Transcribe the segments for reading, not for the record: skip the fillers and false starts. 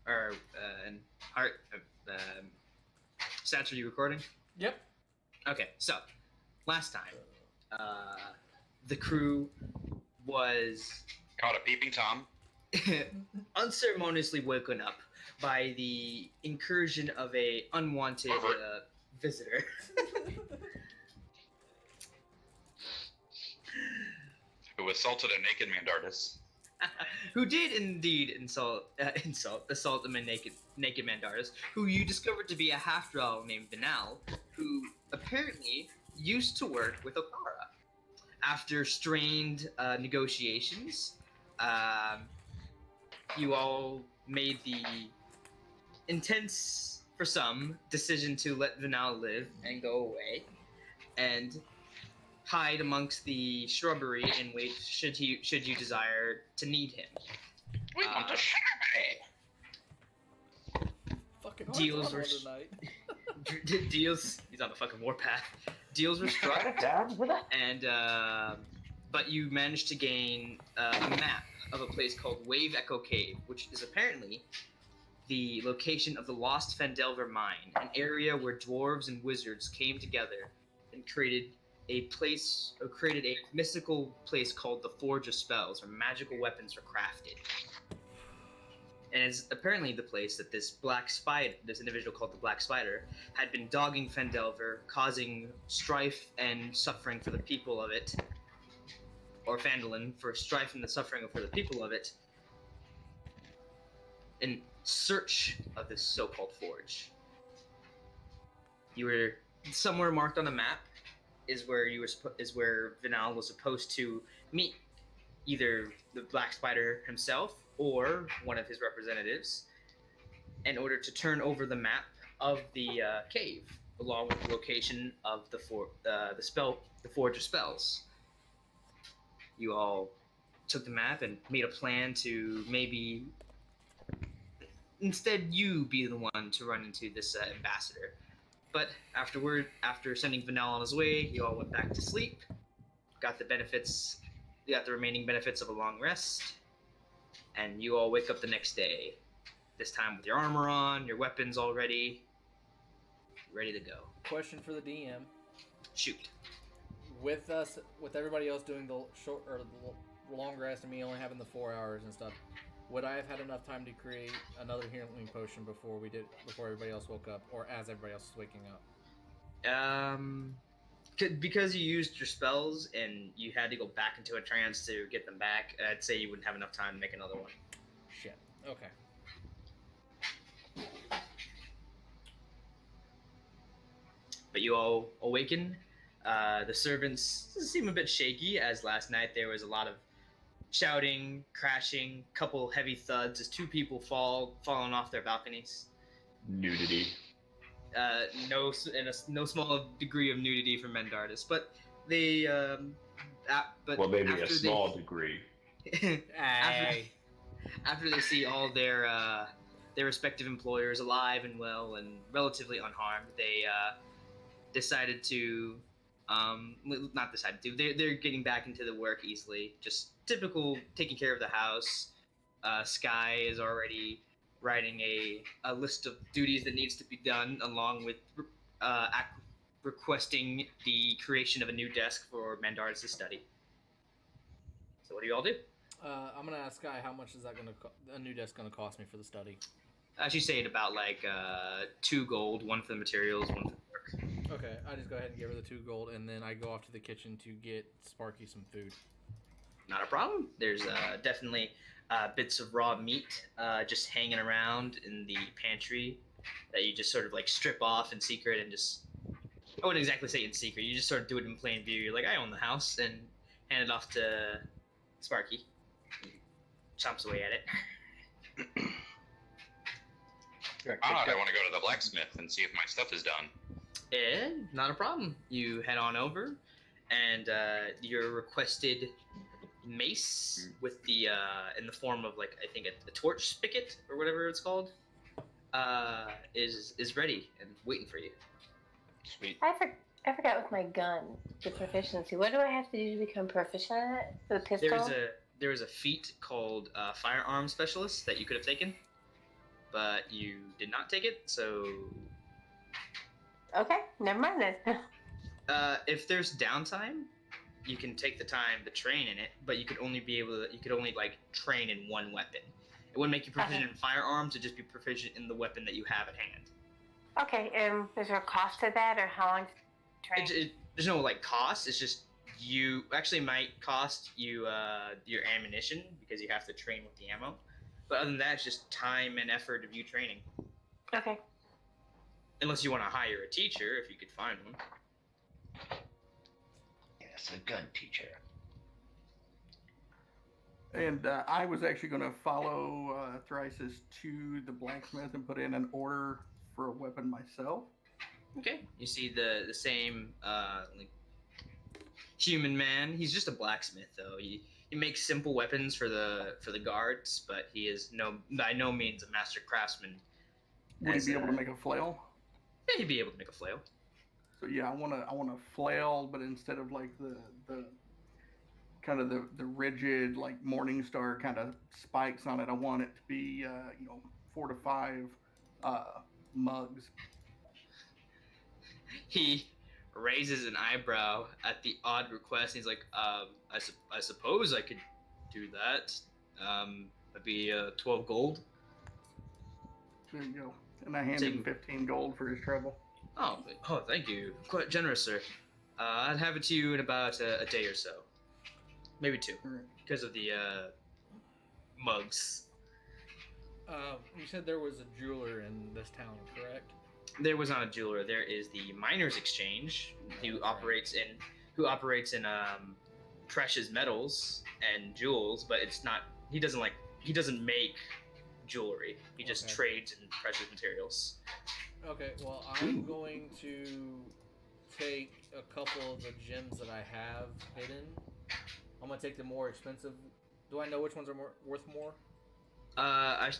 or and Heart, Stats, are you recording? Yep. Okay, so last time, the crew was Caught a peeping Tom. unceremoniously woken up by the incursion of a unwanted visitor. Who assaulted a naked Mandartis. Who did indeed assault the naked Mandartis, who you discovered to be a half-drow named Vinal, who apparently used to work with Okara. After strained negotiations, you all made the intense, for some, decision to let Vinal live and go away, and hide amongst the shrubbery and wait should you desire to need him. We want to shrubbery. Fucking Deals were tonight. deals. He's on the fucking warpath. Deals were struck, and but you managed to gain a map of a place called Wave Echo Cave, which is apparently the location of the Lost Phandelver Mine, an area where dwarves and wizards came together and created a mystical place called the Forge of Spells, where magical weapons are crafted. And it's apparently the place that this individual called the Black Spider, had been dogging Phandelver, causing strife and suffering for the people of it, or Phandalin, for strife and the suffering for the people of it, in search of this so-called forge. You were somewhere marked on a map is where Vinal was supposed to meet either the Black Spider himself or one of his representatives in order to turn over the map of the cave, along with the location of the Forge of Spells. You all took the map and made a plan to maybe instead you be the one to run into this ambassador. But after sending Vinal on his way, you all went back to sleep, got the remaining benefits of a long rest, and you all wake up the next day, this time with your armor on, your weapons all ready to go. Question for the DM. Shoot. With everybody else doing the short or the long rest and me only having the 4 hours and stuff, would I have had enough time to create another healing potion before everybody else woke up, or as everybody else was waking up? Because you used your spells and you had to go back into a trance to get them back, I'd say you wouldn't have enough time to make another one. Shit. Okay. But you all awaken. The servants seem a bit shaky, as last night there was a lot of shouting, crashing, couple heavy thuds as two people falling off their balconies. Nudity. No small degree of nudity from Mandartis, but they. Well, maybe a small degree. After they see all their respective employers alive and well and relatively unharmed, they decided to. Not decided to. They're getting back into the work easily. Just typical taking care of the house. Sky is already writing a list of duties that needs to be done, along with requesting the creation of a new desk for Mandartis' study. So what do you all do? I'm gonna ask Sky, how much is that a new desk gonna cost me for the study? She's saying about like 2 gold, 1 for the materials, 1 for the work. Okay, I just go ahead and give her the 2 gold, and then I go off to the kitchen to get Sparky some food. Not a problem. There's definitely bits of raw meat just hanging around in the pantry that you just sort of like strip off in secret and just... I wouldn't exactly say in secret. You just sort of do it in plain view. You're like, I own the house, and hand it off to Sparky. He chomps away at it. I want to go to the blacksmith and see if my stuff is done. Not a problem. You head on over, and your requested mace with the in the form of like I think a torch spigot or whatever it's called is ready and waiting for you. Sweet. I forgot with my gun, the proficiency. What do I have to do to become proficient at it? The pistol? There is a feat called firearm specialist that you could have taken. but you did not take it, so... Okay, never mind then. If there's downtime, you can take the time to train in it, but you could only like train in one weapon. It wouldn't make you proficient in firearms, it'd just be proficient in the weapon that you have at hand. Okay, is there a cost to that, or how long to train? There's no like cost, it's just you actually might cost you your ammunition because you have to train with the ammo. But other than that, it's just time and effort of you training. Okay. Unless you want to hire a teacher, if you could find one. Yes, a gun teacher. And I was actually going to follow Thrisis to the blacksmith and put in an order for a weapon myself. Okay. You see the same like human man. He's just a blacksmith, though. He makes simple weapons for the guards, but he is by no means a master craftsman. Would he be able to make a flail? Yeah, he'd be able to make a flail. So yeah, I want a flail, but instead of like the kind of the rigid like Morningstar kind of spikes on it, I want it to be 4 to 5 mugs. He raises an eyebrow at the odd request. He's like, I suppose I could do that. That'd be 12 gold. There you go. And I handed him 15 gold for his trouble. Oh, thank you. Quite generous, sir. I'd have it to you in about a day or so. Maybe 2. Right. Because of the mugs. You said there was a jeweler in this town, correct? There was not a jeweler. There is the Miners Exchange, who operates in precious metals and jewels, but it's not. He doesn't make jewelry. He just trades in precious materials. Okay, well, I'm going to take a couple of the gems that I have hidden. I'm gonna take the more expensive. Do I know which ones are worth more?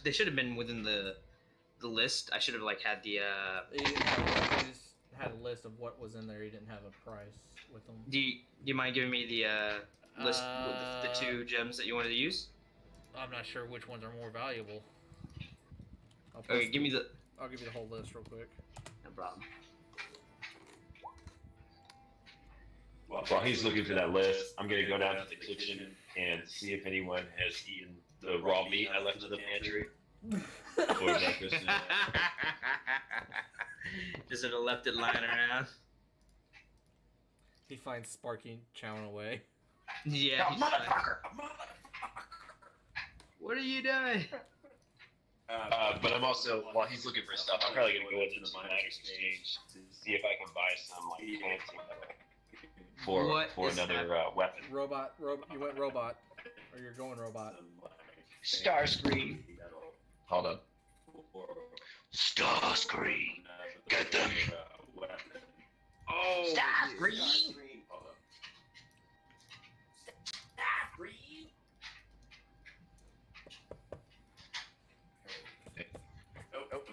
They should have been within the list. I should have had the. He just had a list of what was in there. He didn't have a price with them. Do you mind giving me the list with the 2 gems that you wanted to use? I'm not sure which ones are more valuable. Okay, give me the. I'll give you the whole list real quick. No problem. While he's looking for that list, I'm gonna go down to the kitchen and see if anyone has eaten the raw meat I left in the pantry. For breakfast. Just sort of left it lying around. He finds Sparky chowing away. Yeah. Oh, motherfucker! What are you doing? But I'm also, while he's looking for stuff, I'm probably gonna go into the Miner Exchange to see if I can buy some fancy for another weapon. Robot. You went robot, or you're going robot. Starscream. Hold on. Starscream. Get them. Oh, Starscream.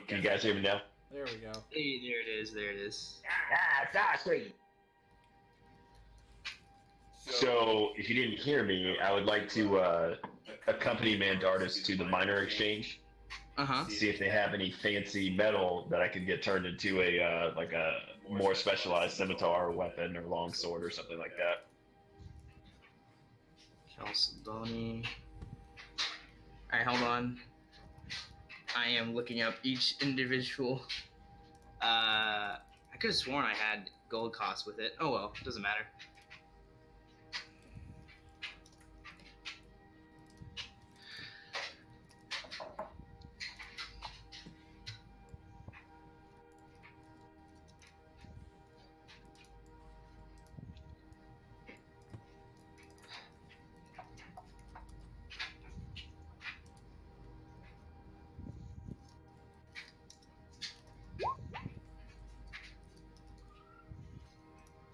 Can you guys hear me now? There we go. Hey, there it is. There it is. Starscream. So, if you didn't hear me, I would like to accompany Mandartis to the Miner Exchange. See if they have any fancy metal that I could get turned into a more specialized scimitar or weapon or longsword or something like that. Chalcedony. Alright, hold on. I am looking up each individual. I could have sworn I had gold costs with it. Oh well, doesn't matter.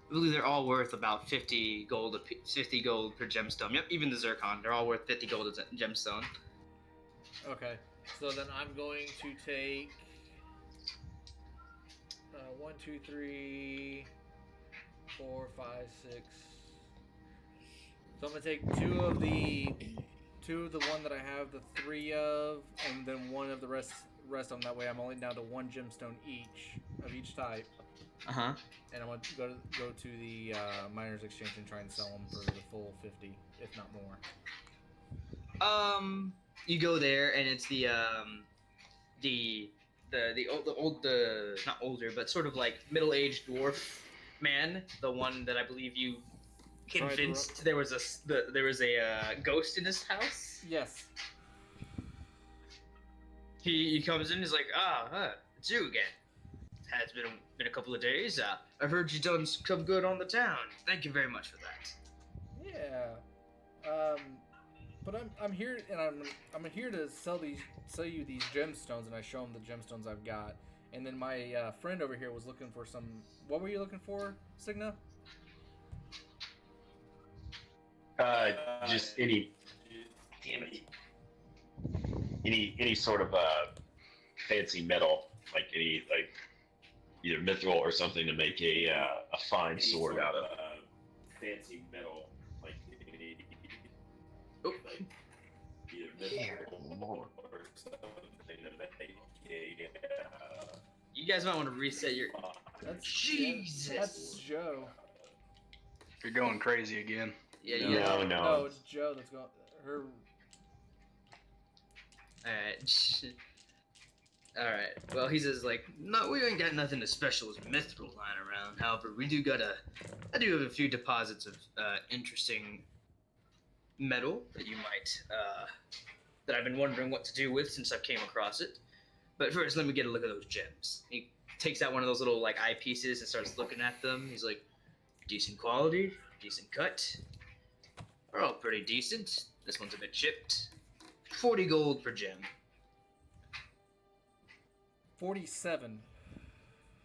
I believe they're all worth about 50 gold per gemstone. Yep, even the zircon, they're all worth 50 gold a gemstone. Okay, so then I'm going to take 1, 2, 3, 4, 5, 6. So I'm gonna take two 2 of the one that I have the 3 of, and then 1 of the rest of them. That way, I'm only down to 1 gemstone each of each type. Uh-huh. And I'm going to go to the Miners Exchange and try and sell them for the full 50, if not more. You go there, and it's the not older, but sort of like middle-aged dwarf man, the one that I believe you convinced there was a ghost in his house. Yes. He comes in, he's like, it's you again. It's been a couple of days. I've heard you done some good on the town. Thank you very much for that. Yeah. But I'm here, and I'm here to sell you these gemstones, and I show him the gemstones I've got. And then my friend over here was looking for some. What were you looking for, Signa? Just any. Damn it. Any sort of fancy metal, like either mithril or something to make a fine sword out of. Fancy metal, like any. Oh. Either mithril or something to make a. You guys might want to reset your. That's Jesus. That's Joe. You're going crazy again. Yeah. No. No, it's Joe that's going. Her. Alright. Well, he says, like, no, we ain't got nothing as special as mithril lying around. However, I do have a few deposits of interesting metal that you might, that I've been wondering what to do with since I came across it. But first, let me get a look at those gems. He takes out one of those little, like, eyepieces and starts looking at them. He's like, decent quality, decent cut. They're all pretty decent. This one's a bit chipped. 40 gold per gem. 47.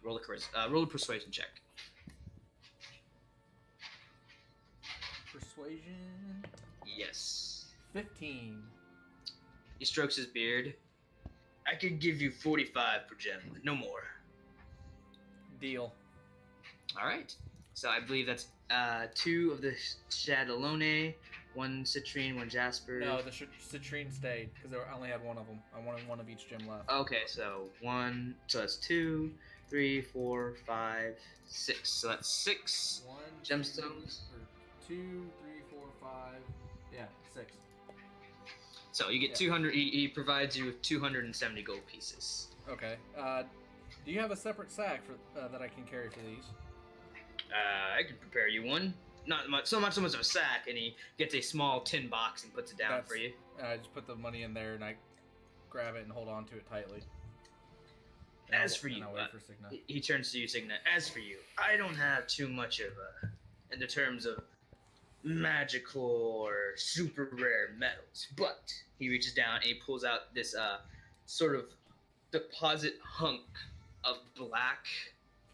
Roll a persuasion check. Persuasion. Yes. 15. He strokes his beard. I could give you 45 per gem, but no more. Deal. All right. So I believe that's 2 of the Shadowlone, 1 citrine, 1 jasper. No, the citrine stayed because I only had 1 of them. I wanted 1 of each gem left. Okay, so 1. So that's 2, 3, 4, 5, 6. So that's 6 1 gemstones. 2, 3, 4, 5. Yeah, 6. So you get 200. He provides you with 270 gold pieces. Okay. Do you have a separate sack for that I can carry for these? I can prepare you one. Not so much of a sack, and he gets a small tin box and puts it down for you. I just put the money in there and I grab it and hold on to it tightly. As for you, I wait for Signa. He turns to you, Signa. As for you, I don't have too much of in the terms of magical or super rare metals, but he reaches down and he pulls out this sort of deposit hunk of black,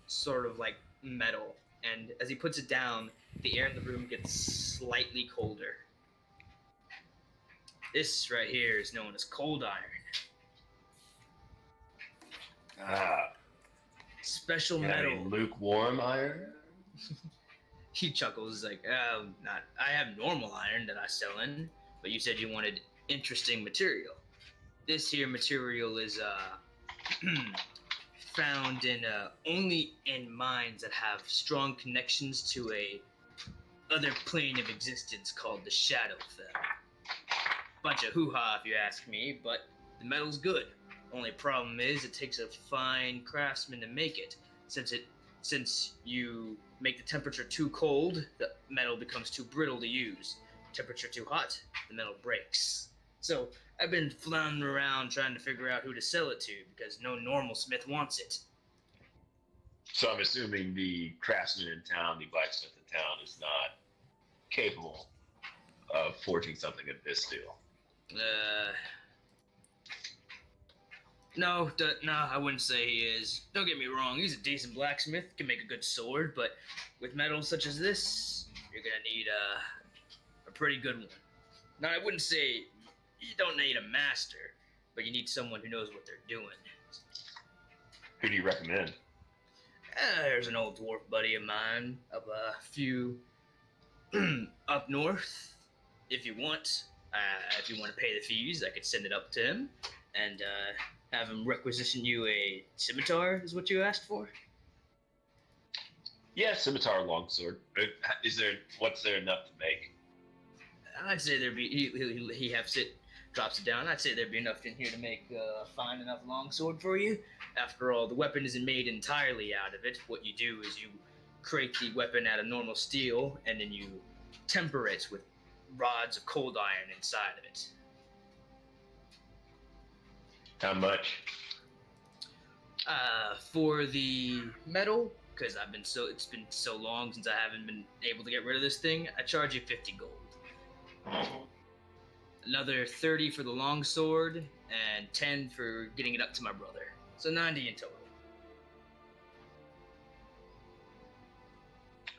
sort of like metal. And as he puts it down, the air in the room gets slightly colder. This right here is known as cold iron. Special metal. Any lukewarm iron? He chuckles. He's like, not. I have normal iron that I sell in, but you said you wanted interesting material. This here material is found in only in mines that have strong connections to a other plane of existence called the Shadowfell. Bunch of hoo-ha if you ask me, but the metal's good. Only problem is it takes a fine craftsman to make it. Since you make the temperature too cold, the metal becomes too brittle to use. Temperature too hot, the metal breaks. So I've been floundering around trying to figure out who to sell it to because no normal smith wants it. So I'm assuming the craftsman in town, the blacksmith in town, is not capable of forging something of this steel. No, I wouldn't say he is. Don't get me wrong, he's a decent blacksmith, can make a good sword, but with metals such as this, you're gonna need a pretty good one. Now, I wouldn't say you don't need a master, but you need someone who knows what they're doing. Who do you recommend? There's an old dwarf buddy of mine of a few up north, if you want. If you want to pay the fees, I could send it up to him and have him requisition you a scimitar, is what you asked for? Yeah, scimitar, longsword. What's there enough to make? I'd say there'd be, he hefts it, drops it down. I'd say there'd be enough in here to make a fine enough longsword for you. After all, the weapon isn't made entirely out of it. What you do is you create the weapon out of normal steel, and then you temper it with rods of cold iron inside of it. How much? For the metal, because it's been so long since I haven't been able to get rid of this thing, I charge you 50 gold. Another 30 for the long sword, and 10 for getting it up to my brother. So 90 in total.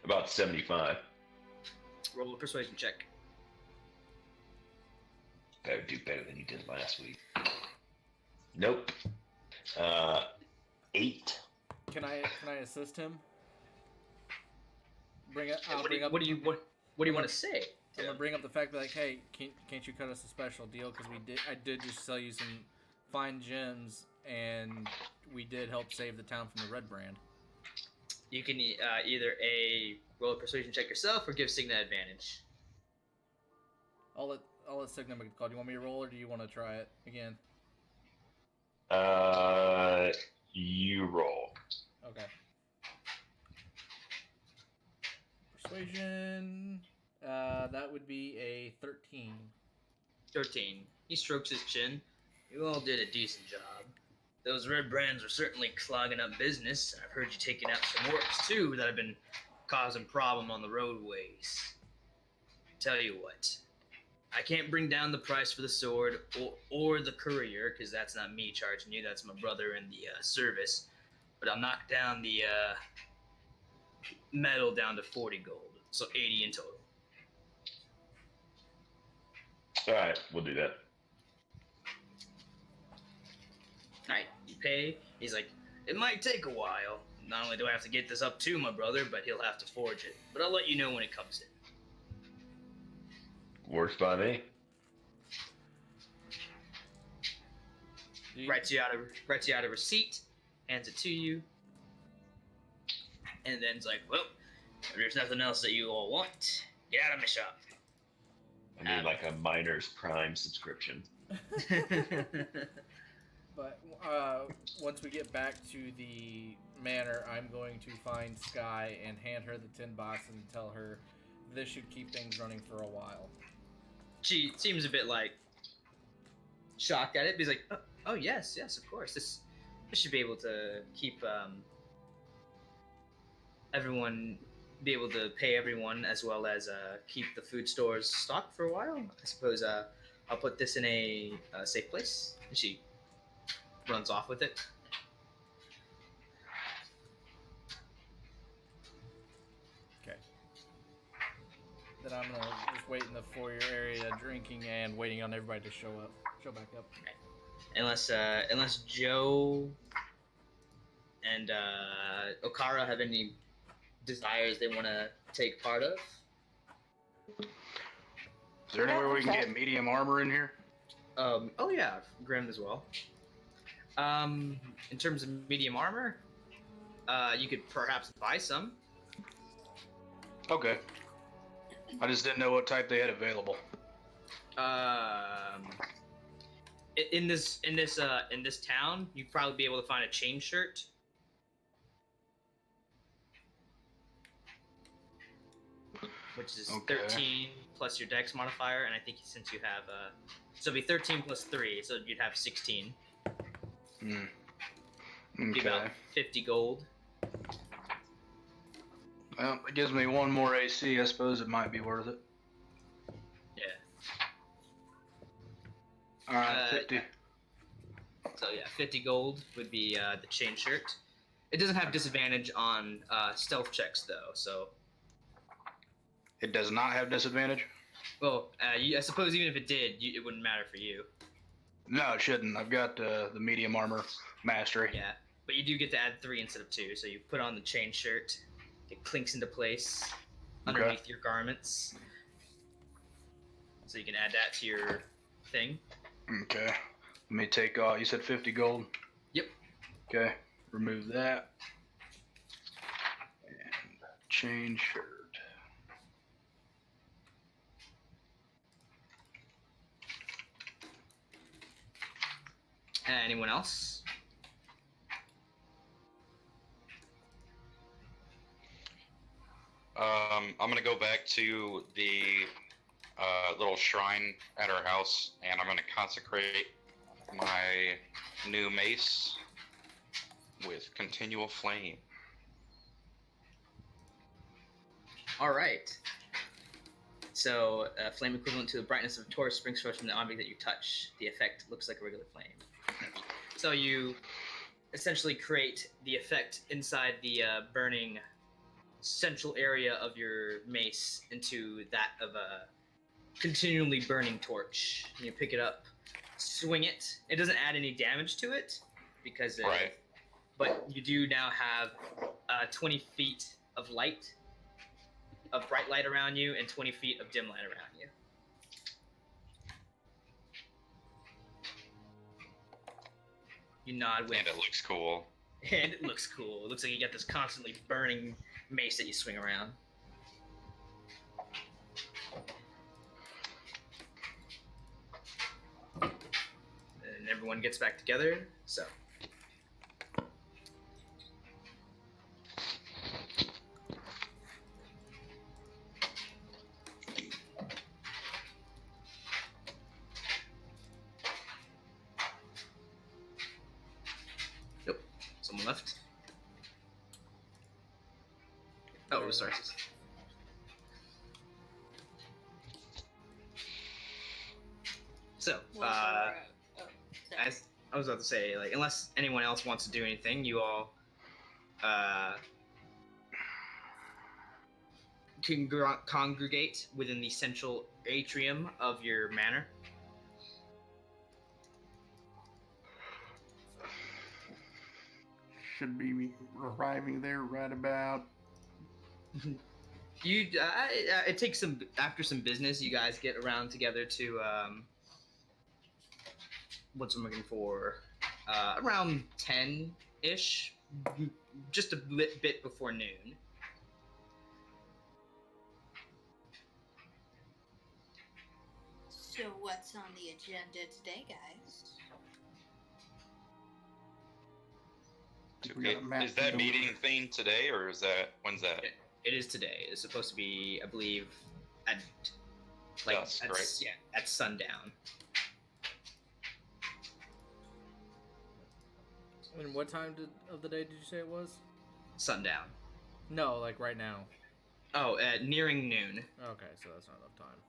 About 75. Roll a persuasion check. Better do better than you did last week. Nope. 8. Can I assist him? What do you want to say? I'm gonna bring up the fact that, like, hey, can't you cut us a special deal? Because I did just sell you some fine gems, and we did help save the town from the Red Brand. You can either roll a persuasion check yourself or give Signa advantage. I'll let Signa make the call. Do you want me to roll, or do you want to try it again? You roll. Okay. Persuasion. That would be a 13. 13. He strokes his chin. You all did a decent job. Those red brands are certainly clogging up business. I've heard you taking out some orcs too that have been causing problem on the roadways. Tell you what, I can't bring down the price for the sword or the courier, because that's not me charging you. That's my brother in the service. But I'll knock down the metal down to 40 gold, so 80 in total. All right, we'll do that. Alright, you pay. He's like, it might take a while. Not only do I have to get this up to my brother, but he'll have to forge it. But I'll let you know when it comes in. Works by me. Writes you out a receipt, hands it to you, and then it's like, well, if there's nothing else that you all want, get out of my shop. I need like a Miner's Prime subscription. But once we get back to the manor, I'm going to find Sky and hand her the 10 boxes and tell her this should keep things running for a while. She seems a bit like shocked at it, but he's like, oh yes, of course. This should be able to keep everyone, be able to pay everyone, as well as keep the food stores stocked for a while. I suppose I'll put this in a safe place. And she runs off with it. Okay. Then I'm gonna just wait in the foyer area, drinking and waiting on everybody to show back up. Unless Joe and Okara have any desires they want to take part of. Is there anywhere we can get medium armor in here? Oh yeah, Grim as well. In terms of medium armor, you could perhaps buy some. Okay. I just didn't know what type they had available. In this town, you'd probably be able to find a chain shirt. Which is 13 plus your dex modifier, and I think since you have so it'd be 13 plus 3, so you'd have 16. Okay. Be about 50 gold. Well, it gives me one more AC. I suppose it might be worth it. Yeah. All right, 50. So yeah, 50 gold would be the chain shirt. It doesn't have disadvantage on stealth checks though, so. It does not have disadvantage? Well, I suppose even if it did, it wouldn't matter for you. No, it shouldn't. I've got the medium armor mastery. Yeah, but you do get to add 3 instead of 2, so you put on the chain shirt. It clinks into place underneath your garments. So you can add that to your thing. Okay. Let me take off. You said 50 gold? Yep. Okay. Remove that. And change shirt. Anyone else? I'm gonna go back to the little shrine at our house, and I'm gonna consecrate my new mace with continual flame. All right. So, flame equivalent to the brightness of a torch springs forth from the object that you touch. The effect looks like a regular flame. So you essentially create the effect inside the burning central area of your mace into that of a continually burning torch. You pick it up, swing it. It doesn't add any damage to it because, Right. But you do now have 20 feet of light, of bright light around you, and 20 feet of dim light around you. You nod with. And it looks cool. And it looks cool. It looks like you got this constantly burning mace that you swing around. And everyone gets back together, so. Nope. Someone left. Oh, resources. So, as I was about to say, like, unless anyone else wants to do anything, you all congregate within the central atrium of your manor. Should be arriving there right about. You, it takes some after some business. You guys get around together to what's I'm looking for, around 10-ish, just a bit before noon. So what's on the agenda today, guys? Is that meeting thing today, or is that when's that? It is today. It's supposed to be, I believe, at like Dusk, right? Yeah, at sundown. And what time of the day did you say it was? Sundown. No, like right now. Oh, nearing noon. Okay, so that's not enough time.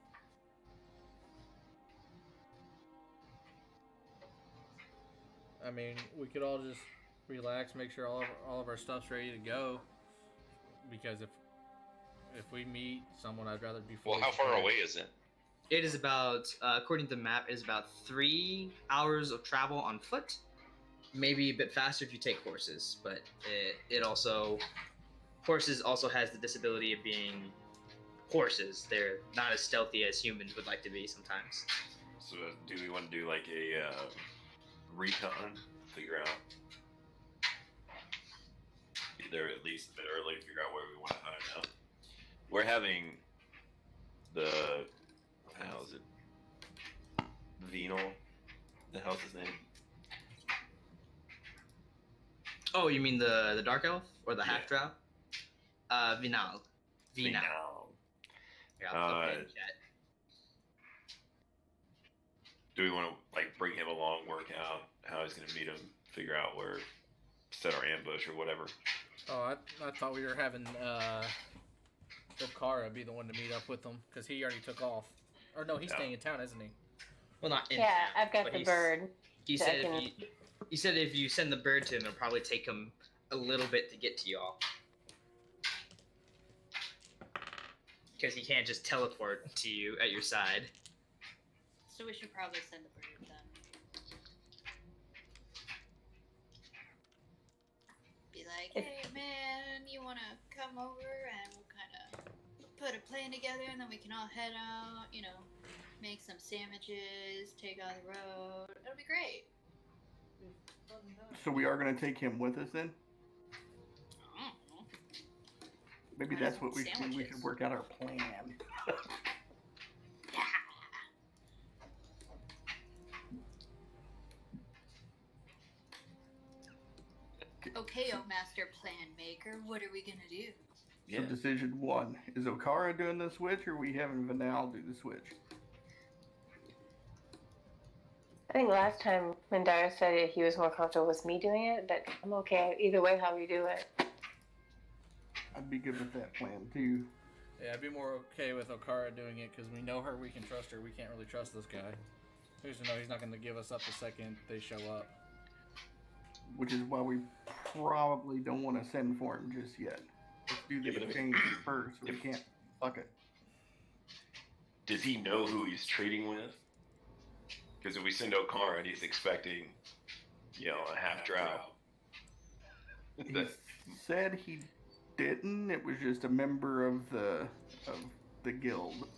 I mean, we could all just relax, make sure all of our stuff's ready to go. Because if we meet someone, I'd rather be. Well, how far away is it? It is about, according to the map, it is about 3 hours of travel on foot. Maybe a bit faster if you take horses, but horses also has the disability of being horses. They're not as stealthy as humans would like to be sometimes. So do we want to do like a recon, figure out either at least a bit early, figure out where we want to hide out. We're having the, how is it, Venal, the hell's his name? Oh, you mean the dark elf or the half drow? Vinal. Venal. Yeah, I'll put it in chat. Do we want to like bring him along, work out how he's going to meet him, figure out where, set our ambush or whatever? Oh, I thought we were having Okara be the one to meet up with them because he already took off. Or no, he's staying in town, isn't he? Well, not in Yeah, town, I've got but the bird. He so said I can- he said if you send the bird to him, it'll probably take him a little bit to get to y'all. Because he can't just teleport to you at your side. So we should probably send the bird then. Be like, hey man, you wanna come over and we'll kind of put a plan together and then we can all head out, make some sandwiches, take out the road. It'll be great. So we are going to take him with us then? I don't know. Maybe that's what we should. We should work out our plan. Okay, oh master plan maker, what are we gonna do? So decision one. Is Okara doing the switch, or are we having Vanal do the switch? I think last time Mandara said he was more comfortable with me doing it, but I'm okay either way how we do it. I'd be good with that plan too. Yeah, I'd be more okay with Okara doing it because we know her, we can trust her. We can't really trust this guy. Who's to know he's not going to give us up the second they show up. Which is why we probably don't want to send for him just yet. Let's do the exchange first, so we can't fuck it. Does he know who he's trading with? Because if we send Okara and he's expecting, a half drow. He said he didn't. It was just a member of the guild,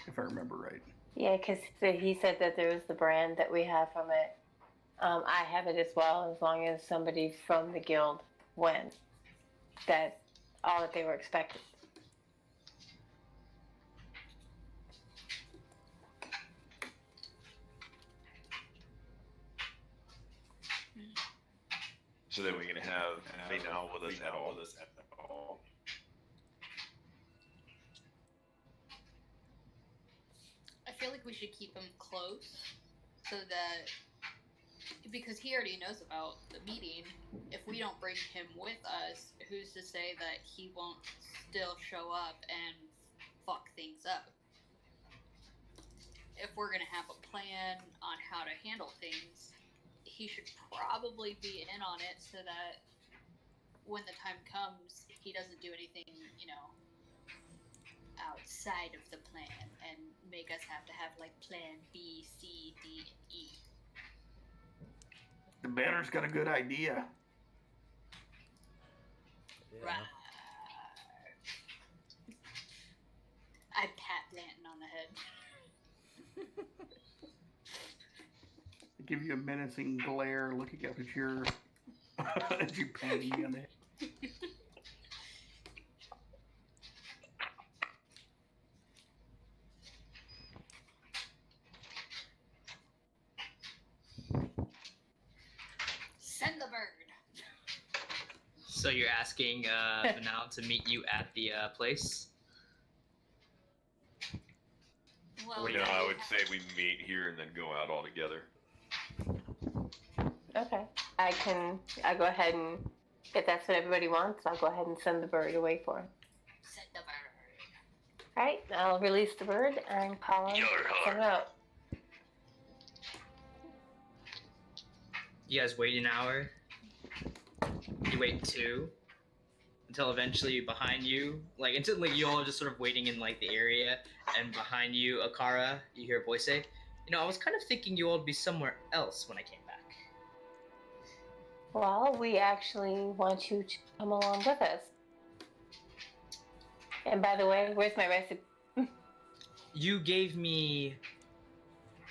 if I remember right. Yeah, because he said that there was the brand that we have from it. I have it as well, as long as somebody from the guild went. That's all that they were expecting. So then we're going to have Maynal with us at all. I feel like we should keep him close so that, because he already knows about the meeting, if we don't bring him with us, who's to say that he won't still show up and fuck things up? If we're going to have a plan on how to handle things, he should probably be in on it so that when the time comes, he doesn't do anything, outside of the plan and make us have to have like plan B, C, D, and E. The banner's got a good idea. Yeah. Right. I pat Blanton on the head. I give you a menacing glare, looking up at your as you pat me on the head. Send the bird. So you're asking Vanal to meet you at the place? Well, I would say we meet here and then go out all together. Okay. I'll go ahead and, if that's what everybody wants, I'll go ahead and send the bird away for him. Send the bird. Alright, I'll release the bird and call him. Send him out. You guys wait an hour. You wait 2. Until eventually behind you, until you all are just sort of waiting in the area, and behind you, Okara, you hear a voice say, I was kind of thinking you all would be somewhere else when I came back. Well, we actually want you to come along with us. And by the way, where's my recipe? You gave me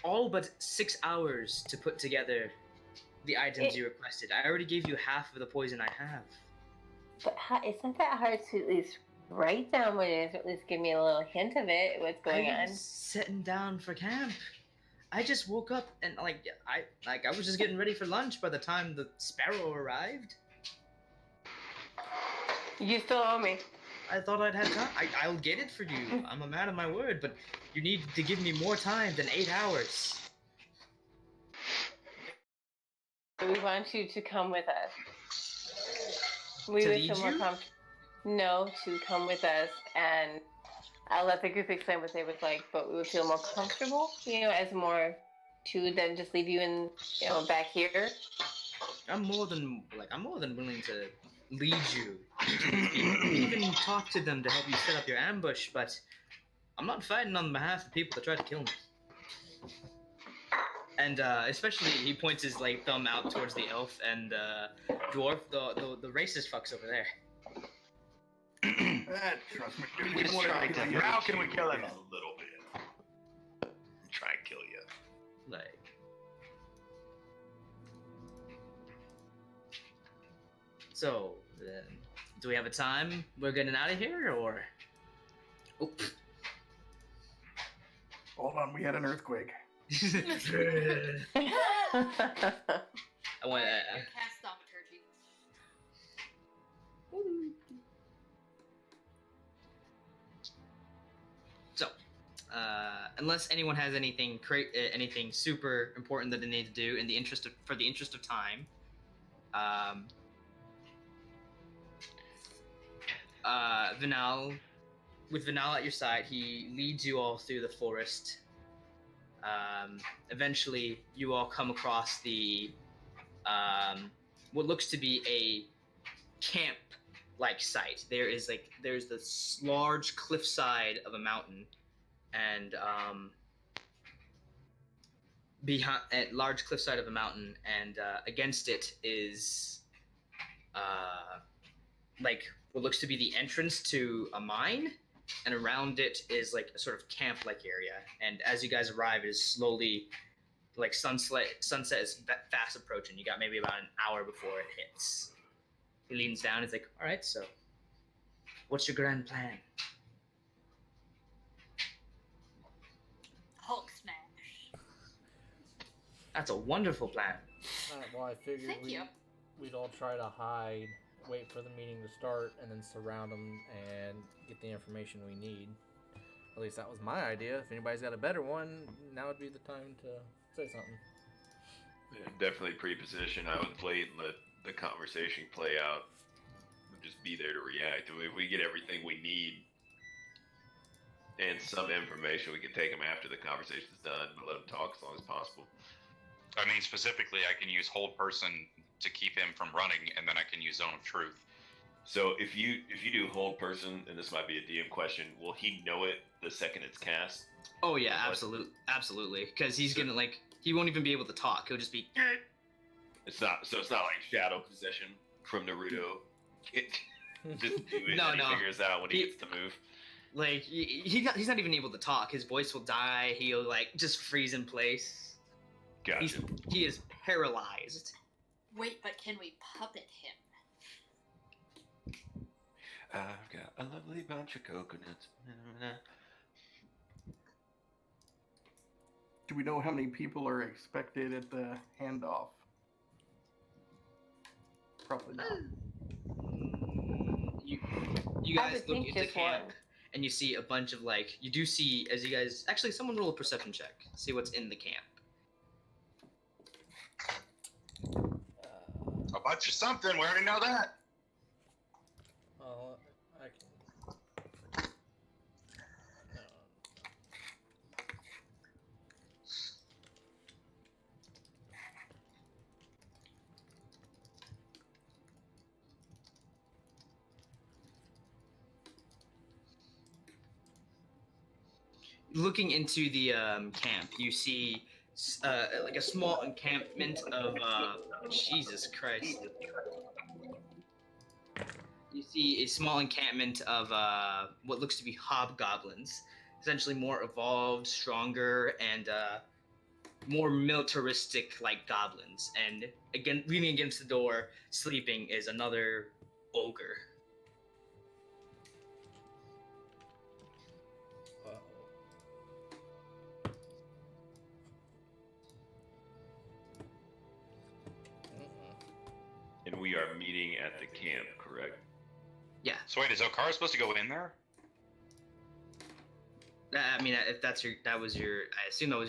all but 6 hours to put together the items you requested. I already gave you half of the poison I have. But it's not that hard to at least write down what it is, or at least give me a little hint of it, what's going I on. was sitting down for camp. I just woke up and I was just getting ready for lunch by the time the sparrow arrived. You still owe me. I thought I'd have time. I'll get it for you. I'm a man of my word, but you need to give me more time than 8 hours. We want you to come with us. We To would lead feel more you? comfortable. No, to come with us, and I'll let the group explain what they would like, but we would feel more comfortable, as more two than just leave you in, back here. I'm more than willing to lead you to these people. Even talk to them to help you set up your ambush, but I'm not fighting on behalf of people that try to kill me. And especially, he points his thumb out towards the elf and dwarf, the racist fucks over there. Trust me, dude, He's trying to kill you. How can we kill him? A little bit. like. So, do we have a time we're getting out of here, or? Oh. Hold on, we had an earthquake. I want. Your cast off, Turkey. So, unless anyone has anything anything super important that they need to do in the interest of time, with Vinal at your side, he leads you all through the forest. Eventually, you all come across the what looks to be a camp-like site. There's this large cliffside of a mountain, and against it is like what looks to be the entrance to a mine, and around it is like a sort of camp-like area. And as you guys arrive, it is slowly like sunset is fast approaching. You got maybe about an hour before it hits. He leans down. He's like, "All right, so what's your grand plan?" Hulk smash. That's a wonderful plan. Well, I figured Thank you. we'd all try to hide, wait for the meeting to start, and then surround them and get the information we need. At least that was my idea. If anybody's got a better one, now would be the time to say something. Yeah, definitely pre-position. I would wait and let the conversation play out. Just be there to react. If we get everything we need and some information, we can take them after the conversation's done, but let them talk as long as possible. I mean, specifically, I can use hold person to keep him from running, and then I can use zone of truth. So if you do hold person, and this might be a DM question, will he know it the second it's cast? Oh yeah, absolutely. Because he's gonna he won't even be able to talk. He'll just be. It's not like shadow possession from Naruto. Just do it. No, and no. He figures out when he gets to move. Like he's not even able to talk. His voice will die. He'll just freeze in place. Gotcha. He is paralyzed. Wait, but can we puppet him? I've got a lovely bunch of coconuts. Do we know how many people are expected at the handoff? Probably not. You guys look into camp, and you see a bunch of you do see, as you guys actually, someone roll a perception check, see what's in the camp. A bunch of something. We already know that. I can. Looking into the camp, you see a small encampment of Jesus Christ. You see a small encampment of what looks to be hobgoblins, essentially more evolved, stronger, and more militaristic like goblins. And again, leaning against the door, sleeping, is another ogre. And we are meeting at the camp, correct? Yeah. So wait, is Okara supposed to go in there? I mean, if I assume that was your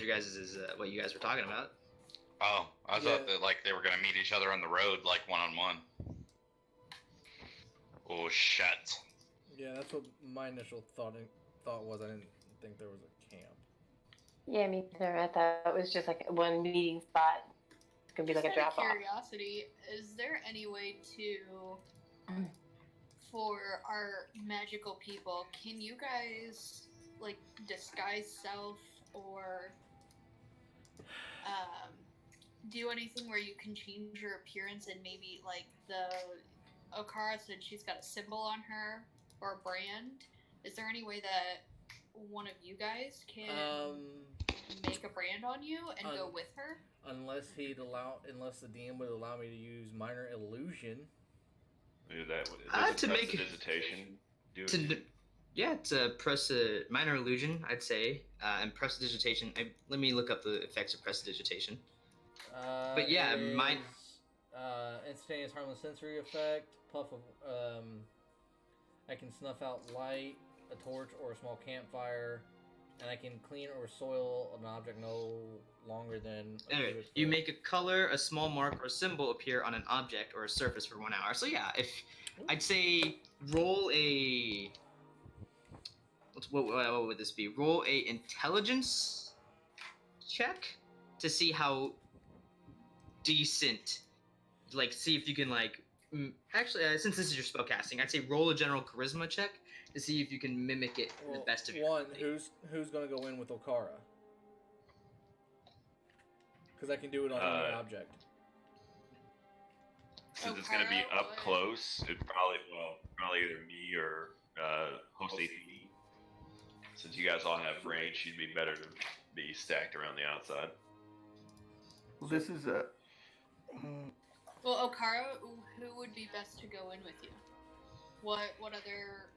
guys' what you guys were talking about. Oh, I thought that they were gonna meet each other on the road, one-on-one. Oh shit. Yeah, that's what my initial thought was. I didn't think there was a camp. Yeah, me neither. I thought it was just one meeting spot. It's gonna be like a drop off. Curiosity, is there any way to, for our magical people, can you guys disguise self or do anything where you can change your appearance and maybe the Okara said she's got a symbol on her or a brand? Is there any way that one of you guys can make a brand on you and go with her? Unless the DM would allow me to use minor illusion. Do that. To make prestidigitation. To press a minor illusion, I'd say, and prestidigitation. Let me look up the effects of prestidigitation. But yeah, instantaneous harmless sensory effect, puff of, I can snuff out light, a torch, or a small campfire, and I can clean or soil an object no longer than. Anyway, you make a color, a small mark, or symbol appear on an object or a surface for 1 hour. So yeah, if I'd say roll a. What would this be? Roll a intelligence check to see how decent, like, see if you can, like, actually, since this is your spellcasting, I'd say roll a general charisma check to see if you can mimic it to the best of your ability. Who's gonna go in with Okara? Because I can do it on any object. Since it's gonna be up close, it'd probably either me or host APD. Since you guys all have range, she'd be better to be stacked around the outside. Well, this is a. Well, Okara, who would be best to go in with you? What other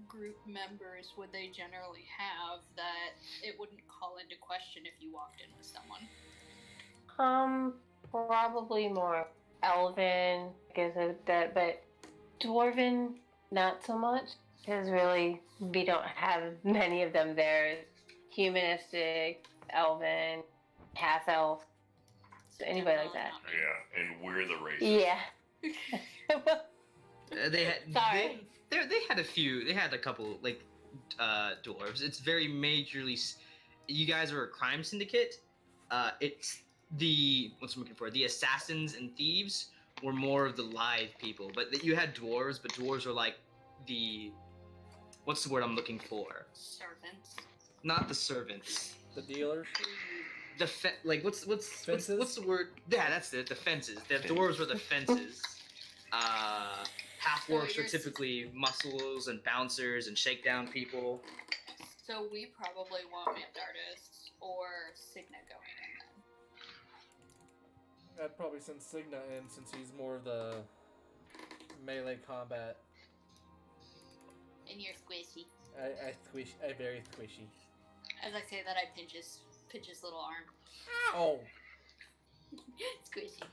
group members would they generally have that it wouldn't call into question if you walked in with someone? Probably more Elven, I guess that, but Dwarven, not so much. Because really, we don't have many of them there. Humanistic, Elven, half elf, so anybody like that. Yeah, and we're the race. Yeah. They had. Sorry. They had a few. They had a couple like dwarves. It's very majorly. You guys are a crime syndicate. It's what's I'm looking for. The assassins and thieves were more of the live people, but you had dwarves. But dwarves were like the. What's the word I'm looking for? Servants. Not the servants. The dealers. What's fences? What's the word? Yeah, that's it. The fences. The dwarves were the fences. Half orcs are typically muscles and bouncers and shakedown people. So we probably want Mandartis or Signa going in then. I'd probably send Signa in since he's more of the melee combat. And you're squishy. I very squishy. As I say that, I pinch his little arm. Oh. Squishy.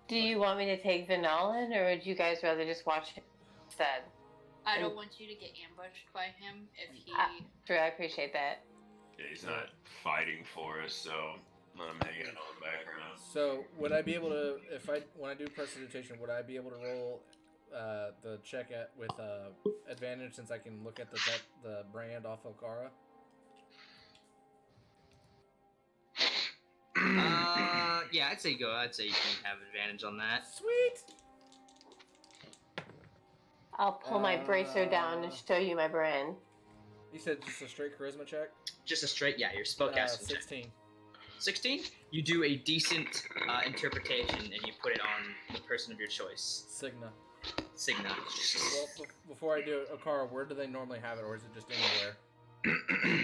Do you want me to take Vinalin, or would you guys rather just watch him instead? I don't want you to get ambushed by him if he... Sure, I appreciate that. Yeah, he's not fighting for us, so let him hang out in the background. So, would I be able to, when I do prestidigitation, would I be able to roll the check with advantage since I can look at the brand off Okara? Yeah, I'd say go. I'd say you can have advantage on that. Sweet. I'll pull my bracer down to show you my brand. You said just a straight charisma check? Just a straight, yeah, your spellcasting 16. check. 16? You do a decent interpretation and you put it on the person of your choice. Signa. Well, before I do it, Okara, where do they normally have it, or is it just anywhere?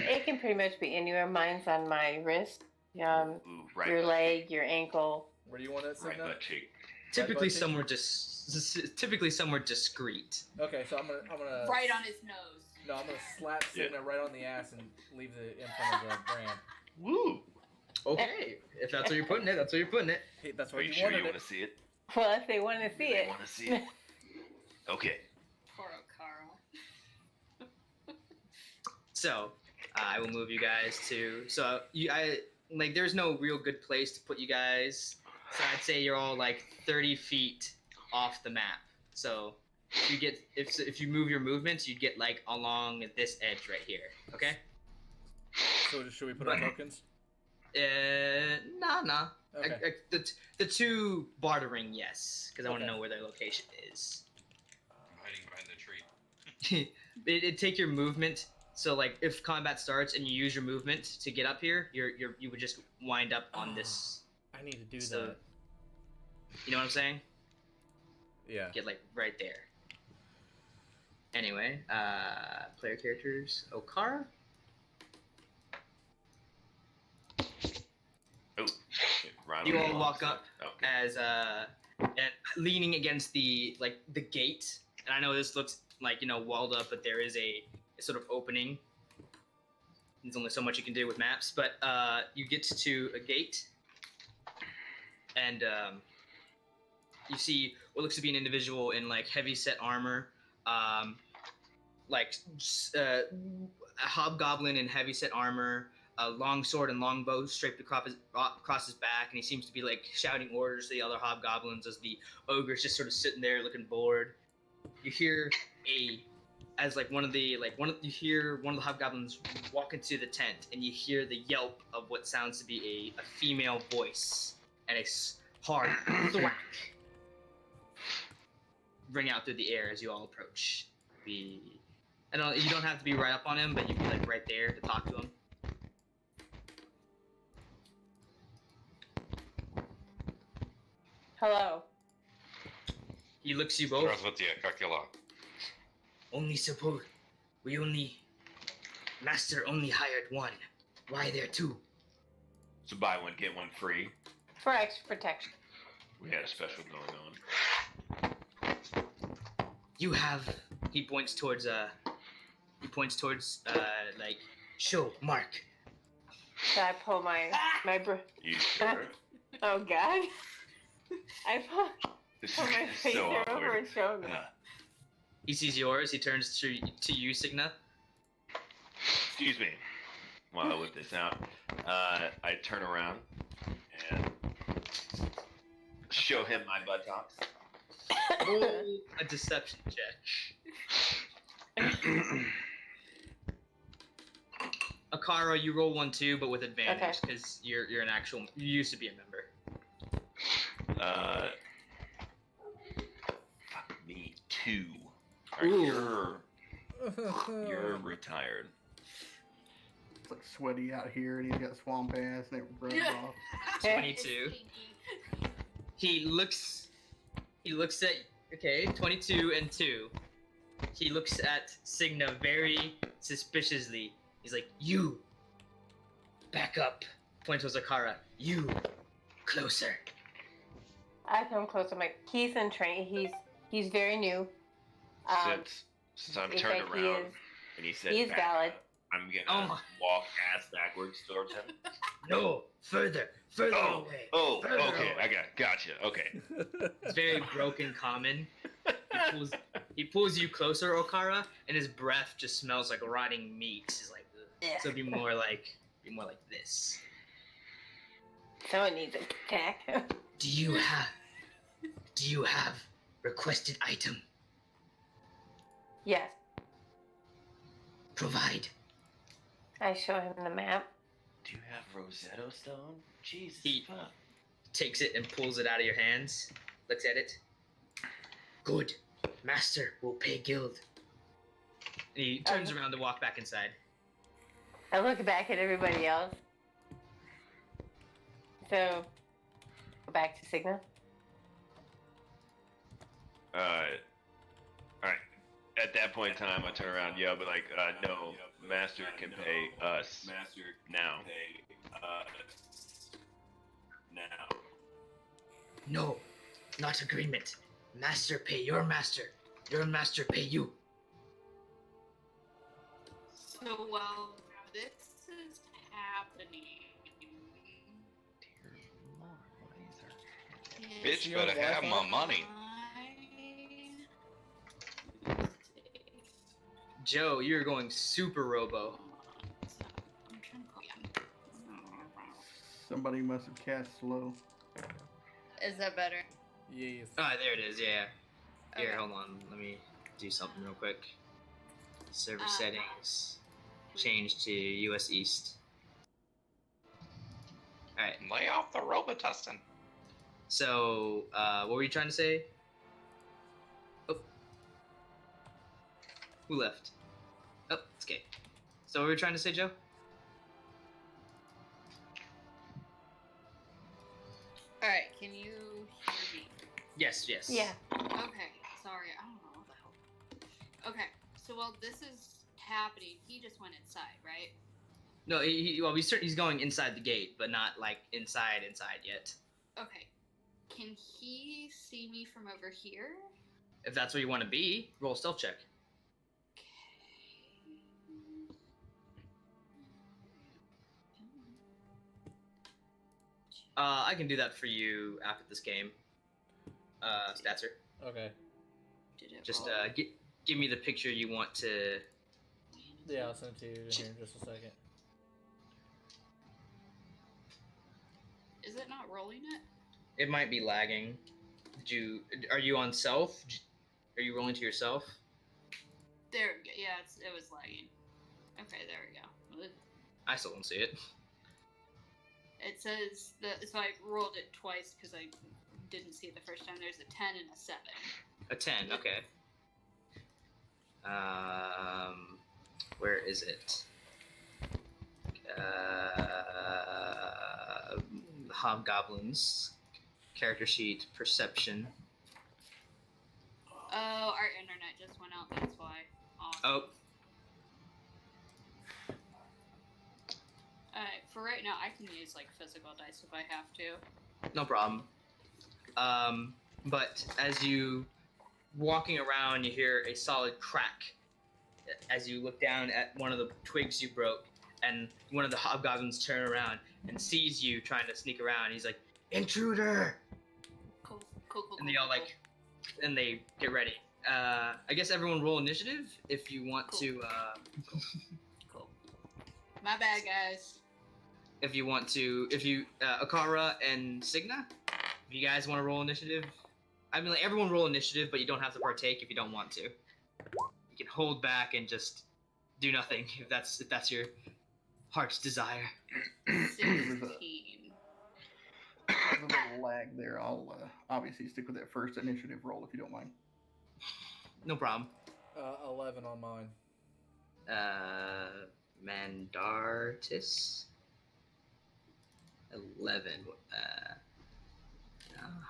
It can pretty much be anywhere. Mine's on my wrist. Right your leg, your ankle. Where do you want it, Signa? Right butt cheek. Typically somewhere discreet. Okay, so I'm gonna right on his nose. No, I'm gonna slap Signa right on the ass and leave the imprint of the brand. Woo! Okay, if that's where you're putting it, that's where you're putting it. Hey, that's Are where you you sure wanted you it. want to see it? Well, if they want to see it. Want to see it? Okay. Poor Okara. So, I will move you guys to. There's no real good place to put you guys. So I'd say you're all like 30 feet off the map. So if you move your movements, you'd get like along this edge right here. Okay. So should we put our tokens? Nah. Okay. The two bartering, yes, because I want to know where their location is. Hiding behind the tree. It'd take your movement. So like if combat starts and you use your movement to get up here, you would just wind up on this. I need to do that. You know what I'm saying? Yeah. Get like right there. Anyway, player characters, Okara. Ryan You will all go walk on. up Okay. as and leaning against the gate. And I know this looks like walled up, but there is a sort of opening. There's only so much you can do with maps, but you get to a gate, and you see what looks to be an individual in heavy set armor, a hobgoblin in heavy set armor, a long sword and long bow straight across his back, and he seems to be shouting orders to the other hobgoblins as the ogre's just sort of sitting there looking bored. You hear you hear one of the hobgoblins walk into the tent, and you hear the yelp of what sounds to be a female voice and a hard thwack ring out through the air as you all approach. You don't have to be right up on him, but you can be right there to talk to him. Hello. He looks you both. Only suppose Master only hired one. Why there two? So buy one, get one free. For extra protection. We had a special going on. You have. He points towards show Mark. So I pull my You sure? Oh God. I pull This my is face so over awkward. and show him. He sees yours. He turns to you, Signa. Excuse me. While I whip this out, I turn around and show him my buttocks. Roll a deception check. Akara, you roll one too, but with advantage because you're an actual. You used to be a member. Fuck me, 2. You're retired. It's sweaty out here, and he's got swamp ass, and it rubs off. 22. He looks at 22 and 2. He looks at Signa very suspiciously. He's like, "You back up." Point towards Akara. You closer. I come close. I'm like, he's in train. He's very new. Since I'm turned around and he said he's back valid. up, I'm gonna walk ass backwards towards him. No, further away. Further Okay, away. Gotcha. Okay. It's very broken common. He pulls you closer, Okara, and his breath just smells like rotting meat. He's like, ugh. So be more like this. Someone needs a tack. Do you have requested item? Yes. Provide. I show him the map. Do you have Rosetta Stone? Jesus fuck. Takes it and pulls it out of your hands. Looks at it. Good. Master will pay guild. And he turns around to walk back inside. I look back at everybody else. So, go back to Signa. Alright. At that point in time, I turn around and yell, but no, Master can pay us now. No, not agreement. Master pay your master. Your master pay you. So while this is happening, Bitch better have my money. Joe, you're going super robo. I'm trying to Somebody must have cast slow. Is that better? Yes. Ah, there it is, yeah. Here, Okay. hold on. Let me do something real quick. Server settings. Change to US East. Alright. Lay off the Robitussin. So, what were you trying to say? Oh. Who left? Oh, it's okay. So what were you trying to say, Joe? Alright, can you hear me? Yes. Yeah. Okay, sorry, I don't know what the hell. Okay, so while this is happening, he just went inside, right? No, he's going inside the gate, but not like inside yet. Okay. Can he see me from over here? If that's where you want to be, roll a stealth check. I can do that for you after this game. Statser. Okay. Just give me the picture you want to. Yeah, I'll send it to you here in just a second. Is it not rolling it? It might be lagging. Are you on self? Are you rolling to yourself? There we go. Yeah, it was lagging. Okay, there we go. I still don't see it. It says that, so I rolled it twice because I didn't see it the first time. There's a 10 and a 7. A 10, okay. Where is it? Hobgoblins. Character sheet, perception. Oh, our internet just went out, that's why. Awesome. Oh. Alright, for right now, I can use, like, physical dice if I have to. No problem. But as you walking around, you hear a solid crack as you look down at one of the twigs you broke, and one of the hobgoblins turn around and sees you trying to sneak around. He's like, "Intruder!" Cool. And they all like, and they get ready. I guess everyone roll initiative if you want to. Cool. My bad, guys. If you Akara and Signa, if you guys want to roll initiative, I mean, like, everyone roll initiative, but you don't have to partake if you don't want to. You can hold back and just do nothing if that's your heart's desire. 16. There's a little lag there. I'll obviously stick with that first initiative roll if you don't mind. No problem. 11 on mine. Mandartis. 11.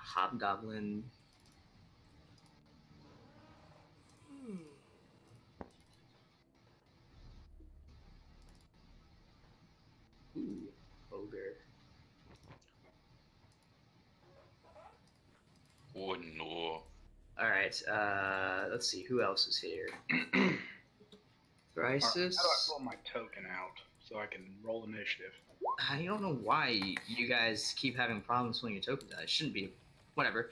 Hobgoblin. Ooh, ogre. Oh no. Alright, let's see, who else is here? Thrysis? How do I pull my token out so I can roll initiative? I don't know why you guys keep having problems pulling your tokens out. It shouldn't be. Whatever.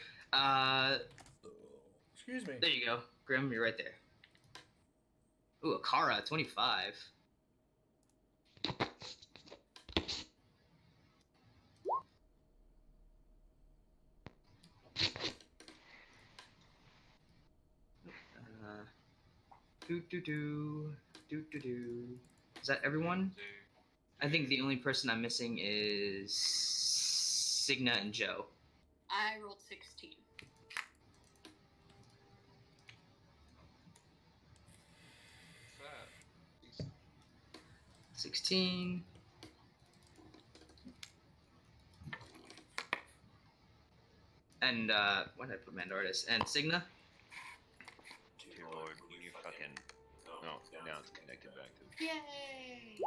Excuse me. There you go. Grim, you're right there. Ooh, Akara, 25. Is that everyone? I think the only person I'm missing is Signa and Joe. I rolled 16. Sad. 16. And why did I put Mandartis? And Signa? Dear Lord, you fucking. No, now it's connected back to. Yay!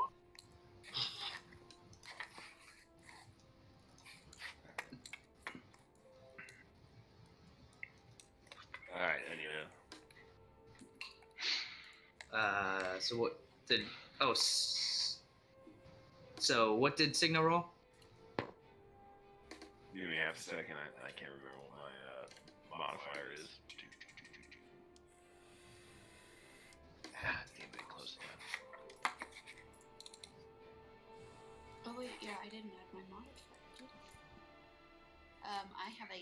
Alright, anyway. So what did? Oh, so what did Signa roll? Give me half a second. I can't remember what my modifier is. Ah, it's getting a bit close now. Oh wait, yeah, I didn't add my modifier, did I? I have an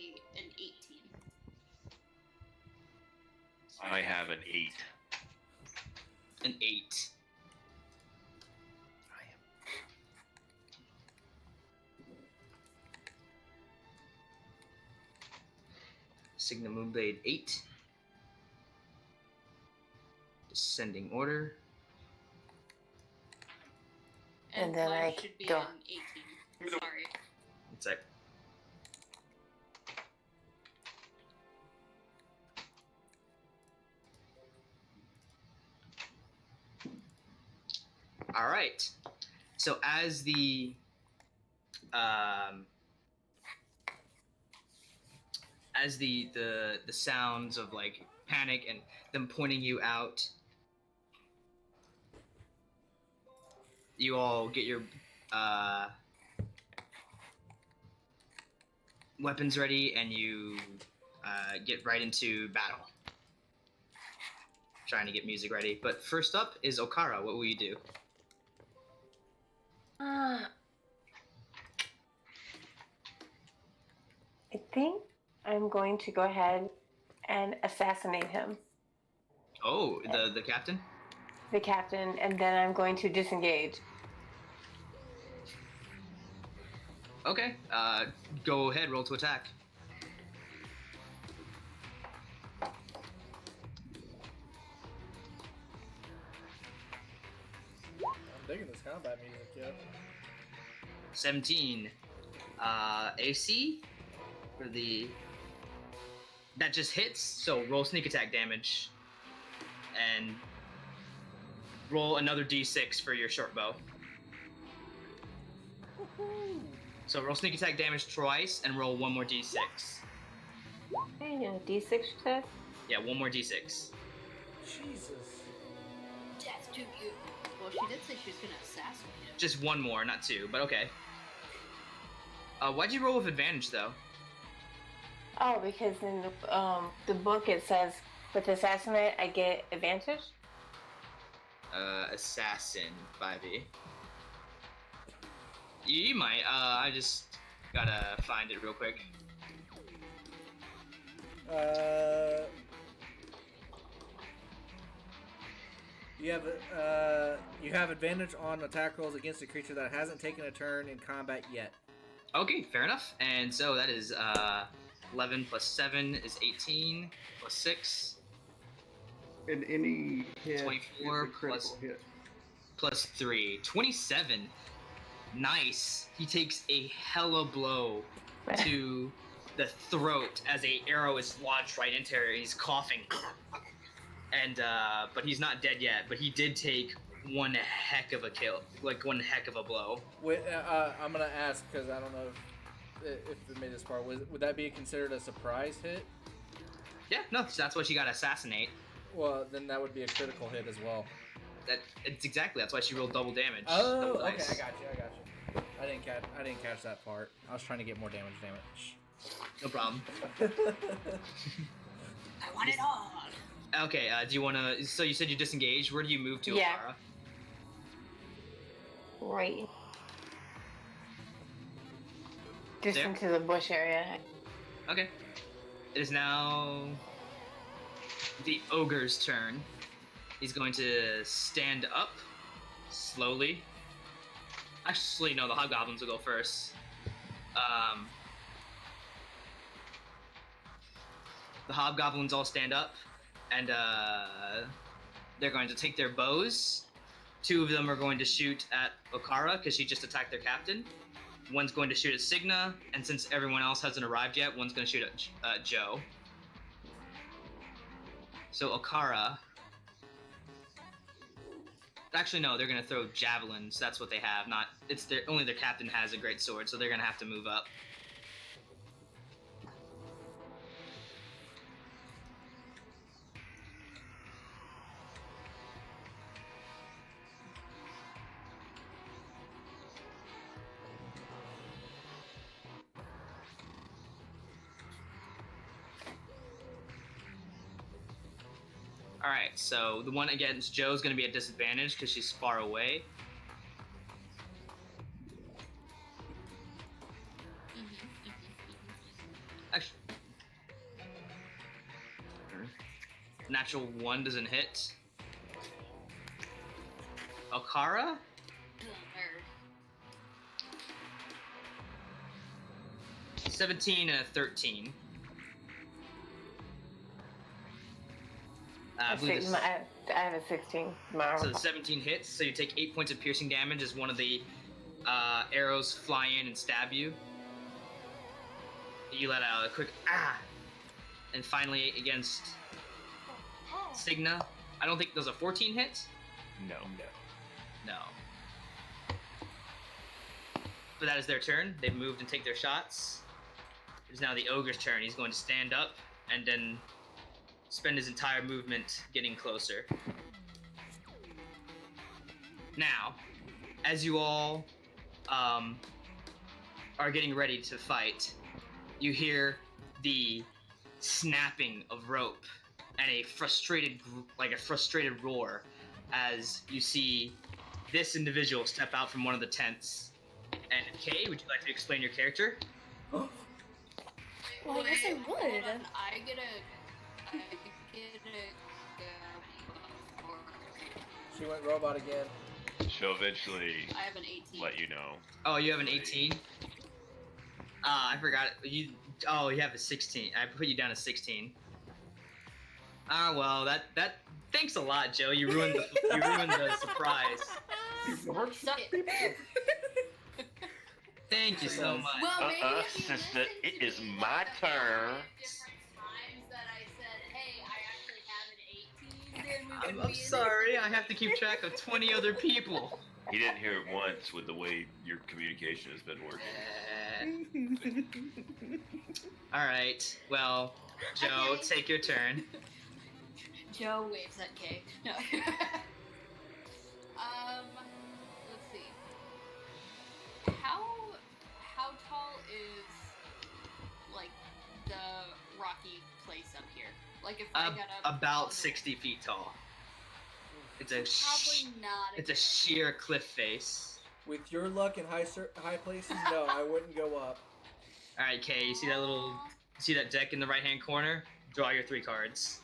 18. I have an 8. An 8. I am. Signa Moonblade 8. Descending order. And then mine I should be go. an 18. Sorry. It's like. All right. So as the sounds of like panic and them pointing you out, you all get your weapons ready and you get right into battle. Trying to get music ready. But first up is Okara. What will you do? I think I'm going to go ahead and assassinate him. Oh, the captain? The captain, and then I'm going to disengage. Okay, go ahead, roll to attack. I'm digging this combat music, yeah. 17. AC for the... That just hits, so roll sneak attack damage. And roll another d6 for your short bow. Woohoo! So roll sneak attack damage twice and roll one more d6. Hey, D6 you said? Yeah, one more d6. Jesus. Death to you. Well, she did say she was gonna assassinate him. Just one more, not two, but okay. Why'd you roll with advantage, though? Oh, because in the book it says with assassinate I get advantage. Assassin 5e. You might. I just gotta find it real quick. You have advantage on attack rolls against a creature that hasn't taken a turn in combat yet. Okay, fair enough. And so that is 11 plus 7 is 18 plus 6 And any hit 24 is a critical hit. plus 3. 27. Nice. He takes a hella blow to the throat as a arrow is lodged right into her. He's coughing. And but he's not dead yet. But he did take one heck of a kill, like one heck of a blow. Wait, I'm gonna ask because I don't know if it made this far. Would that be considered a surprise hit? Yeah, no, that's what you gotta assassinate. Well, then that would be a critical hit as well. It's exactly. That's why she rolled double damage. Oh, double okay, dice. I got you. I didn't catch that part. I was trying to get more damage. No problem. I want it all. Okay, do you want to... So you said you disengaged. Where do you move to, Yeah. Okara? Right. Just There? into the bush area. Okay. It is now the ogre's turn. He's going to stand up slowly. Actually, no, the hobgoblins will go first. The hobgoblins all stand up, and they're going to take their bows. 2 of them are going to shoot at Okara because she just attacked their captain. One's going to shoot at Signa, and since everyone else hasn't arrived yet, one's going to shoot at Joe. So Okara... Actually, no, they're going to throw javelins. That's what they have. Only their captain has a great sword, so they're going to have to move up. Alright, so the one against Joe's going to be at disadvantage because she's far away. Actually, natural 1 doesn't hit. Okara? 17 and a 13. I believe this- I have a 16. My armor. So the 17 hits, so you take 8 points of piercing damage as one of the arrows fly in and stab you. You let out a quick ah! And finally against Signa, I don't think there's a 14 hit? No. No. but that is their turn. They've moved and take their shots. It is now the ogre's turn. He's going to stand up and then spend his entire movement getting closer. Now, as you all are getting ready to fight, you hear the snapping of rope and a frustrated roar as you see this individual step out from one of the tents. And Kay, would you like to explain your character? Well, I guess I would. Hold on. I get a She went robot again. She'll eventually I have an 18. let you know. Oh, you have an 18? I forgot. You have a 16. I put you down to 16. Well, that thanks a lot, Joe. You ruined the surprise. Thank you so much. Well, maybe Sister, it is my turn. different times that I said, hey, I actually have an 18. I'm sorry. I have to keep track of 20 other people. He didn't hear it once with the way your communication has been working. All right. Well, Joe, Okay. take your turn. Joe waves at Kay. No. Let's see. How tall is like the rocky place up here? Like if I got up on About the- 60 feet tall. It's a Probably not. it's a sheer cliff face. With your luck in high places, no, I wouldn't go up. All right, Kay. You see that deck in the right-hand corner? Draw your 3 cards.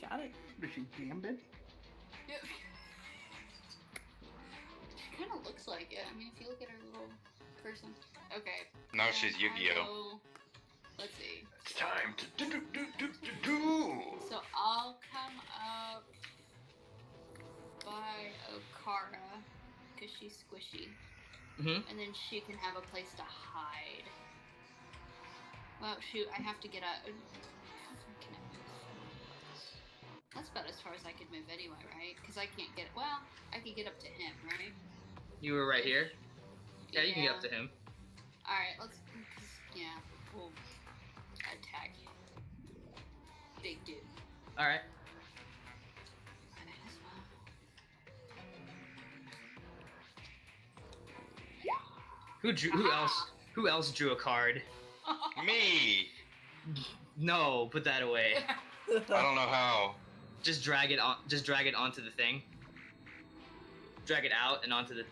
Got it. Does she gambit? It kind of looks like it. I mean, if you look at her little person. Okay. No, she's Yu-Gi-Oh. will- Let's see. It's time to do. So I'll come up by Okara because she's squishy, Mhm. and then she can have a place to hide. Well, shoot, I have to get up. How far can I move? That's about as far as I could move anyway, right? Because I can't get. Well, I could get up to him, right? You were right here. Yeah, you can get up to him. All right, let's. Yeah, we'll attack. Big dude. All right. Might as well. Who else drew a card? Me! No, put that away. I don't know how. Just drag it onto the thing. Drag it out and onto the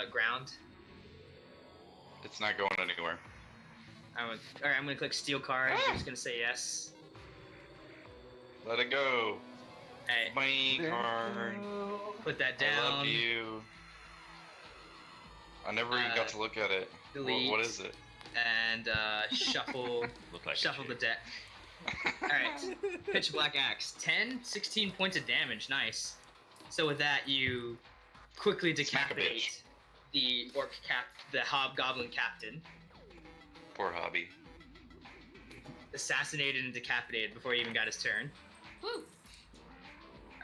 ground. It's not going anywhere. Alright, I'm gonna click steal card. I'm just gonna say yes. Let it go. Hey, My card. put that I down. love you. I never even got to look at it. Delete. What is it? And shuffle Look like shuffle the deck. Alright. Pitch Black Axe. 16 points of damage. Nice. So with that, you quickly Smack a decapitate the the hobgoblin captain. Poor hobby. Assassinated and decapitated before he even got his turn. Woo!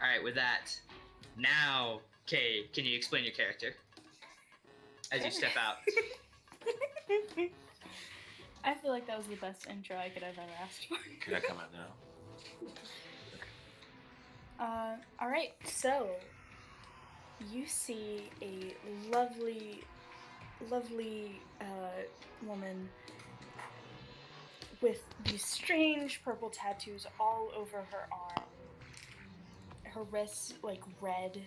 Alright, with that, now, Kay, can you explain your character? As you step out. I feel like that was the best intro I could have ever asked for. Can I come out now? Alright, so you see a lovely woman with these strange purple tattoos all over her arm. Her wrists like red,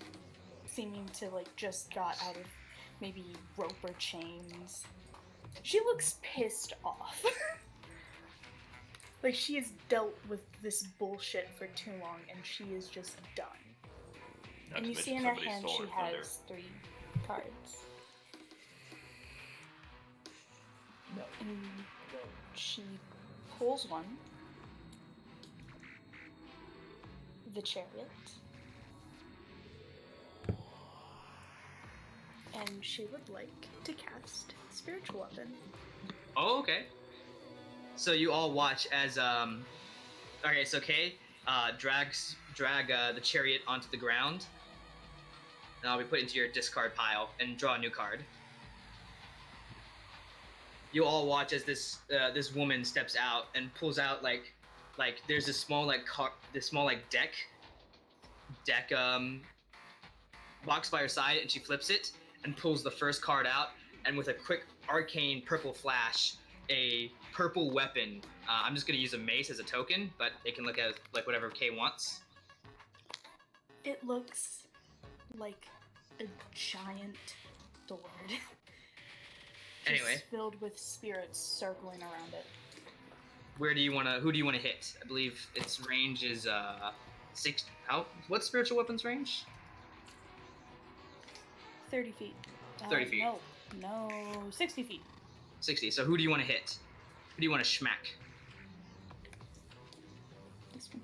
seeming to like just got out of maybe rope or chains. She looks pissed off. Like she has dealt with this bullshit for too long and she is just done. Not And to you see in mention her somebody hand stole she her thunder. has 3 cards. No. And she pulls one. The Chariot. And she would like to cast Spiritual Weapon. Oh, okay. So you all watch as okay, so Kay drag the chariot onto the ground, and I'll be put into your discard pile and draw a new card. you all watch as this woman steps out and pulls out like there's this small deck box by her side, and she flips it and pulls the first card out, and with a quick arcane purple flash, a purple weapon. I'm just gonna use a mace as a token, but it can look at like whatever Kay wants. It looks like a giant sword. Anyway, Just filled with spirits circling around it. who do you wanna hit? I believe its range is 6. What's spiritual weapons range? 30 feet. 30 feet. No, 60 feet. 60. So who do you want to hit? Who do you want to schmack? This one.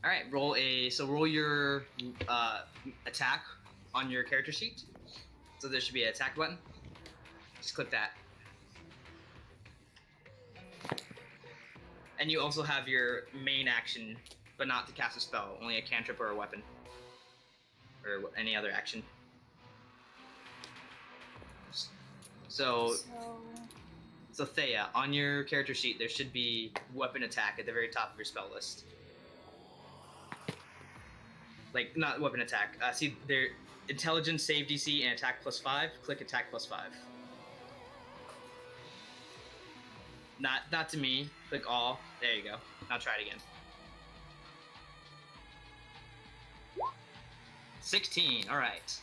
All right, roll your attack on your character sheet. So there should be an attack button. Just click that. And you also have your main action, but not to cast a spell, only a cantrip or a weapon. Or any other action. So Thea, on your character sheet, there should be weapon attack at the very top of your spell list. Like, not weapon attack. See, there, intelligence, save DC, and attack +5. Click attack +5. Not to me. Click all. There you go. Now try it again. 16. All right.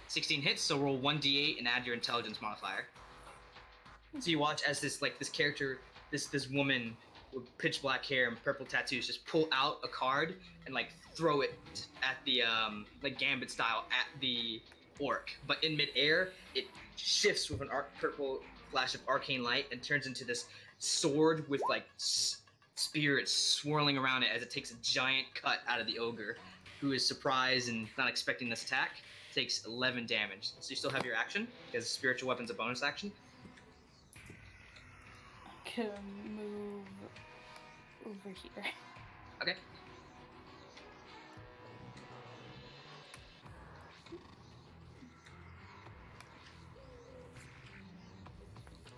16 hits. So roll 1d8 and add your intelligence modifier. So you watch as this character, this woman with pitch black hair and purple tattoos, just pull out a card and like throw it at the like Gambit style at the orc. But in midair, it shifts with an purple flash of arcane light and turns into this sword with like spirits swirling around it as it takes a giant cut out of the ogre, who is surprised and not expecting this attack. Takes 11 damage. So you still have your action because spiritual weapon's a bonus action. Can move over here. Okay.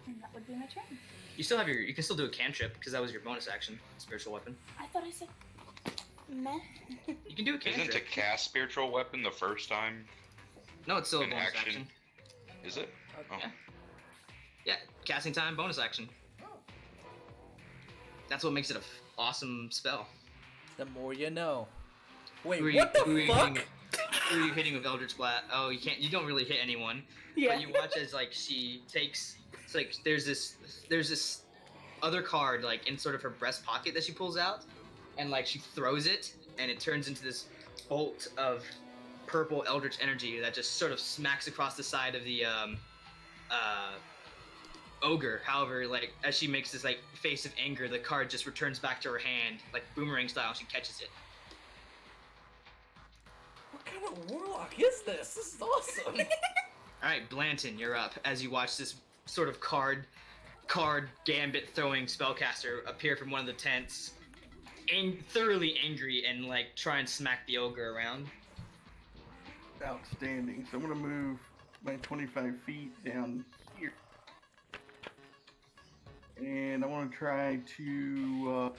And that would be my turn. You still have you can still do a cantrip because that was your bonus action, spiritual weapon. I thought I said meh. You can do a cantrip. Isn't to cast spiritual weapon the first time? No, it's still a an bonus action? action. Is it? Oh. Yeah. Yeah, casting time, bonus action. That's what makes it an awesome spell. The more you know. Wait, Who are what who are the fuck? Who are you hitting with Eldritch Blast? Oh, you can't. You don't really hit anyone. Yeah. But you watch as like she takes. It's like there's this other card like in sort of her breast pocket that she pulls out, and like she throws it, and it turns into this bolt of purple eldritch energy that just sort of smacks across the side of the ogre. However, like as she makes this like face of anger, the card just returns back to her hand, like boomerang style. And she catches it. What kind of warlock is this? This is awesome. All right, Blanton, you're up. As you watch this sort of card gambit throwing spellcaster appear from one of the tents, thoroughly angry, and like try and smack the ogre around. Outstanding. So I'm going to move my 25 feet down here. And I want to try to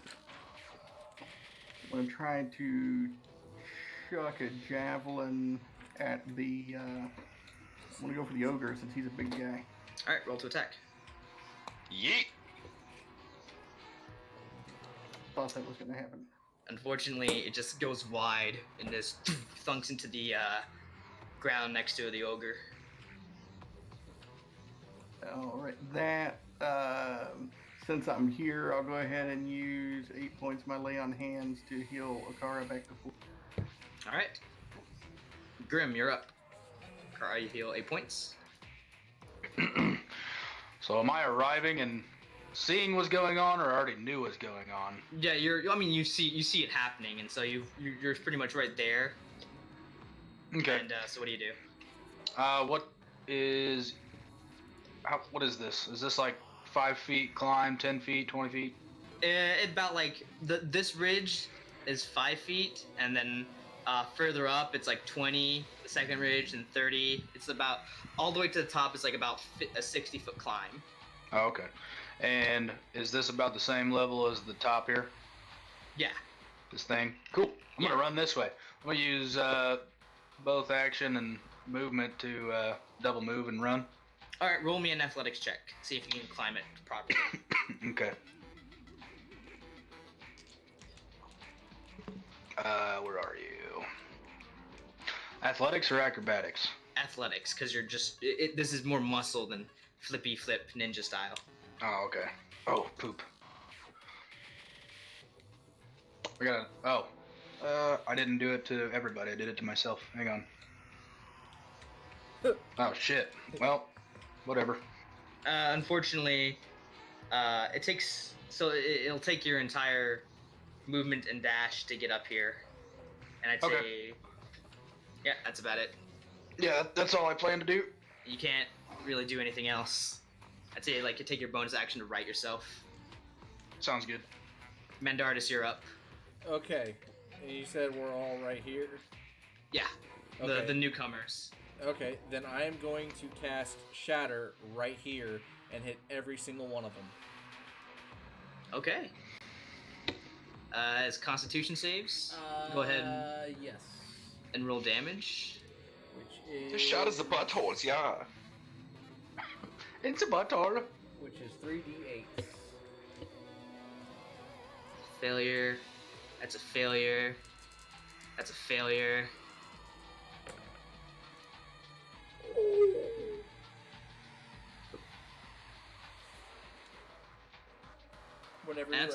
chuck a javelin at the I'm going to go for the ogre since he's a big guy. All right, roll to attack. Yeet! Thought that was going to happen. Unfortunately, it just goes wide and just thunks into the ground next to the ogre. All right, that since I'm here, I'll go ahead and use 8 points of my lay on hands to heal Akara back to full. All right, Grim, you're up. Akara, you heal 8 points. So am I arriving and seeing what's going on, or already knew what's going on? Yeah, you see it happening, and so you're pretty much right there. Okay. And so what do you do? What is this? Is this like 5 feet climb, 10 feet, 20 feet? About like this ridge is 5 feet, and then further up it's like 20. The second ridge and 30. It's about all the way to the top is like about a 60-foot climb. Oh, okay. And is this about the same level as the top here? Yeah. This thing? Cool. I'm gonna run this way. I'm gonna use both action and movement to double move and run. All right, roll me an athletics check. See if you can climb it properly. Okay. Where are you? Athletics or acrobatics? Athletics, because you're just. This is more muscle than flippy flip ninja style. Oh, okay. Oh, poop. I got. I didn't do it to everybody. I did it to myself. Hang on. Oh shit. Well, whatever. Unfortunately, it takes. So it'll take your entire movement and dash to get up here, and I'd say. Yeah, that's about it. Yeah, that's all I plan to do. You can't really do anything else. I'd say like you take your bonus action to right yourself. Sounds good. Mandardis, you're up. Okay. And you said we're all right here? Yeah. Okay. The newcomers. Okay, then I am going to cast Shatter right here and hit every single one of them. Okay. As Constitution saves, go ahead Yes. and roll damage. Which is... The shot is the buttholes, yeah. It's a butthole. Which is 3d8. Failure. That's a failure. That's a failure. Whenever you're ready.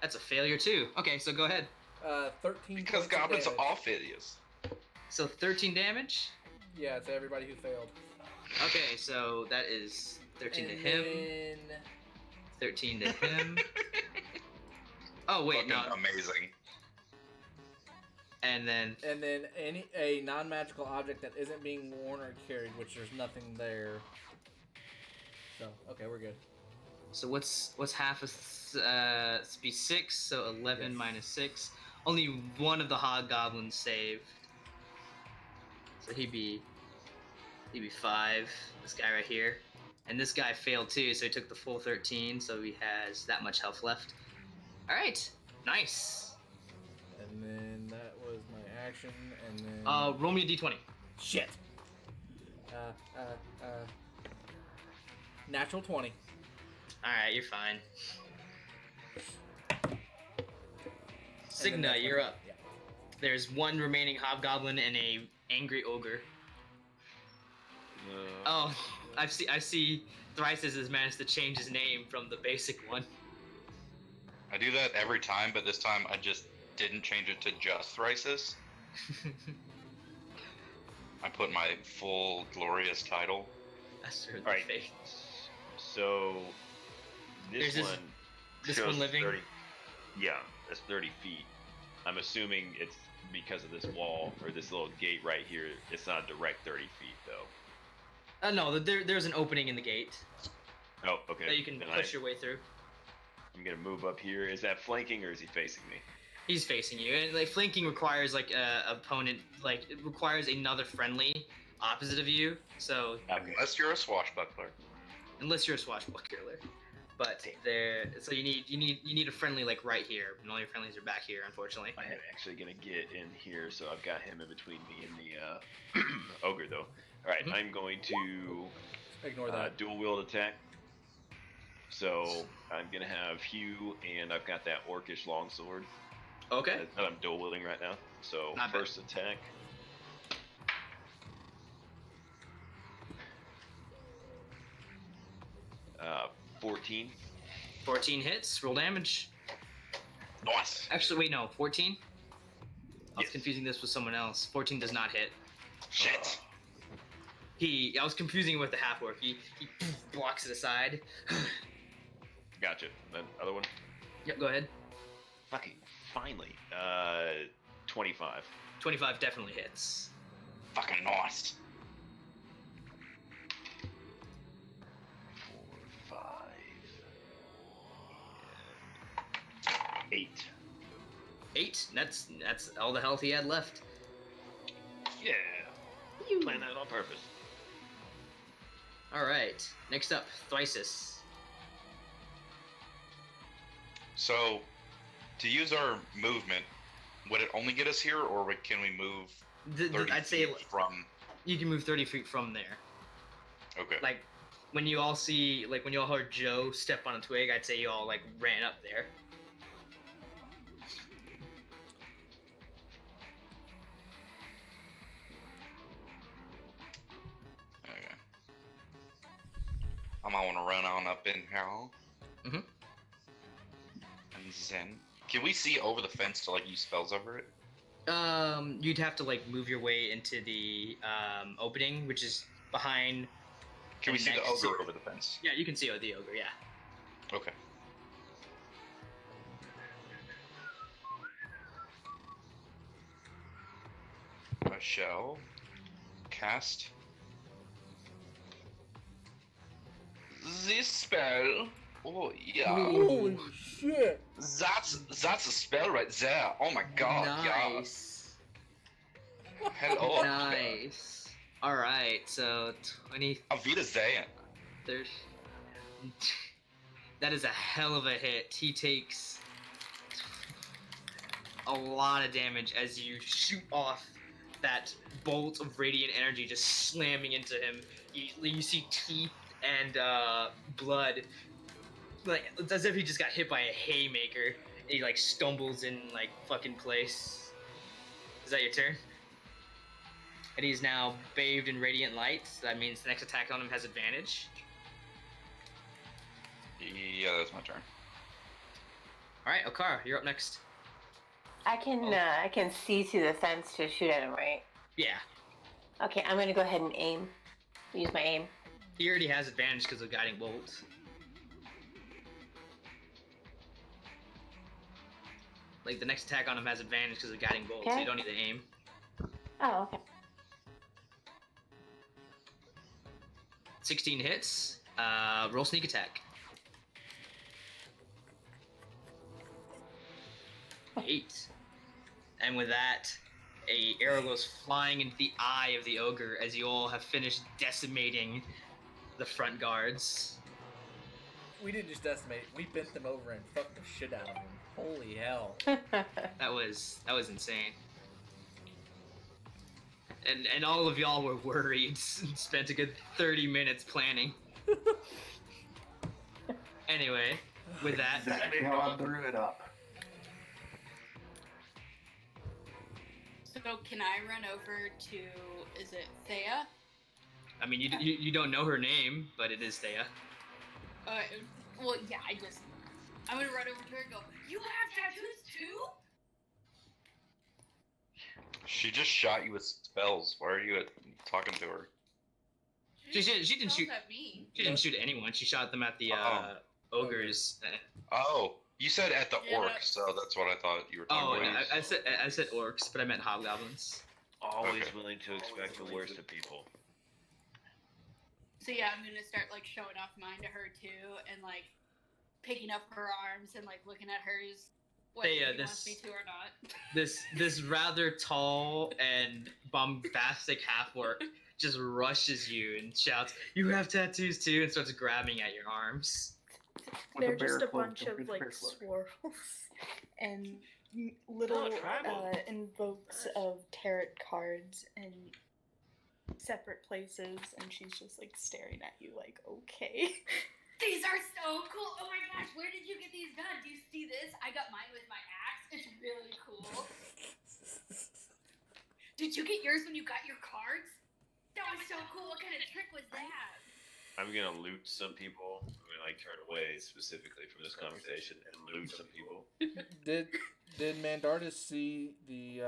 That's a failure too. Okay, so go ahead. 13 Because points of goblins are damage. all failures. So 13 damage. Yeah, to everybody who failed. Okay, so that is 13 to And him. then... 13 to him. Oh wait, no. Amazing. And then a non-magical object that isn't being worn or carried, which there's nothing there. So okay, we're good. so what's half of be 6? So 11 Yes. minus 6. Only one of the hobgoblins saved. So he'd be 5. This guy right here, and this guy failed too. So he took the full 13. So he has that much health left. All right, nice. And then that was my action, and then... Roll me a d20. Shit! Natural 20. Alright, you're fine. And then Signa, that's you're my- up. Yeah. There's one remaining hobgoblin and a angry ogre. Oh, I see Thrices has managed to change his name from the basic one. I do that every time, but this time I just didn't change it to just Thrices. I put my full glorious title. That's true. All right. So There's this this- one this shows one living? 30, yeah, that's 30 feet. I'm assuming it's because of this wall or this little gate right here. It's not a direct 30 feet though. No, there's an opening in the gate Oh, okay. that you can Then push your way through. I'm gonna move up here. Is that flanking or is he facing me? He's facing you, and like flanking requires like a opponent, like it requires another friendly opposite of you. So Okay. Unless you're a swashbuckler. unless you're a swashbuckler, but so you need a friendly like right here, and all your friendlies are back here, unfortunately. I am actually gonna get in here, so I've got him in between me and the ogre though. All right, Mhm. I'm going to Ignore that. dual wield attack. So I'm gonna have Hugh, and I've got that orcish longsword Okay. that I'm dual wielding right now. So Not bad. first attack. Uh, 14. 14 hits. Roll damage. Nice. Actually, wait, no. 14. I was Yes. confusing this with someone else. 14 does not hit. Shit. I was confusing it with the half orc. He blocks it aside. Gotcha. Then other one. Yep. Go ahead. Fucking finally. 25. 25 definitely hits. Fucking nice. 4, 5, and 8. 8. That's all the health he had left. Yeah. Plan that on purpose. All right. Next up, Thrysis. So, to use our movement, would it only get us here, or can we move 30 I'd say feet from... you can move 30 feet from there. Okay. Like, when you all heard Joe step on a twig, I'd say you all, like, ran up there. Okay. I might want to run on up in here. Mm-hmm. And then... Can we see over the fence to, like, use spells over it? You'd have to, like, move your way into the, opening, which is behind... Can we see the ogre over the fence? Yeah, you can see the ogre, yeah. Okay. I shall cast this spell. Oh yeah. Holy shit! That's a spell right there. Oh my god. Nice. Yeah. Hello. Nice. All right, so 20. Auf Wiedersehen. There's. That is a hell of a hit. He takes a lot of damage as you shoot off that bolt of radiant energy, just slamming into him. You see teeth and blood, like as if he just got hit by a haymaker. And he like stumbles in like fucking place. Is that your turn? And he's now bathed in radiant light. So that means the next attack on him has advantage. Yeah, that's my turn. All right, Okara, you're up next. I can see through the fence to shoot at him, right? Yeah. Okay, I'm gonna go ahead and aim. Use my aim. He already has advantage because of guiding bolt. Like the next attack on him has advantage because of guiding bolt, so Okay. you don't need to aim. Oh, okay. 16 hits. Roll sneak attack. 8. And with that, a arrow goes flying into the eye of the ogre as you all have finished decimating the front guards. We didn't just decimate. We bent them over and fucked the shit out of them. Holy hell! That was insane. And all of y'all were worried. Spent a good 30 minutes planning. Anyway, with that, Exactly how I threw it up. So can I run over to, is it Thea? I mean, you don't know her name, but it is Thea. Well, yeah, I'm gonna run over to her and go, you have tattoos too? She just shot you with spells. Why are you talking to her? She didn't Spells shoot. at me. She didn't shoot at anyone. She shot them at the ogres. Oh, you said at the Yeah, orc, that's- so that's what I thought you were Oh, talking no, about. I said orcs, but I meant hobgoblins. Always Okay. willing to expect the worst of people. So yeah, I'm gonna start like showing off mine to her too, and like picking up her arms and like looking at hers, whether Thea, she wants me to or not. This rather tall and bombastic half-orc just rushes you and shouts, "You have tattoos too!" and starts grabbing at your arms. With They're a bear just a cloak, bunch with of a like bear cloak. swirls and little tribal. invokes of tarot cards in separate places, and she's just like staring at you like, okay. These are so cool! Oh my gosh, where did you get these done? Do you see this? I got mine with my axe. It's really cool. Did you get yours when you got your cards? That was so cool. What kind of trick was that? I'm gonna loot some people. I'm gonna like turn away specifically from this conversation and loot some people. Did Mandardus see the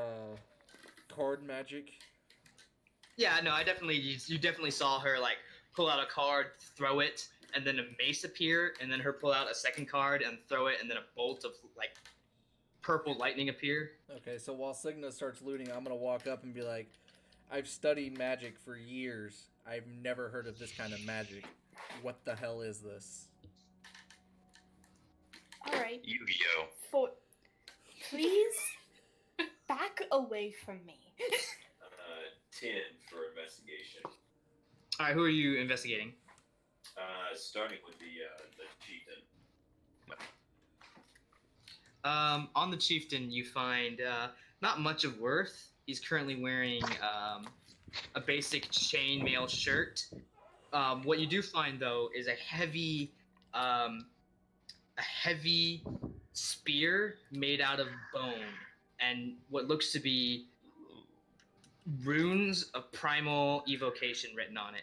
card magic? Yeah, no, you definitely saw her like pull out a card, throw it, and then a mace appear, and then her pull out a second card and throw it, and then a bolt of like purple lightning appear. Okay, so while Signa starts looting, I'm gonna walk up and be like, I've studied magic for years. I've never heard of this kind of magic. What the hell is this? Alright. Yu-Gi-Oh! Please back away from me. 10 for investigation. All right, who are you investigating? Starting with the chieftain. On the chieftain, you find not much of worth. He's currently wearing a basic chainmail shirt. What you do find, though, is a heavy spear made out of bone and what looks to be runes of primal evocation written on it.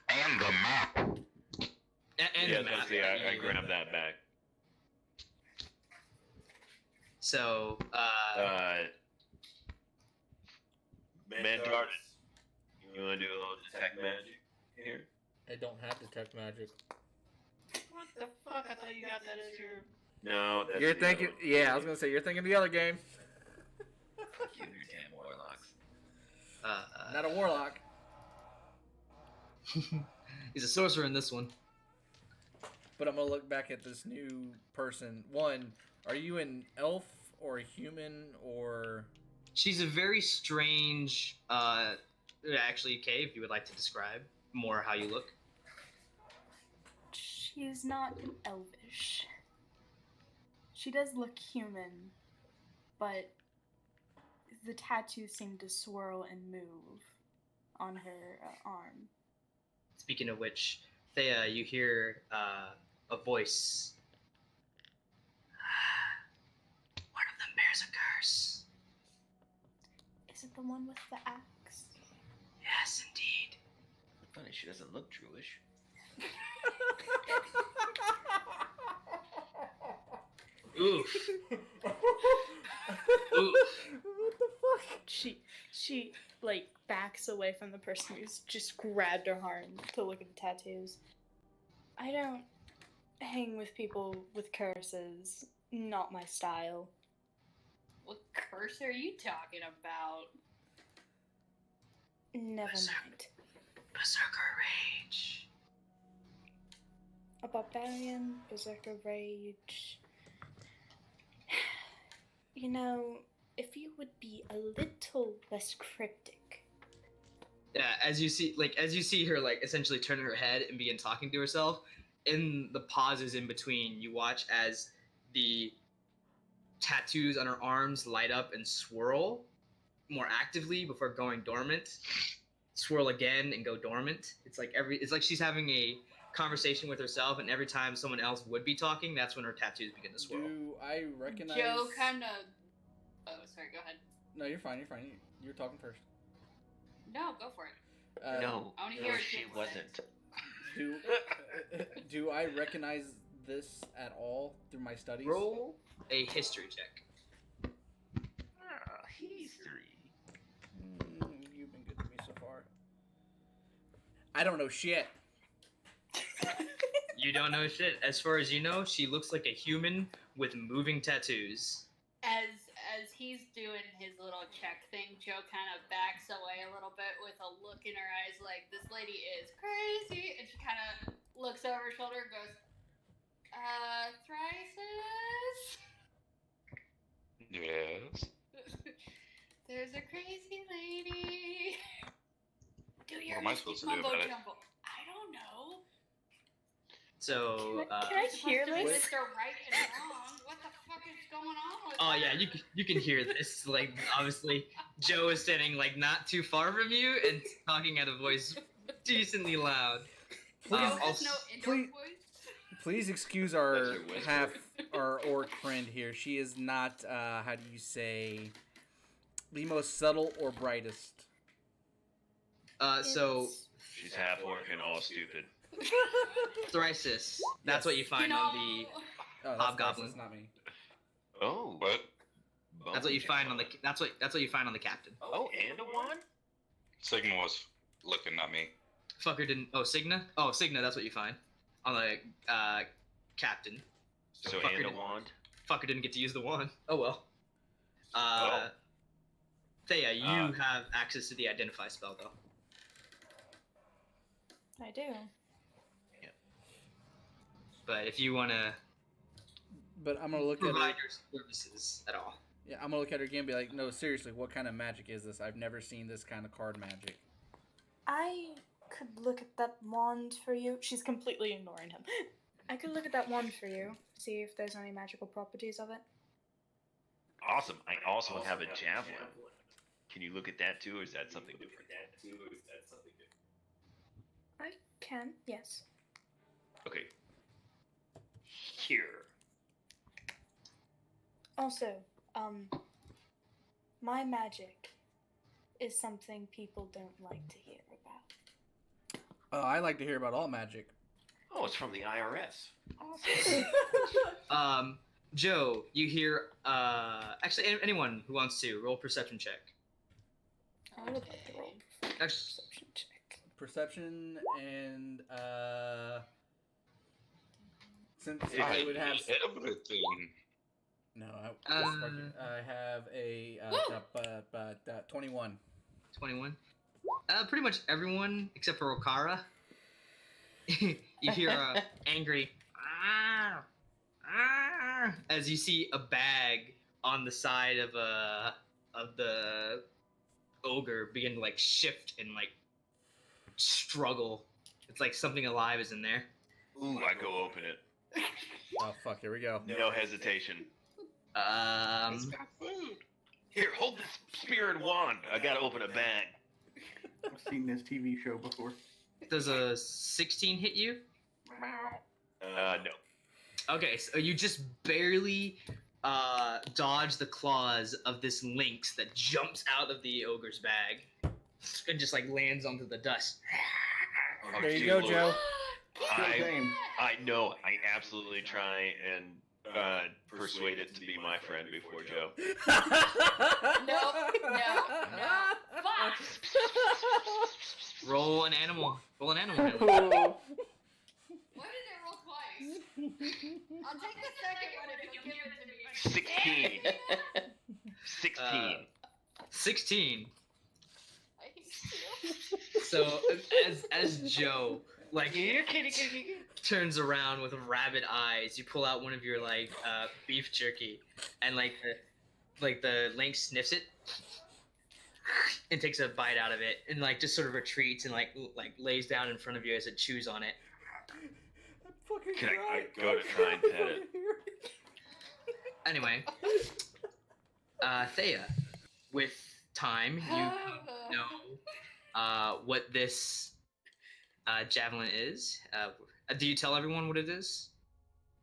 And the map. And Yeah, the map. I grabbed that back. So, Mandar, you want to do a little detect magic here? I don't have detect magic. What the fuck? I thought you got that as your. No, that's You're the thinking, other one. yeah, I was gonna say you're thinking the other game. Fuck you, you damn warlocks. Not a warlock. He's a sorcerer in this one. But I'm gonna look back at this new person. One, are you an elf or a human or? She's a very strange. Actually, Kay, if you would like to describe more how you look. She's not elvish. She does look human, but the tattoos seem to swirl and move on her arm. Speaking of which, Thea, you hear a voice. One of them bears a curse. Is it the one with the axe? Yes, indeed. Funny, she doesn't look Jewish. Oof. Oof. What the fuck? She like backs away from the person who's just grabbed her arm to look at the tattoos. I don't hang with people with curses. Not my style. What curse are you talking about? Never Berserk. mind. Berserker rage. A barbarian, berserker rage. You know, if you would be a little less cryptic. Yeah, as you see her like essentially turn her head and begin talking to herself, in the pauses in between, you watch as the tattoos on her arms light up and swirl more actively before going dormant. Swirl again and go dormant. It's like she's having a conversation with herself, and every time someone else would be talking, that's when her tattoos begin to swirl. Do I recognize? Joe kind of. Oh, sorry. Go ahead. No, you're fine. You're fine. You're talking first. No, go for it. No, I wanna hear what she you wasn't. Do I recognize this at all through my studies? Roll a history check. History. You've been good to me so far. I don't know shit. You don't know shit. As far as you know, she looks like a human with moving tattoos. As he's doing his little check thing, Joe kind of backs away a little bit with a look in her eyes like, this lady is crazy. And she kind of looks over her shoulder and goes, Thrisis? Yes. There's a crazy lady. Do your am I supposed to do mumbo about it? jumbo. I don't know. So, Can I hear Supposed to be this? Mr. Right and wrong. What the fuck is going on with oh that? yeah, you can hear this. Like obviously, Joe is standing like not too far from you and talking at a voice decently loud. Joe Please, has no indoor please- voice. please excuse That's our her whisper. our orc friend here. She is not, how do you say, the most subtle or brightest. So It's- She's half orc and all stupid. Thrisis. That's what you find on the. Oh, that's Hobgoblin. That's not me. Oh, What? That's what you find on the. That's what you find on the captain. Oh, and a wand? Sigma was looking at me. Fucker didn't. Oh, Signa. Oh, Signa. That's what you find on the captain. So Fucker and a didn't- wand? Fucker didn't get to use the wand. Oh well. Oh. Thea, you have access to the identify spell though. I do. But if you want to But I'm gonna look at her. provide your services at all, Yeah, I'm gonna look at her again and be like, no, seriously, what kind of magic is this? I've never seen this kind of card magic. I could look at that wand for you. She's completely ignoring him. I could look at that wand for you, see if there's any magical properties of it. Awesome. I also have a javelin. Can you look at that too, or is that something different? I can, yes. Okay. Here. Also, my magic is something people don't like to hear about. I like to hear about all magic. Oh, it's from the IRS. Joe, you hear, actually, anyone who wants to, roll perception check. I would like to roll perception check. Perception and, since I would have... Everything. No, I have a 21. 21. Pretty much everyone except for Okara. You hear a angry as you see a bag on the side of the ogre begin to like shift and like struggle. It's like something alive is in there. Ooh, I go open it. Oh fuck! Here we go. No hesitation. Um, Here, hold this spear and wand. I gotta open a bag. I've seen this TV show before. does a 16 hit you? No. Okay, so you just barely dodge the claws of this lynx that jumps out of the ogre's bag and just like lands onto the dust. Oh, There you dear go, Lord. Joe. I know. I absolutely try and persuade it to be my friend before Joe. No. Fuck! Roll an animal. Roll an animal. Why did it roll twice? I'll take the second one if you give it to me. 16. 16. I hate you. So as Joe like turns around with rabid eyes, you pull out one of your like beef jerky, and like the lynx sniffs it and takes a bite out of it, and like just sort of retreats and like lays down in front of you as it chews on it. Can I go to try and pet it? Anyway, Thea, with time you know what this javelin is. Do you tell everyone what it is,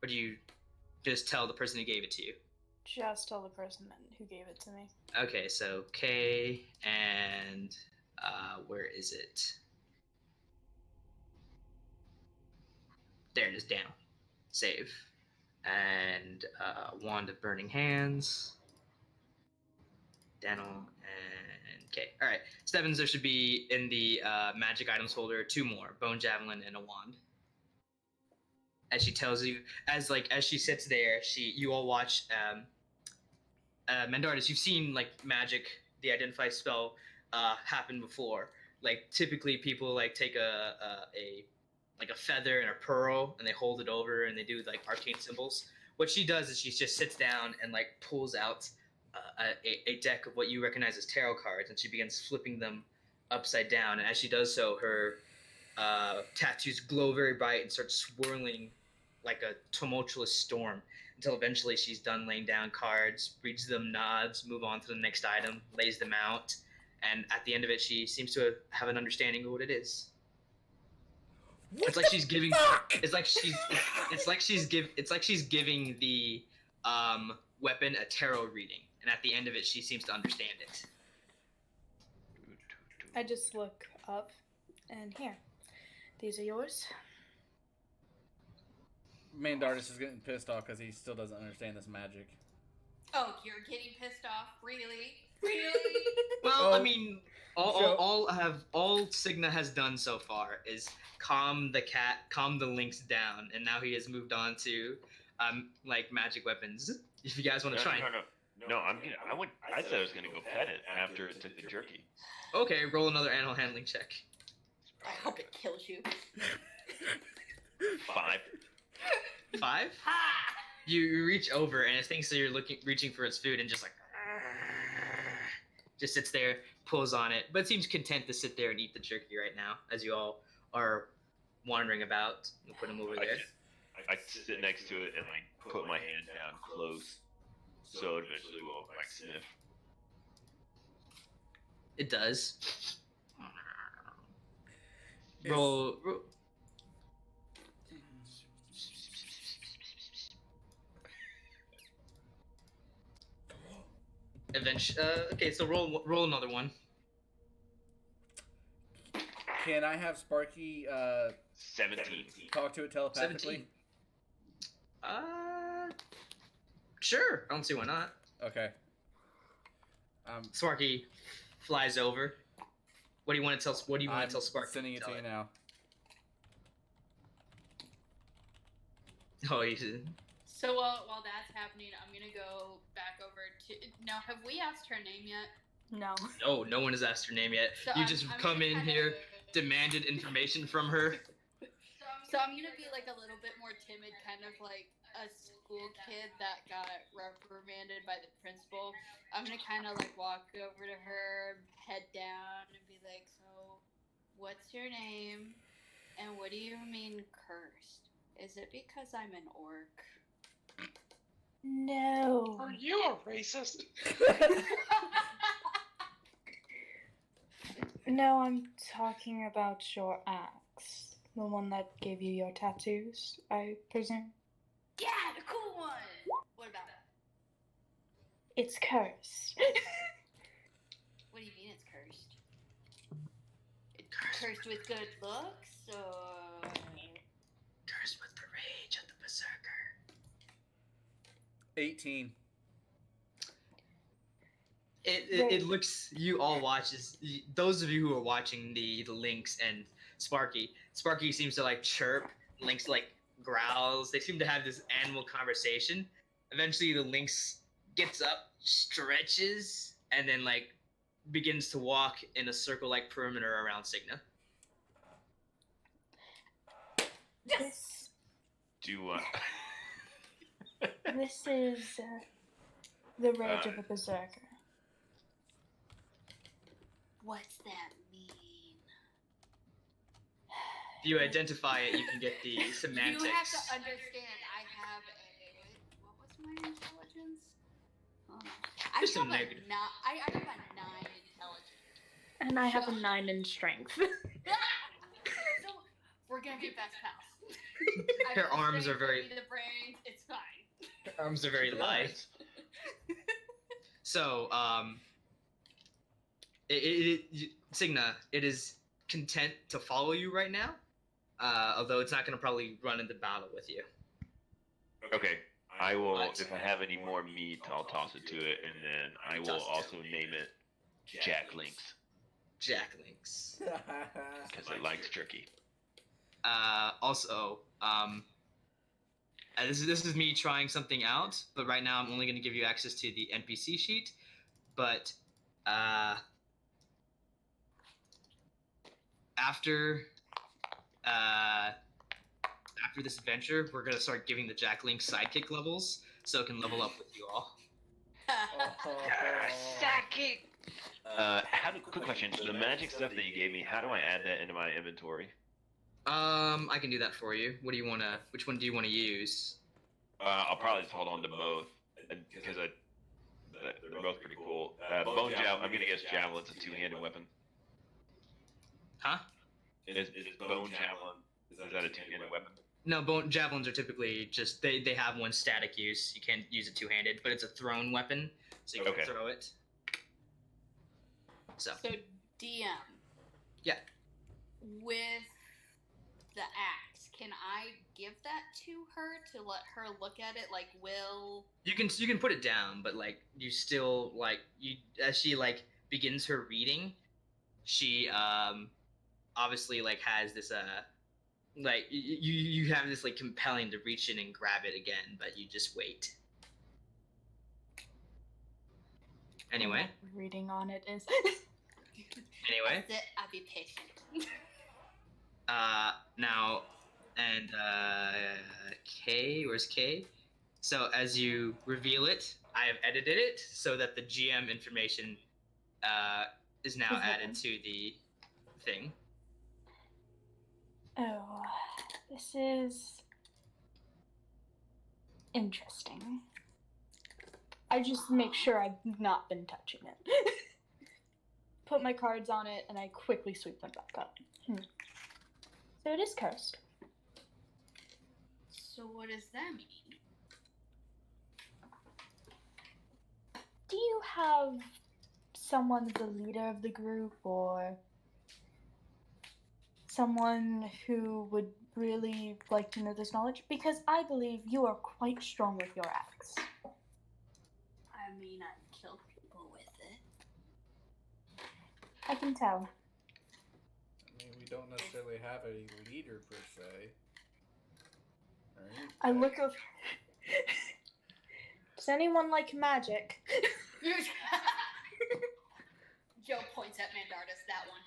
or do you just tell the person who gave it to you? Just tell the person who gave it to me. Okay, so K and where is it? There it is, Daniel. Save. And Wand of Burning Hands. Daniel and K. Alright, Stebbins, there should be in the magic items folder 2 more. Bone Javelin and a Wand. As she tells you, as she sits there, you all watch Mandardis, you've seen like magic, the identify spell happen before. Like typically people like take a feather and a pearl and they hold it over and they do like arcane symbols. What she does is she just sits down and like pulls out a deck of what you recognize as tarot cards, and she begins flipping them upside down. And as she does so, her tattoos glow very bright and start swirling like a tumultuous storm until eventually she's done laying down cards, reads them, nods, move on to the next item, lays them out, and at the end of it, she seems to have an understanding of what it is. It's like she's giving. It's like she's giving the weapon a tarot reading, and at the end of it, she seems to understand it. I just look up, and here, these are yours. Mandardis is getting pissed off because he still doesn't understand this magic. Oh, you're getting pissed off? Really? Well, I mean, all Signa has done so far is calm the lynx down, and now he has moved on to like magic weapons. If you guys want to try. No, I said I was gonna go pet it after it took the jerky. Okay, roll another animal handling check. I hope it kills you. 5. 5? You reach over and it thinks that you're reaching for its food and just like just sits there, pulls on it, but seems content to sit there and eat the jerky right now, as you all are wandering about. We'll put him over there. I sit next to it and like put my hand down close, so it eventually will like sniff. It does. Roll. Okay, so roll another one. Can I have Sparky 17. talk to it telepathically? 17. Sure. I don't see why not. Okay. Sparky flies over. What do you want to tell? What do you want to tell Sparky? Sending it to you now. Oh, he's. So while that's happening, I'm gonna go back over to. Now, have we asked her name yet? No. No one has asked her name yet. So You I'm just gonna come in kinda- here, demanded information from her. So I'm gonna be like a little bit more timid, kind of like a school kid that got reprimanded by the principal. I'm gonna kind of like walk over to her, head down, and be like, "So, what's your name? And what do you mean cursed? Is it because I'm an orc?" No. Are you a racist? No, I'm talking about your axe. The one that gave you your tattoos, I presume. Yeah, the cool one. What about it? It's cursed. What do you mean it's cursed? It's cursed with good looks, or Cursed with the rage of the berserker. 18. It looks. You all watch this. Those of you who are watching the Lynx and Sparky seems to like chirp. Lynx like growls. They seem to have this animal conversation. Eventually, the Lynx gets up, stretches, and then like begins to walk in a circle-like perimeter around Cigna. This Do this is the rage of a berserker. what's that mean? If you identify it, you can get the semantics. You have to understand. I have a what was my intelligence? I Just have a a negative. I have a 9 intelligence. And I have a 9 in strength. So we're gonna be best pals. Her arms are very. The brains. It's fine. Her arms are very light. So, Cigna, it is content to follow you right now, although it's not going to probably run into battle with you. okay. I will. But- If I have any more meat, I'll toss it to it, and then I will Toss it. also name it Jack Lynx Jack Lynx. because it likes jerky. Also, this is me trying something out, but right now I'm only going to give you access to the NPC sheet. But after this adventure, we're going to start giving the Jack Lynx sidekick levels, so it can level up with you all. Quick question: the magic stuff that you gave me, how do I add that into my inventory? I can do that for you. What do you want to? Which one do you want to use? I'll probably just hold on to both because they're both pretty cool. Bone javelin. I'm gonna guess javelin's a two-handed weapon. Huh? Is bone javelin? Is that a two-handed weapon? No, javelins are typically just they have one static use. You can't use it two-handed, but it's a thrown weapon, so you can Okay. throw it. So So DM. Yeah. With the axe, can I give that to her to let her look at it? Like, will you can put it down, but like you still like you as she like begins her reading, she obviously like has this like you have this like compelling to reach in and grab it again, but you just wait. Anyway, Reading on it is. anyway, That's it, I'll be patient. now and K, where's K? So as you reveal it, I have edited it so that the GM information is now added to the thing. Oh, this is interesting. I just make sure I've not been touching it. Put my cards on it, and I quickly sweep them back up. So it is cursed. So what does that mean? Do you have someone the leader of the group, or someone who would really like to know this knowledge? Because I believe you are quite strong with your axe. I mean, I've killed people with it. I can tell. I mean, we don't necessarily have a leader per se. Right? I look over. Does anyone like magic? Joe points at Mandardus, that one.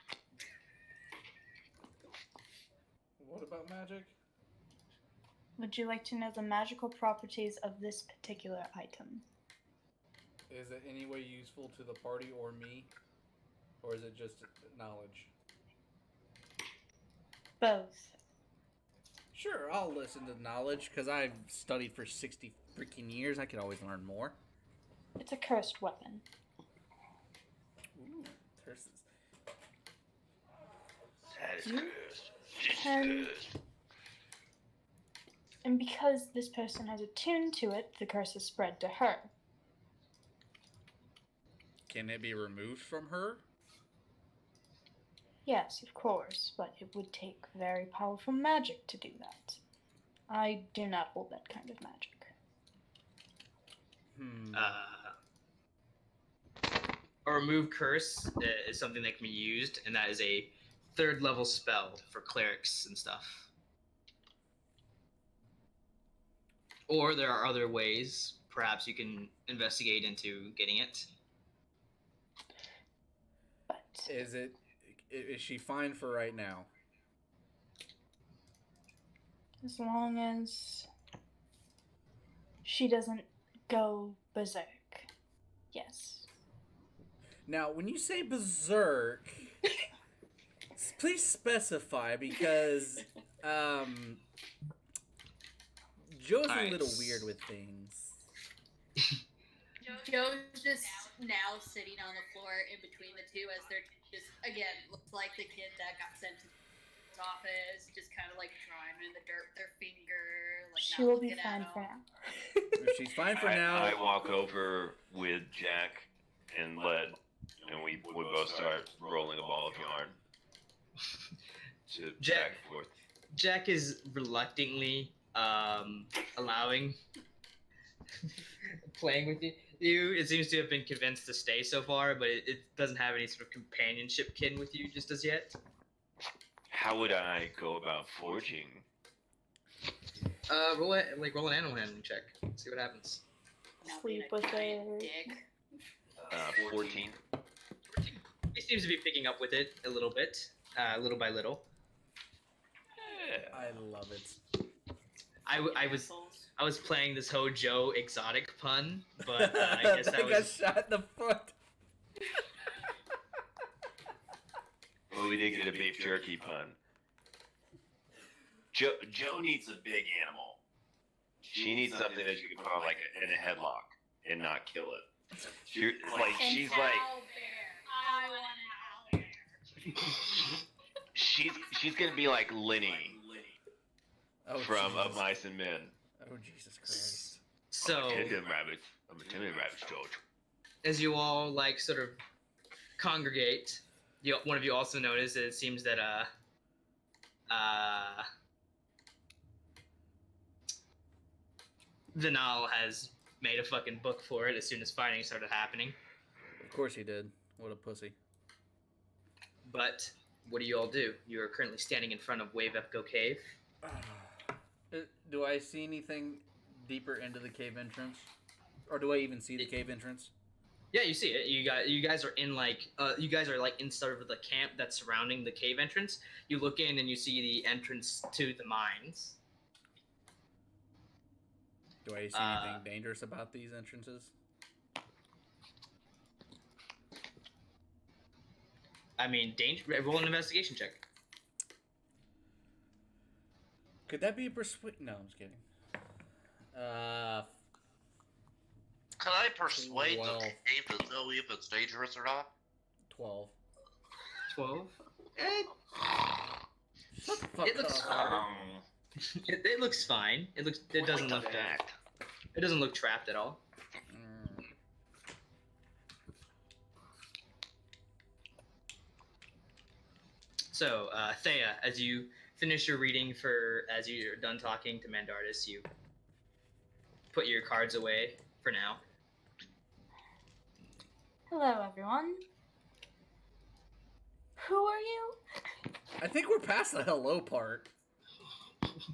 What about magic? Would you like to know the magical properties of this particular item? Is it any way useful to the party or me? Or is it just knowledge? Both. Sure, I'll listen to knowledge, because I've studied for 60 freaking years. I could always learn more. It's a cursed weapon. Ooh, curses. That is You cursed. can- And because this person has attuned to it, the curse is spread to her. Can it be removed from her? Yes, of course, but it would take very powerful magic to do that. I do not hold that kind of magic. A remove curse is something that can be used, and that is a 3rd level spell for clerics and stuff. Or there are other ways. Perhaps you can investigate into getting it. But Is she fine for right now? as long as she doesn't go berserk, yes. Now, when you say berserk, please specify, because Joe's a little weird with things. Joe's just now sitting on the floor in between the two as they're just, again, looks like the kid that got sent to his office, just kind of like drawing in the dirt with their finger, like She not will be looking fine at for him. now. If she's fine for now. I walk over with Jack and we both start rolling a ball of yarn. To back and forth. Jack is reluctantly allowing playing with you. It seems to have been convinced to stay so far, but it doesn't have any sort of companionship kin with you just as yet. How would I go about forging? Roll an animal handling check. See what happens. Not Sleep being with giant a- dick. 14. He seems to be picking up with it a little bit, little by little. I love it. I was playing this Hojo exotic pun, but I guess that got was shot in the foot. Well, we did get a beef jerky pun. Joe needs a big animal. She needs something that you can put on like in a headlock and not kill it. She's like I want an owlbear. she's gonna be like Lenny from Jesus. Of Mice and Men. Oh, Jesus Christ. so. I'm a timid rabbit, George. As you all like sort of congregate, one of you also notice that it seems that Vinal has made a fucking book for it as soon as fighting started happening. Of course he did. What a pussy. But what do you all do? You are currently standing in front of Wave Echo Cave. Do I see anything deeper into the cave entrance? Or do I even see the cave entrance? Yeah, you see it. You guys are in you guys are like in sort of the camp that's surrounding the cave entrance. You look in and you see the entrance to the mines. Do I see anything dangerous about these entrances? I mean, roll an investigation check. Could that be a persuade? No, I'm just kidding. Can I persuade 12. the cave to tell me if it's dangerous or not? 12. 12. Shut the fuck It looks. up. It looks fine. It looks. It doesn't look. It doesn't look trapped at all. So, Thea, as you finish your reading as you're done talking to Mandardus, you put your cards away for now. Hello, everyone. Who are you? I think we're past the hello part.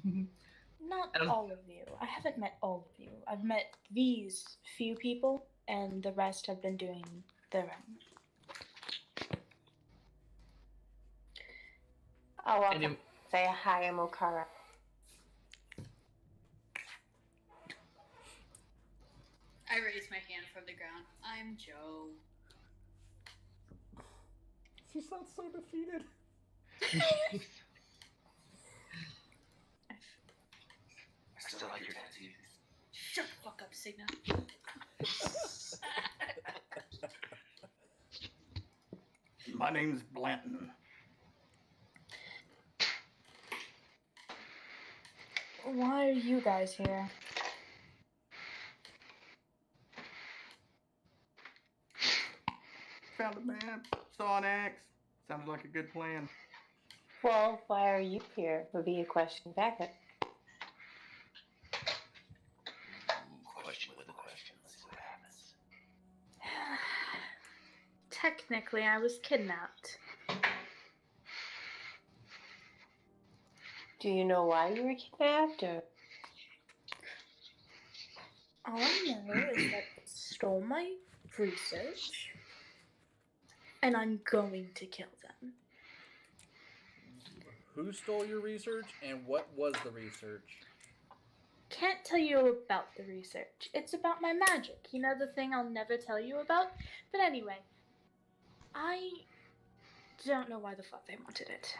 Not all of you. I haven't met all of you. I've met these few people, and the rest have been doing their own. Oh, welcome. Say hi, I'm Okara. I raise my hand from the ground. I'm Joe. She sounds so defeated. I still like your tattoos. Shut the fuck up, Signa. My name's Blanton. Why are you guys here? Found a map, saw an axe. Sounded like a good plan. Well, why are you here? Would be a question back at. Question with a question. Let's see what happens. Technically, I was kidnapped. Do you know why you were kidnapped, or? All I know is that they stole my research, and I'm going to kill them. Who stole your research, and what was the research? Can't tell you about the research. It's about my magic. You know, the thing I'll never tell you about? But anyway, I don't know why the fuck they wanted it.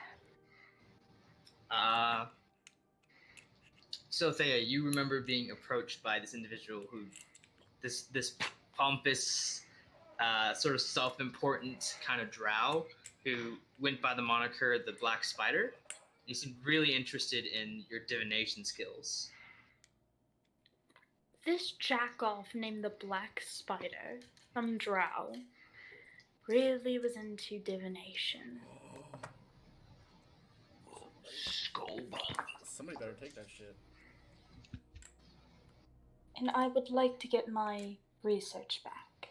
So Thea, you remember being approached by this individual this pompous, sort of self-important kind of drow who went by the moniker the Black Spider. He seemed really interested in your divination skills. This jack-off named the Black Spider, some drow, really was into divination. Somebody better take that shit. And I would like to get my research back.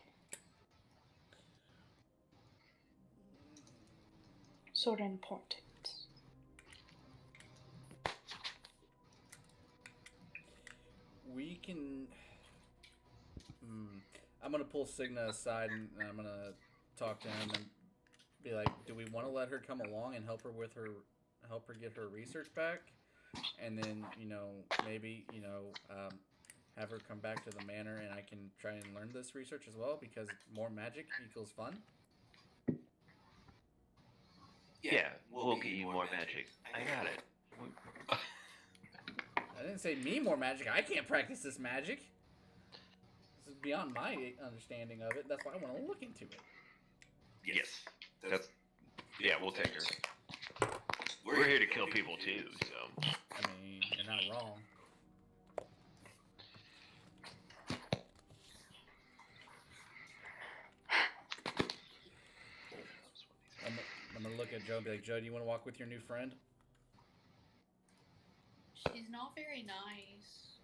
Sort of important. We can... I'm going to pull Signa aside and I'm going to talk to him and be like, do we want to let her come along and help her get her research back? And then, maybe, have her come back to the manor and I can try and learn this research as well, because more magic equals fun. Yeah, we'll get you more magic. I got it. I didn't say me more magic. I can't practice this magic. This is beyond my understanding of it. That's why I want to look into it. Yes. We'll take her. We're here to kill people too, so. I mean, you're not wrong. I'm gonna look at Joe and be like, Joe, do you want to walk with your new friend? She's not very nice.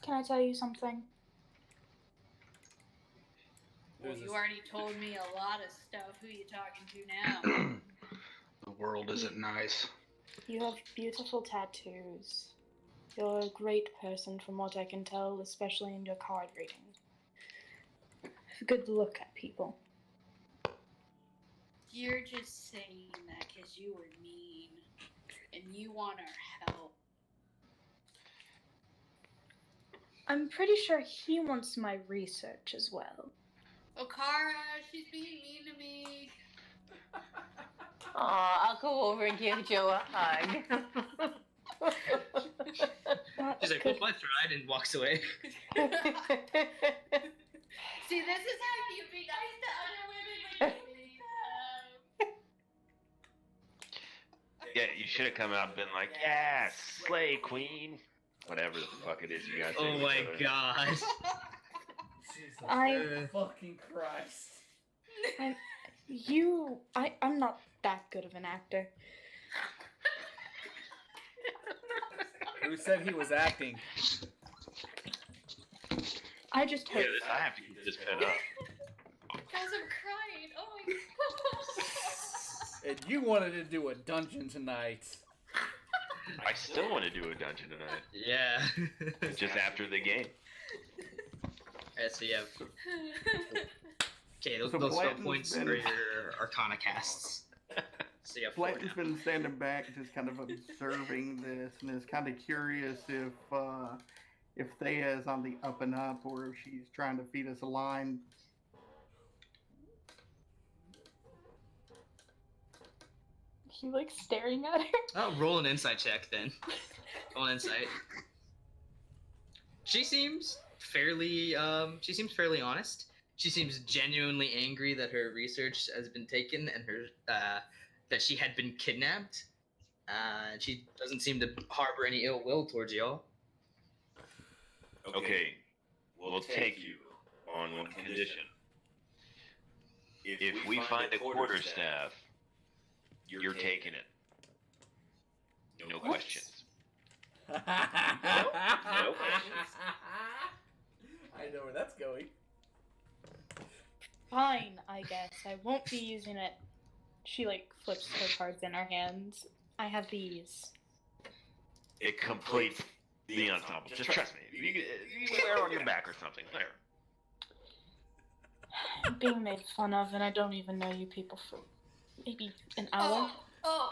Can I tell you something? Well, you already told me a lot of stuff. Who you talking to now? The world isn't nice. You have beautiful tattoos. You're a great person from what I can tell, especially in your card reading. Good look at people. You're just saying that because you were mean and you want our help. I'm pretty sure he wants my research as well. Okara, she's being mean to me. Aw, I'll go over and give Joe a hug. She's like, well, I tried, and walks away. See, this is how you be nice to other women when you meet them. Yeah, you should have come out and been like, yeah, slay queen. Whatever the fuck it is you guys say. Oh my god. Jesus fucking Christ. I'm not that good of an actor. Who said he was acting? I just Yeah, hope. I have to keep this pen up. Guys, I'm crying. Oh my god. And you wanted to do a dungeon tonight. I still want to do a dungeon tonight. Yeah. Just after the game. Alright, so you have... Okay, those So spell Blanton's points been- are your Arcana casts. So you have 4 Blanton's now. been standing back, just kind of observing this, and is kind of curious if Thea is on the up and up, or if she's trying to feed us a line. He like staring at her. Oh, roll an insight check then. Roll an insight. She seems fairly honest. She seems genuinely angry that her research has been taken and her that she had been kidnapped. She doesn't seem to harbor any ill will towards y'all. Okay, we'll take you on one condition. If we find a quarterstaff, you're taking it. No questions. I know where that's going. Fine, I guess. I won't be using it. She like flips her cards in her hands. I have these. It completes the ensemble. Just trust me. You wear it on your back or something. There. I'm being made fun of, and I don't even know you people for maybe an hour. Oh,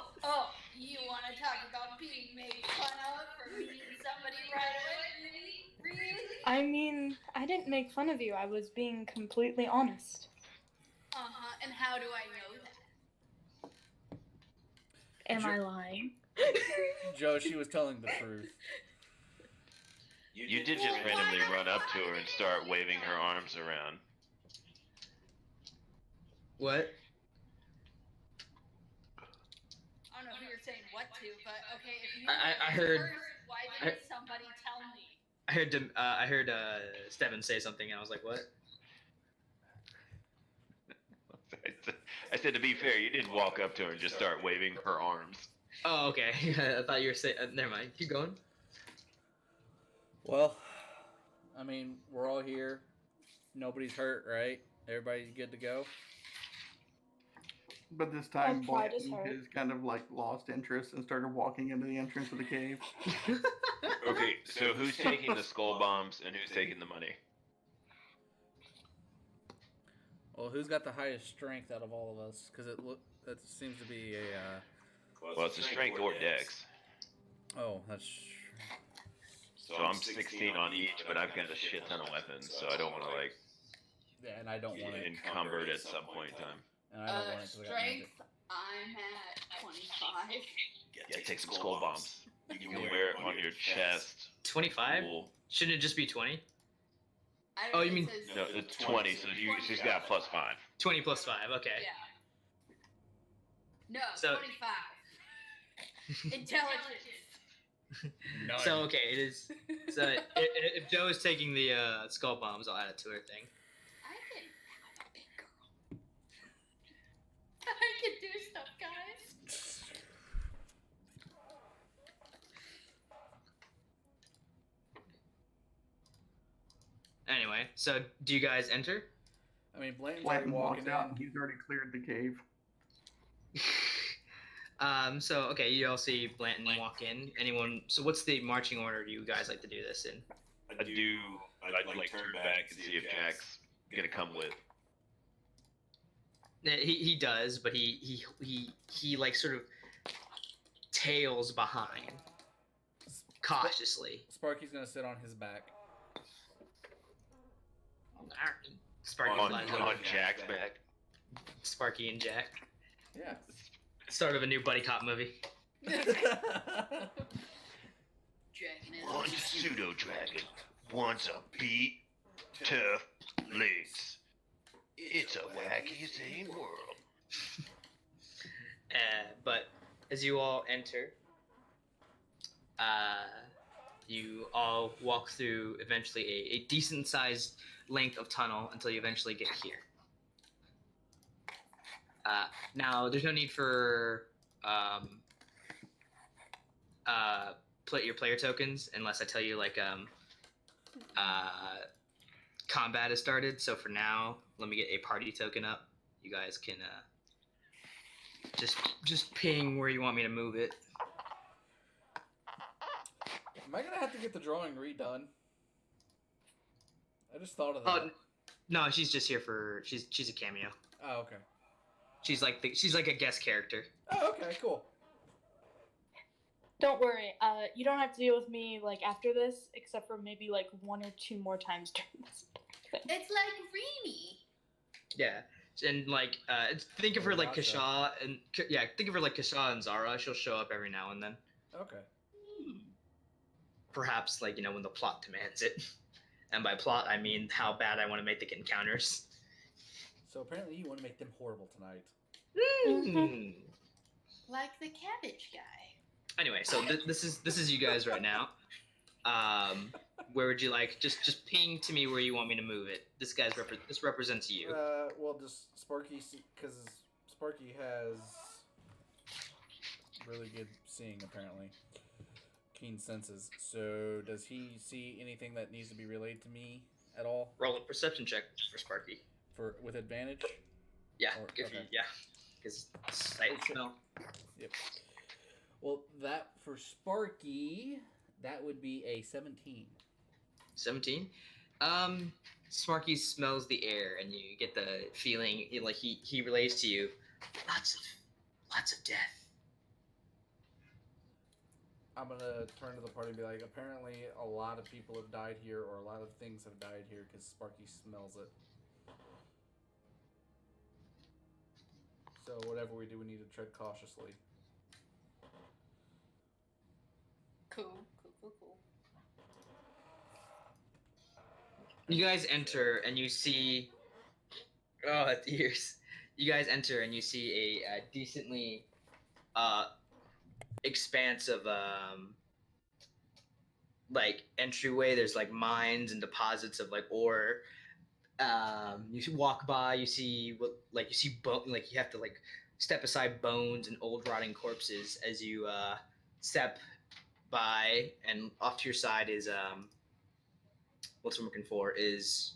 you want to talk about being made fun of for meeting somebody right away? Really? I mean, I didn't make fun of you. I was being completely honest. Uh-huh, and how do I know that? Am I lying? Joe, she was telling the truth. You did just randomly run up to her and start waving her arms around. What? I don't know who you're saying what to, but okay, if you I heard- first, why didn't somebody tell me? I heard Steven say something and I was like, what? I said, to be fair, you didn't walk up to her and just start waving her arms. Oh, okay. I thought you were saying. Never mind. Keep going. Well, I mean, we're all here. Nobody's hurt, right? Everybody's good to go? But this time, Clyde is Blanton hurt. has kind of like lost interest and started walking into the entrance of the cave. Okay, so who's taking the skull bombs and who's taking the money? Well, who's got the highest strength out of all of us? Because that seems to be a. Well, it's a strength or dex. Oh, that's. So I'm 16 on each, but I've got a shit ton of weapons, so I don't want to like Yeah, and I don't want get it. encumbered at some point in time. And I don't want it 'cause I got magic. Strength, I'm at 25. Yeah, take some skull bombs. You can wear it on your chest. 25? Cool. Shouldn't it just be 20? I Oh, know you it mean- says No, it's 20, so she's got plus 5. 20 plus 5. Okay. Yeah. No, So- 25. Intelligence. So okay, it is. So if Joe is taking the skull bombs, I'll add it to her thing. I'm a big girl. I can do stuff, guys. Anyway, so do you guys enter? I mean, Blanton's already Blanton walking walks out and in. he's already cleared the cave. So okay, you all see Blanton walk in. Anyone? So what's the marching order? Do you guys like to do this in? I'd like turn back and see if Jack's gonna come with. He does, but he like sort of tails behind cautiously. Sparky's gonna sit on his back. Sparky flies over. on Jack's back. Sparky and Jack. Yeah. Start of a new buddy cop movie. Dragon is. One's a pseudo dragon. One's a beat tough lynx. It's a wacky same world. But as you all enter, you all walk through eventually a decent sized length of tunnel until you eventually get here. Now, there's no need for your player tokens unless I tell you combat has started. So for now, let me get a party token up. You guys can just ping where you want me to move it. Am I gonna have to get the drawing redone? I just thought of that. Oh no, she's just here for she's a cameo. Oh, okay. She's like a guest character. Oh, okay, cool. Don't worry. You don't have to deal with me like after this, except for maybe like 1 or 2 more times during this. It's like Reenie. Yeah, and think of her like Kasha and think of her like Kasha and Zara. She'll show up every now and then. Okay. Perhaps when the plot demands it, and by plot I mean how bad I want to make the encounters. So apparently you want to make them horrible tonight. Like the cabbage guy. Anyway, so this is you guys right now. Where would you like? Just ping to me where you want me to move it. This represents you. Well, just Sparky, because Sparky has really good seeing apparently, keen senses. So does he see anything that needs to be relayed to me at all? Roll a perception check for Sparky. With advantage? Yeah, because sight and smell. Yep. Well, that for Sparky, that would be a 17. 17? Sparky smells the air, and you get the feeling he relays to you, lots of death. I'm gonna turn to the party and be like, apparently a lot of people have died here, or a lot of things have died here, because Sparky smells it. So whatever we do, we need to tread cautiously. Cool. You guys enter, and you see... Oh, ears. You guys enter, and you see a decently expansive entryway. There's mines and deposits of ore. You walk by, you see you have to step aside bones and old rotting corpses as you step by, and off to your side is what I'm looking for is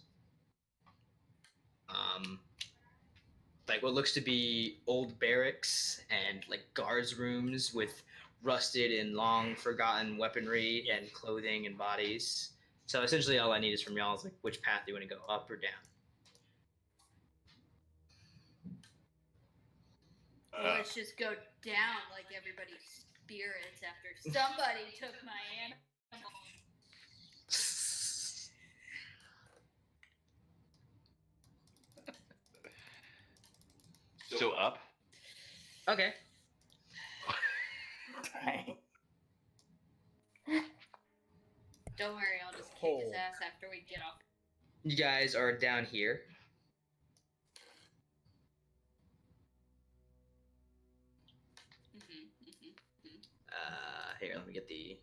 what looks to be old barracks and guards rooms with rusted and long forgotten weaponry and clothing and bodies. So essentially all I need is from y'all is which path you want to go, up or down. Let's just go down like everybody's spirits after somebody took my animal. So up? Okay. Dang. Don't worry, I'll just kick his ass after we get off. You guys are down here. Here, let me get the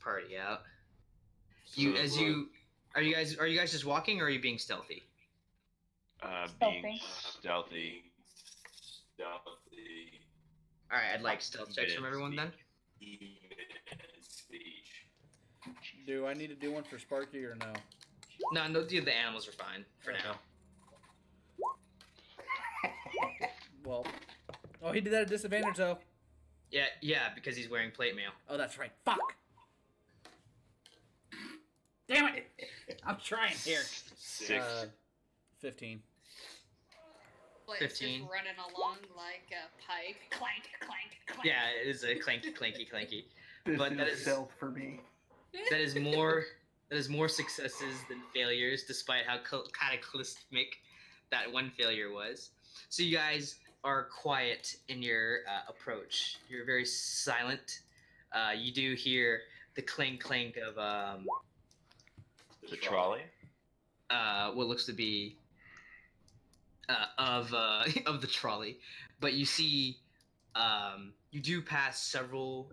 party out. Are you guys just walking, or are you being stealthy? Being stealthy. All right, I'd like stealth checks from everyone then. Do I need to do one for Sparky or no? No, the animals are fine for now. Well, he did that at disadvantage though. Yeah, because he's wearing plate mail. Oh, that's right. Fuck. Damn it! I'm trying here. 15. Like 15. Just running along like a pipe. Clank, clank, clank. Yeah, it is a clanky, clanky, clanky. This But is that is stealth for me. that is more That is more successes than failures, despite how cataclysmic that one failure was. So you guys are quiet in your approach. You're very silent. You do hear the clink of The trolley. what looks to be of of the trolley, but you see you do pass several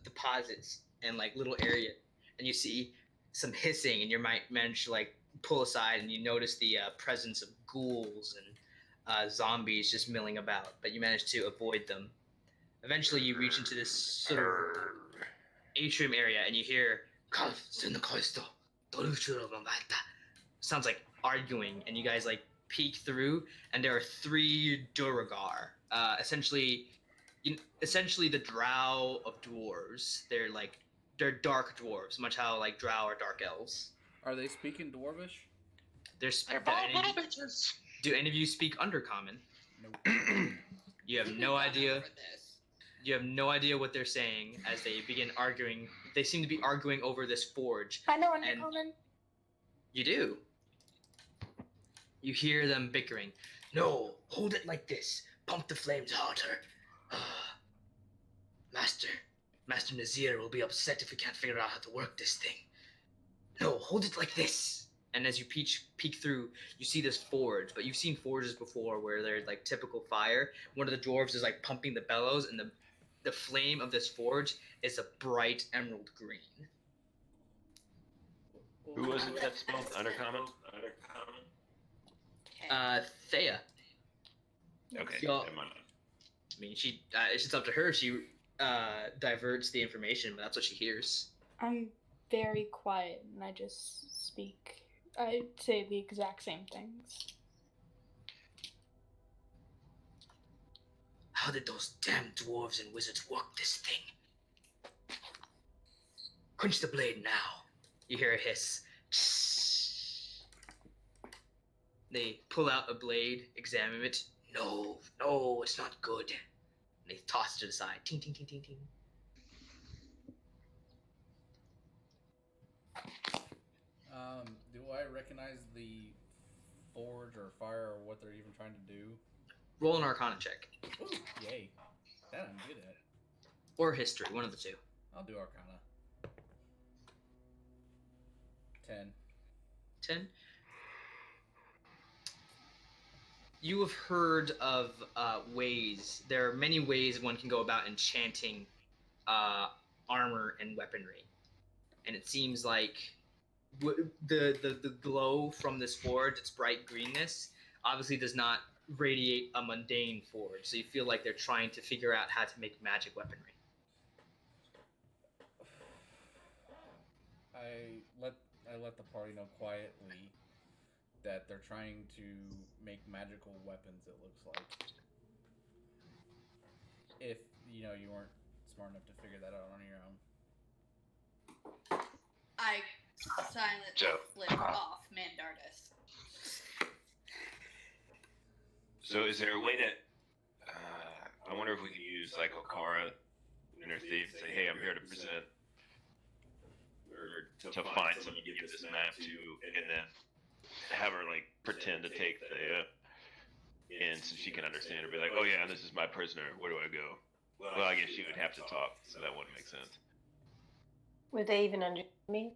deposits and like little area, and you see some hissing, and you might manage to like pull aside, and you notice the presence of ghouls and zombies just milling about, but you manage to avoid them. Eventually, you reach into this sort of atrium area, and you hear sounds like arguing, and you guys like peek through, and there are 3 Duragar, essentially the drow of dwarves. They're dark dwarves, much how like drow are dark elves. Are they speaking Dwarvish? They're bald little bitches. Do any of you speak Undercommon? Nope. You have no idea. You have no idea what they're saying as they begin arguing. They seem to be arguing over this forge. I know Undercommon. You do. You hear them bickering. No, hold it like this. Pump the flames harder. Master Nazir will be upset if we can't figure out how to work this thing. No, hold it like this. And as you peek through, you see this forge. But you've seen forges before where they're like typical fire. One of the dwarves is like pumping the bellows, and the flame of this forge is a bright emerald green. Who was it that spoke Undercommon? Thea. Okay, Y'all- never mind. I mean, it's up to her. She diverts the information, but that's what she hears. I'm very quiet and I just speak. I say the exact same things. How did those damn dwarves and wizards work this thing? Quench the blade now. You hear a hiss. They pull out a blade, examine it. No, it's not good. And they toss it aside. Ting, ting, ting, ting, ting. Do I recognize the forge or fire or what they're even trying to do? Roll an Arcana check. Ooh, yay. That I'm good at. Or history, one of the two. I'll do Arcana. 10. 10. You have heard of ways. There are many ways one can go about enchanting armor and weaponry. And it seems like the glow from this forge, its bright greenness, obviously does not radiate a mundane forge. So you feel like they're trying to figure out how to make magic weaponry. I let the party know quietly that they're trying to make magical weapons, it looks like. If, you weren't smart enough to figure that out on your own. I silently flip off Mandardus. So is there a way that I wonder if we could use like Okara and her thief and say, hey, I'm here to present or to find someone to give this map to, and then have her like pretend to take the in so she can understand her, be like, oh yeah, this is my prisoner, where do I go? Well, I guess she would have to talk, so that wouldn't make sense. Would they even understand me?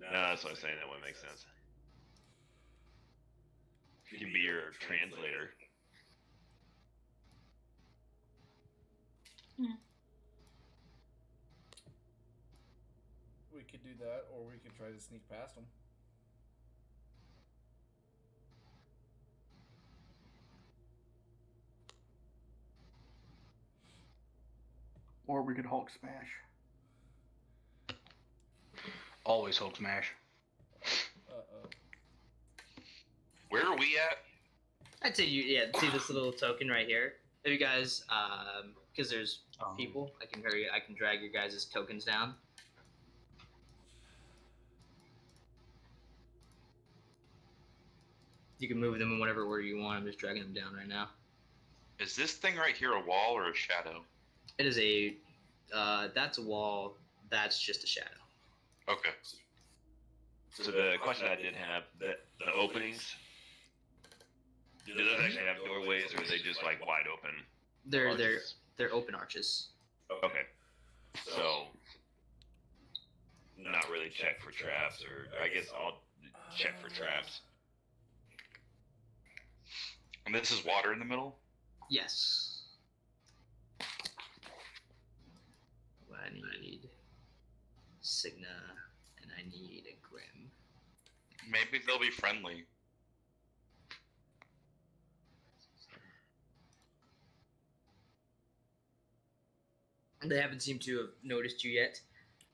No, that's what I'm saying, that wouldn't make sense. She can be your translator. We could do that, or we could try to sneak past them. Or we could Hulk smash. Always Hulk smash. Uh-oh. Where are we at? I'd say see this little token right here. If you guys, because there's people, I can drag your guys' tokens down. You can move them in whatever order you want. I'm just dragging them down right now. Is this thing right here a wall or a shadow? It is that's a wall. That's just a shadow. Okay. So the question I did have, the openings, do those actually have doorways, or are they just like wide open? They're open arches. Okay. So not really check for traps, or I guess I'll check for traps. And this is water in the middle? Yes. I need Signa, and I need a Grim. Maybe they'll be friendly. They haven't seemed to have noticed you yet,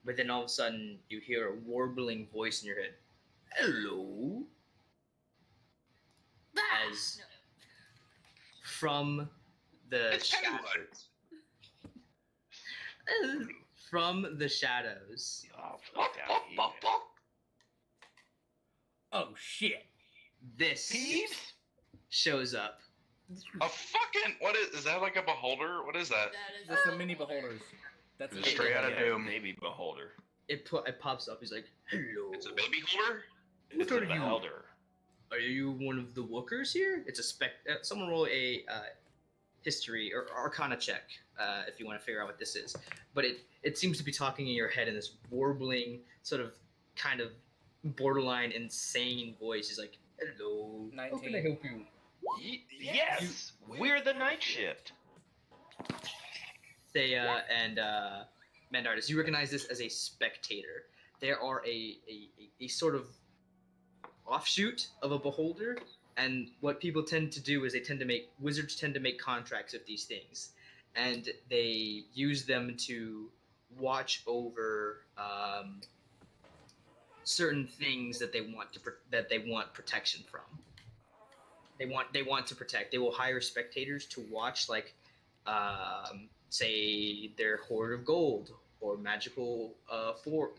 but then all of a sudden you hear a warbling voice in your head. Hello. As from the shadows. From the shadows. Oh shit! This shows up. A fucking is that like a beholder? What is that? That's the mini beholders. That's It's straight out of Doom. Maybe beholder. It pops up. He's like, hello. It's a baby holder. It's a beholder. Are you one of the workers here? It's a someone roll a history or arcana check if you want to figure out what this is. But it seems to be talking in your head in this warbling, sort of, kind of borderline insane voice. He's like, hello. 19. How can I help you? Yes, we're the night shift. Thea and Mandartis, you recognize this as a spectator. There are a sort of offshoot of a beholder, and what people tend to do is wizards tend to make contracts with these things, and they use them to watch over certain things that they want protection from. They want to protect. They will hire spectators to watch, like, say, their hoard of gold or magical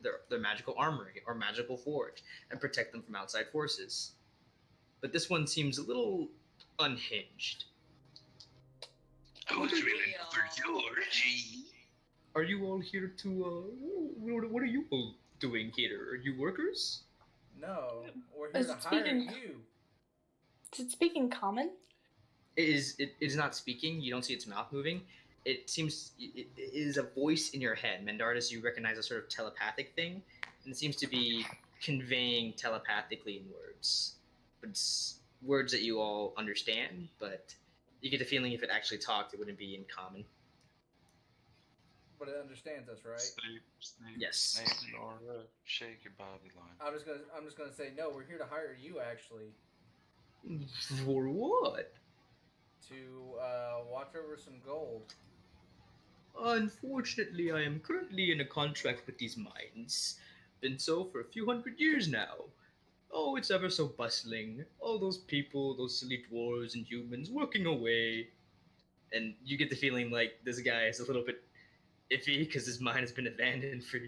their magical armory or magical forge, and protect them from outside forces. But this one seems a little unhinged. Who's really for Georgie? Are you all here to? What are you all doing here? Are you workers? No, we're here to hire you. Is it speaking common? It is not speaking. You don't see its mouth moving. It seems it is a voice in your head. Mandartis, you recognize a sort of telepathic thing, and it seems to be conveying telepathically in words. But it's words that you all understand, but you get the feeling if it actually talked, it wouldn't be in common. But it understands us, right? Snape, Yes. Snape, Nora, shake your Bobby line. I'm just gonna say no. We're here to hire you, actually, For what? to watch over some gold. Unfortunately, I am currently in a contract with these mines. Been so for a few hundred years now. Oh, it's ever so bustling. All those people, those silly dwarves and humans working away. And you get the feeling like this guy is a little bit iffy because his mine has been abandoned for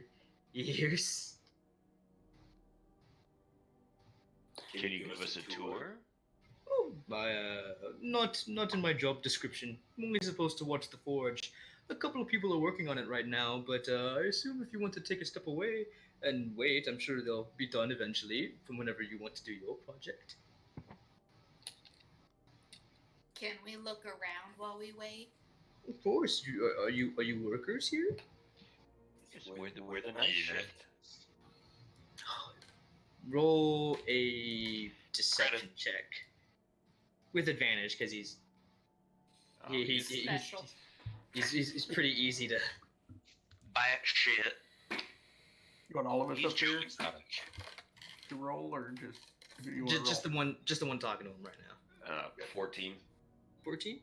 years. Can you give us a tour? Oh, not in my job description. I'm only supposed to watch the forge. A couple of people are working on it right now, but I assume if you want to take a step away and wait, I'm sure they'll be done eventually from whenever you want to do your project. Can we look around while we wait? Of course. Are you workers here? We're the night shift. Roll a deception check with advantage because he's Special. he's pretty easy to. Bat shit. You want all of us up here He's not to roll, or just who do you want Just to the roll? one talking to him right now. 14. 14?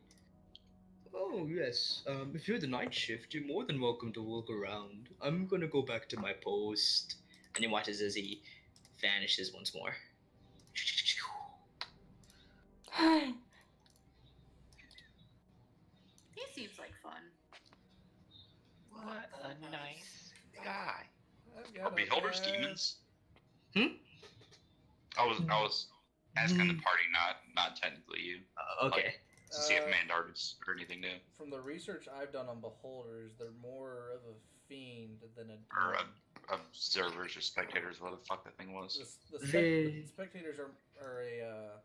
Oh, yes. If you're the night shift, you're more than welcome to walk around. I'm gonna go back to my post. And he watches as he vanishes once more. He seems like fun. What a nice guy. Yeah, Beholders, demons. Hmm? I was asking the party, not technically you. Okay. To see if Mandartis or anything new. From the research I've done on beholders, they're more of a fiend than a Or demon. observers or spectators, what the fuck that thing was. The spectators are a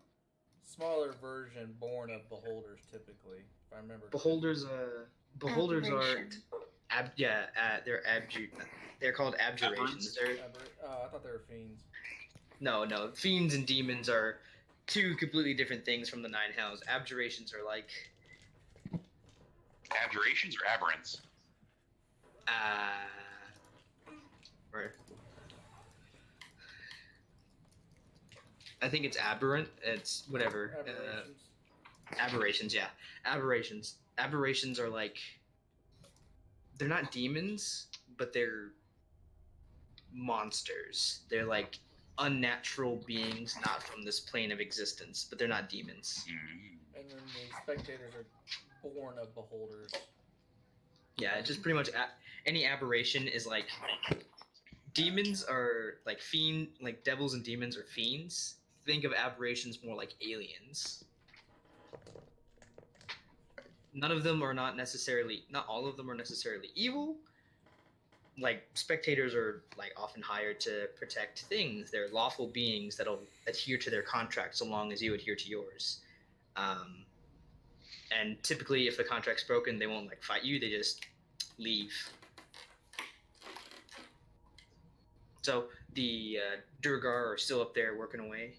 smaller version born of beholders, typically. If I remember. Beholders are they're called abjurations. I thought they were fiends. No, fiends and demons are two completely different things from the nine hells. Abjurations are like Abjurations or aberrants? Right. I think it's aberrant. It's whatever. Aberrations, yeah. Aberrations are like, they're not demons, but they're monsters. They're like unnatural beings, not from this plane of existence, but they're not demons. And then the spectators are born of beholders. Yeah, it's just pretty much any aberration is like, demons are like like devils and demons are fiends. Think of aberrations more like aliens. Not all of them are necessarily evil. Like, spectators are like often hired to protect things. They're lawful beings that'll adhere to their contract so long as you adhere to yours. And typically, if the contract's broken, they won't like fight you. They just leave. So the Durgar are still up there working away.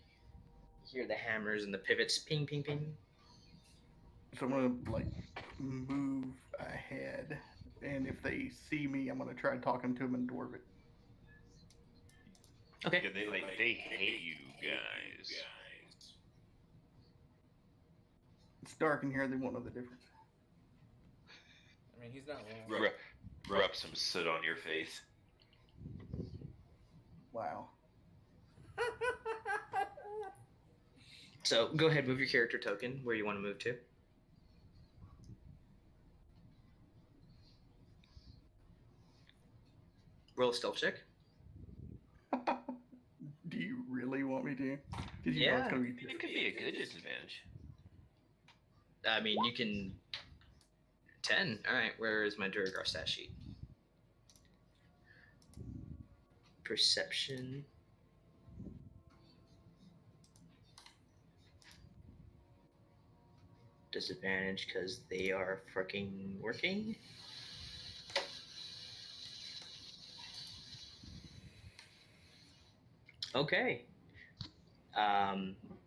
You hear the hammers and the pivots, ping, ping, ping. So I'm gonna like move ahead, and if they see me, I'm gonna try talking to them in Dwarven. Okay. Yeah, they hate you guys. It's dark in here; they won't know the difference. I mean, he's not wrong. Rub some soot on your face. Wow. So go ahead, move your character token where you want to move to. Roll a stealth check. Do you really want me to? Because you know it's gonna be. It could be a good disadvantage. I mean, you can. 10. All right. Where is my Durgar stat sheet? Perception. Disadvantage because they are freaking working. Okay.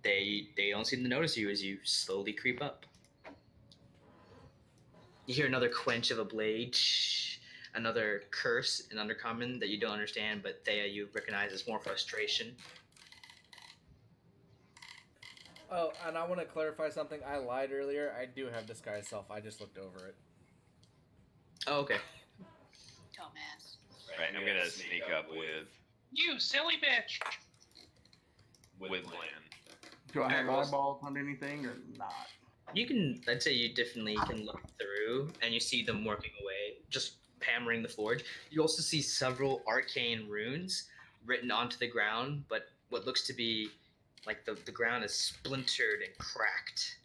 They don't seem to notice you as you slowly creep up. You hear another quench of a blade, another curse in Undercommon that you don't understand, but Thea you recognize as more frustration. Oh, and I want to clarify something. I lied earlier. I do have Disguise Self. I just looked over it. Oh, okay. Dumbass. Right, I'm gonna sneak up with You silly bitch! Lan. Do I have eyeballs on anything or not? You can, I'd say you definitely can look through and you see them working away, just hammering the forge. You also see several arcane runes written onto the ground, but what looks to be like the ground is splintered and cracked.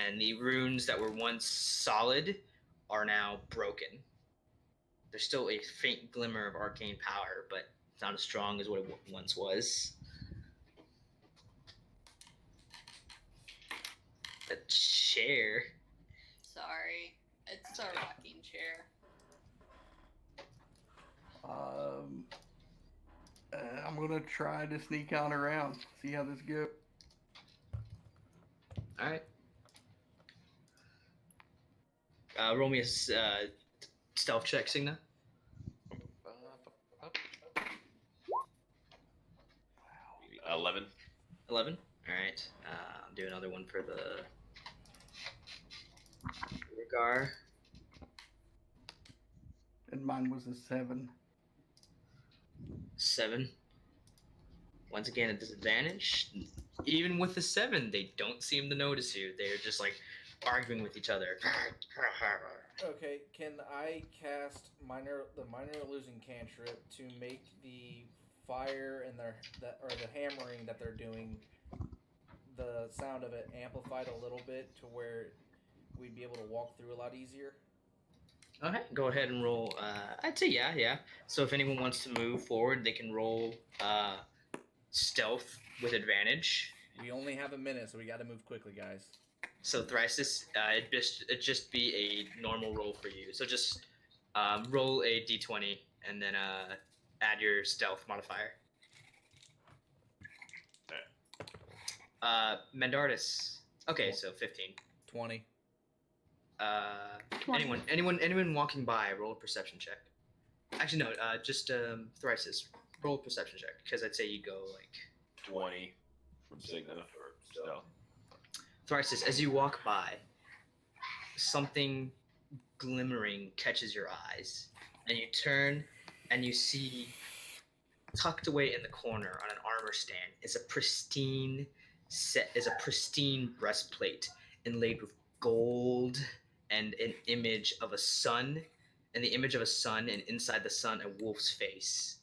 And the runes that were once solid are now broken. There's still a faint glimmer of arcane power, but it's not as strong as what it once was. A chair. Sorry. It's a rocking chair. I'm gonna try to sneak on around, see how this goes. All right. Roll me a stealth check, Signa. 11. 11. All right. I'll do another one for the Durgar. And mine was a 7. 7. Once again, a disadvantage. Even with the 7, they don't seem to notice you. They're just like arguing with each other. Okay, can I cast the minor illusion cantrip to make the fire and the hammering that they're doing, the sound of it amplified a little bit to where we'd be able to walk through a lot easier? Okay, go ahead and roll. I'd say yeah. So if anyone wants to move forward, they can roll stealth with advantage. We only have a minute, so we got to move quickly, guys. So Thrisis, it'd just be a normal roll for you. So just roll a d20 and then add your stealth modifier. Mendardis. Okay, so 15. 20. 20. Anyone walking by, roll a perception check. Actually, no. Just Thrisis, roll a perception check because I'd say you go like 20 from Signa or stealth. Thrisis, as you walk by, something glimmering catches your eyes, and you turn and you see tucked away in the corner on an armor stand is a pristine breastplate inlaid with gold and an image of a sun, and inside the sun a wolf's face.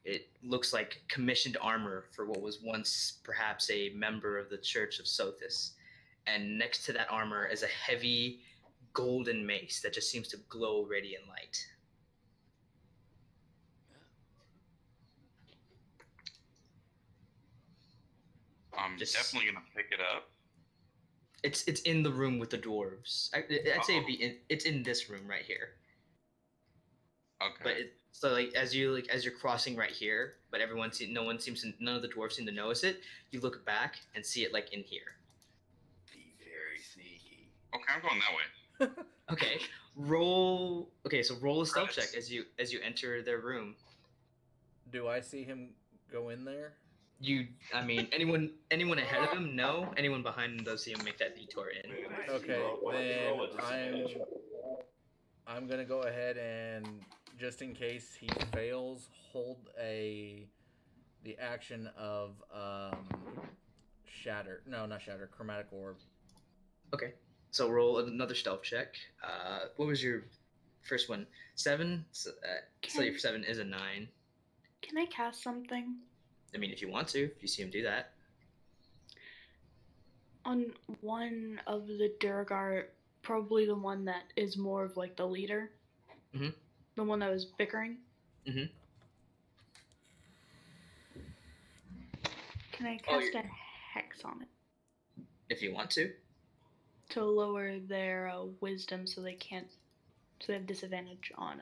It looks like commissioned armor for what was once perhaps a member of the Church of Sothis. And next to that armor is a heavy golden mace that just seems to glow radiant light. I'm definitely gonna pick it up. It's in the room with the dwarves. I'd say it's in this room right here. Okay. But as you're crossing right here, but none of the dwarves seem to notice it. You look back and see it like in here. Be very sneaky. Okay, I'm going that way. Okay, roll a stealth check as you enter their room. Do I see him go in there? Anyone ahead of him? No. Anyone behind him does see him make that detour in. Okay, then I'm gonna go ahead and, just in case he fails, hold the action of shatter. No, not shatter. Chromatic orb. Okay, so roll another stealth check. What was your first one? 7. So your 7 is a 9. Can I cast something? I mean, if you want to, if you see him do that. On one of the Durgar, probably the one that is more of like the leader. Mm-hmm. The one that was bickering. Mm-hmm. Can I cast a hex on it? If you want to. To lower their wisdom so they have disadvantage on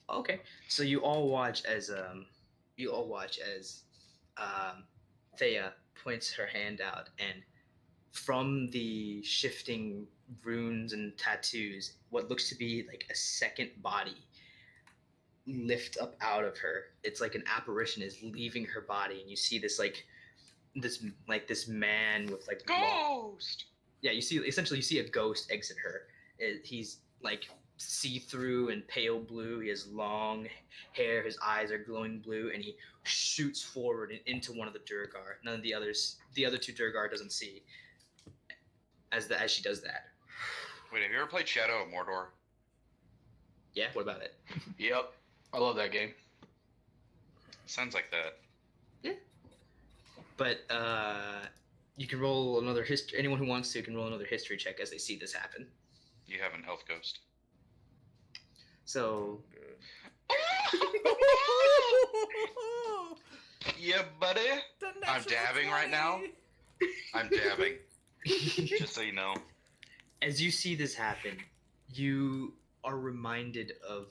Okay. So you all watch as Thea points her hand out, and from the shifting runes and tattoos, what looks to be like a second body lift up out of her. It's like an apparition is leaving her body, and you see this man with like ghost. Yeah, you see a ghost exit her. He's like see-through and pale blue. He has long hair. His eyes are glowing blue, and he shoots forward and into one of the Durgar. None of the other two Durgar doesn't see as she does that. Wait, have you ever played Shadow of Mordor? Yeah, what about it? Yep, I love that game. Sounds like that. Yeah. But you can roll another history. Anyone who wants to can roll another history check as they see this happen. You have an elf ghost. So. Yeah, buddy. I'm dabbing right now. I'm dabbing. Just so you know. As you see this happen, you are reminded of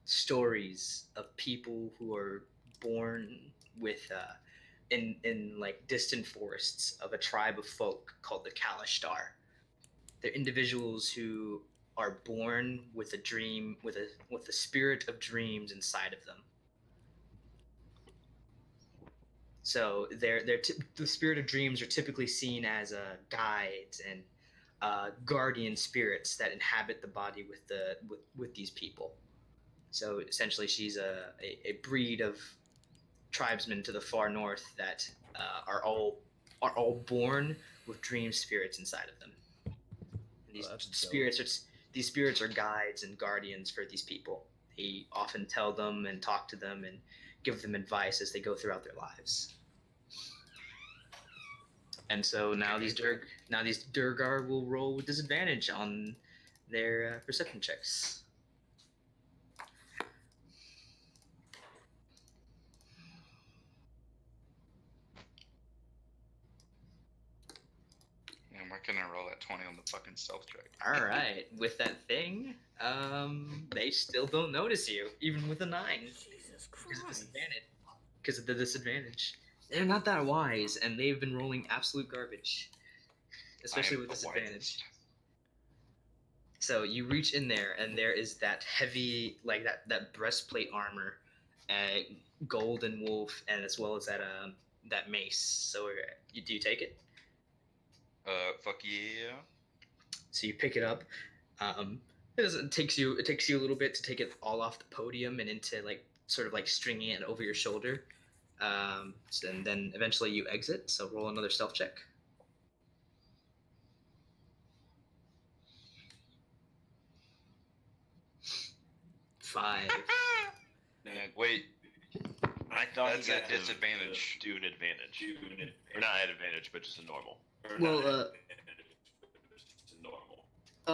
stories of people who are born with in like distant forests of a tribe of folk called the Kalishtar. They're individuals who are born with a dream, with the spirit of dreams inside of them. So the spirit of dreams are typically seen as guides and guardian spirits that inhabit the body with these people. So essentially, she's a breed of tribesmen to the far north that are all born with dream spirits inside of them. And these spirits are guides and guardians for these people. They often tell them and talk to them and give them advice as they go throughout their lives. And so now these Durgar will roll with disadvantage on their perception checks. Am I gonna roll that 20 on the fucking stealth check? All right, with that thing, they still don't notice you, even with a 9. Jesus Because of Christ. disadvantage. Because of the disadvantage. They're not that wise, and they've been rolling absolute garbage. Especially with disadvantage. So you reach in there, and there is that heavy, like that breastplate armor, golden wolf, and as well as that mace. So do you take it? Fuck yeah. So you pick it up. It takes you a little bit to take it all off the podium and into like sort of like stringing it over your shoulder. And then eventually you exit. So roll another stealth check. Five. Wait, I thought that's he at got disadvantage. Do an advantage. Or not at advantage, but just a normal. Well,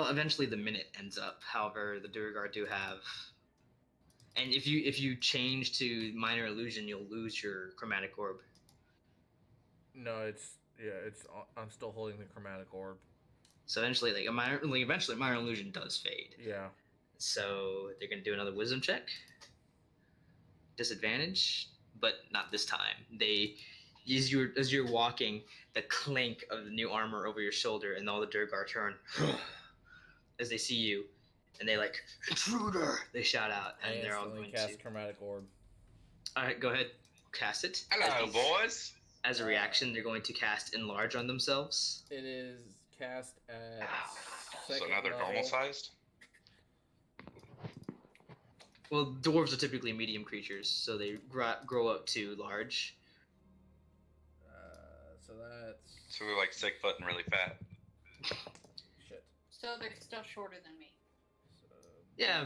eventually the minute ends up. However, the Durgar do have, and if you change to minor illusion, you'll lose your chromatic orb. No, I'm still holding the chromatic orb. So eventually, minor illusion does fade. Yeah. So they're gonna do another wisdom check. Disadvantage, but not this time. As you're walking, the clink of the new armor over your shoulder, and all the Durgar turn as they see you, and they like intruder. They shout out, and they're all going cast to chromatic orb. All right, go ahead, cast it. Hello, boys. As a reaction, they're going to cast enlarge on themselves. It is cast at So now they're normal sized? Well, dwarves are typically medium creatures, so they grow up to large. So that's... So they're like 6 foot and really fat. Shit. So they're still shorter than me. So Yeah.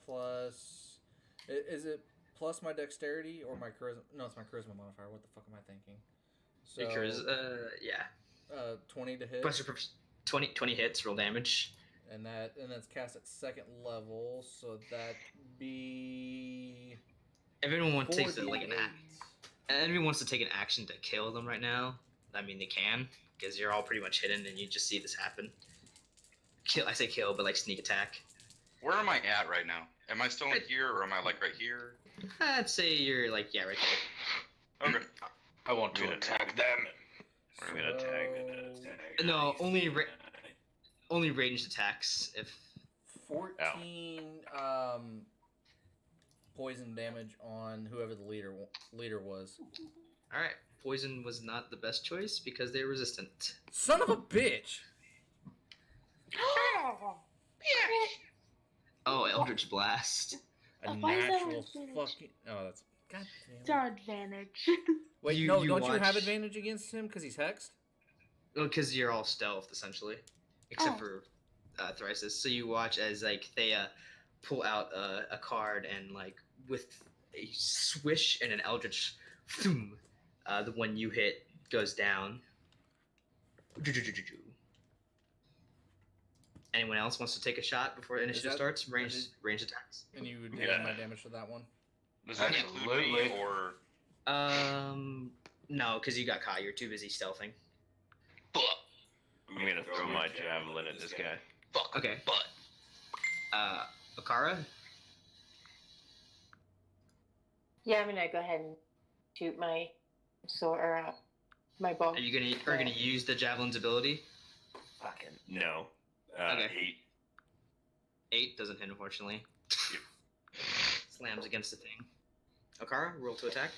Plus... Is it plus my dexterity or my charisma? No, it's my charisma modifier. What the fuck am I thinking? So, Because, yeah. 20 to hit. Plus your 20 hits, roll damage. And that's cast at 2nd level, so that be... Everyone wants to take Everyone wants to take an action to kill them right now. I mean, they can, because you're all pretty much hidden, and you just see this happen. I say kill, but like sneak attack. Where am I at right now? Am I still in here, or am I like right here? I'd say you're like, yeah, right there. Okay. I want to attack them. We're gonna tag. No, only ranged attacks. If 14 poison damage on whoever the leader was. All right, poison was not the best choice because they're resistant. Son of a bitch! Oh, Eldritch Blast. A why is that natural advantage? fucking... Oh, that's... God It's damn our it. advantage. Wait, You don't you watch- have advantage against him because he's hexed? Well, because you're all stealth essentially, except Oh. for Thrisis. So you watch as like Thea pull out a card and like with a swish and an Eldritch, thoom, the one you hit goes down. Anyone else wants to take a shot before initiative starts? Range attacks. And you would Yeah. my damage for that one? Does that include me, or... No, because you got caught. You're too busy stealthing. I'm gonna throw my javelin at this guy. Okay. Akara? Yeah, I'm gonna go ahead and shoot my sword or my bow. Are you gonna use the javelin's ability? Fucking no. Okay. 8. 8 doesn't hit, unfortunately. Slams against the thing. Okara, roll to attack.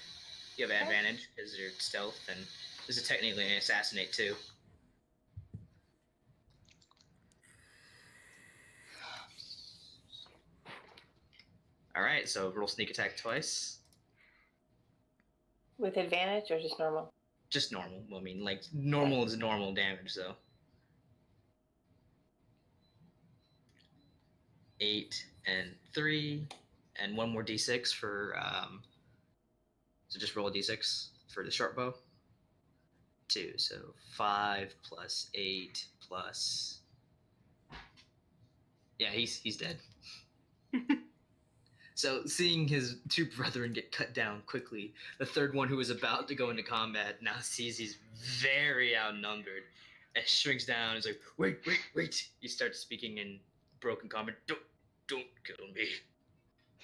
You have advantage because you're stealth, and this is technically an assassinate too. Alright, so roll sneak attack twice. With advantage or just normal? Just normal. Well, I mean, like, normal is normal damage, though. 8 and 3, and one more d6 for, so just roll a d6 for the short bow. 2, so 5 plus 8 plus Yeah, he's dead. So, seeing his two brethren get cut down quickly, the third one who was about to go into combat now sees he's very outnumbered and shrinks down and is like, wait. He starts speaking in broken common. Don't kill me.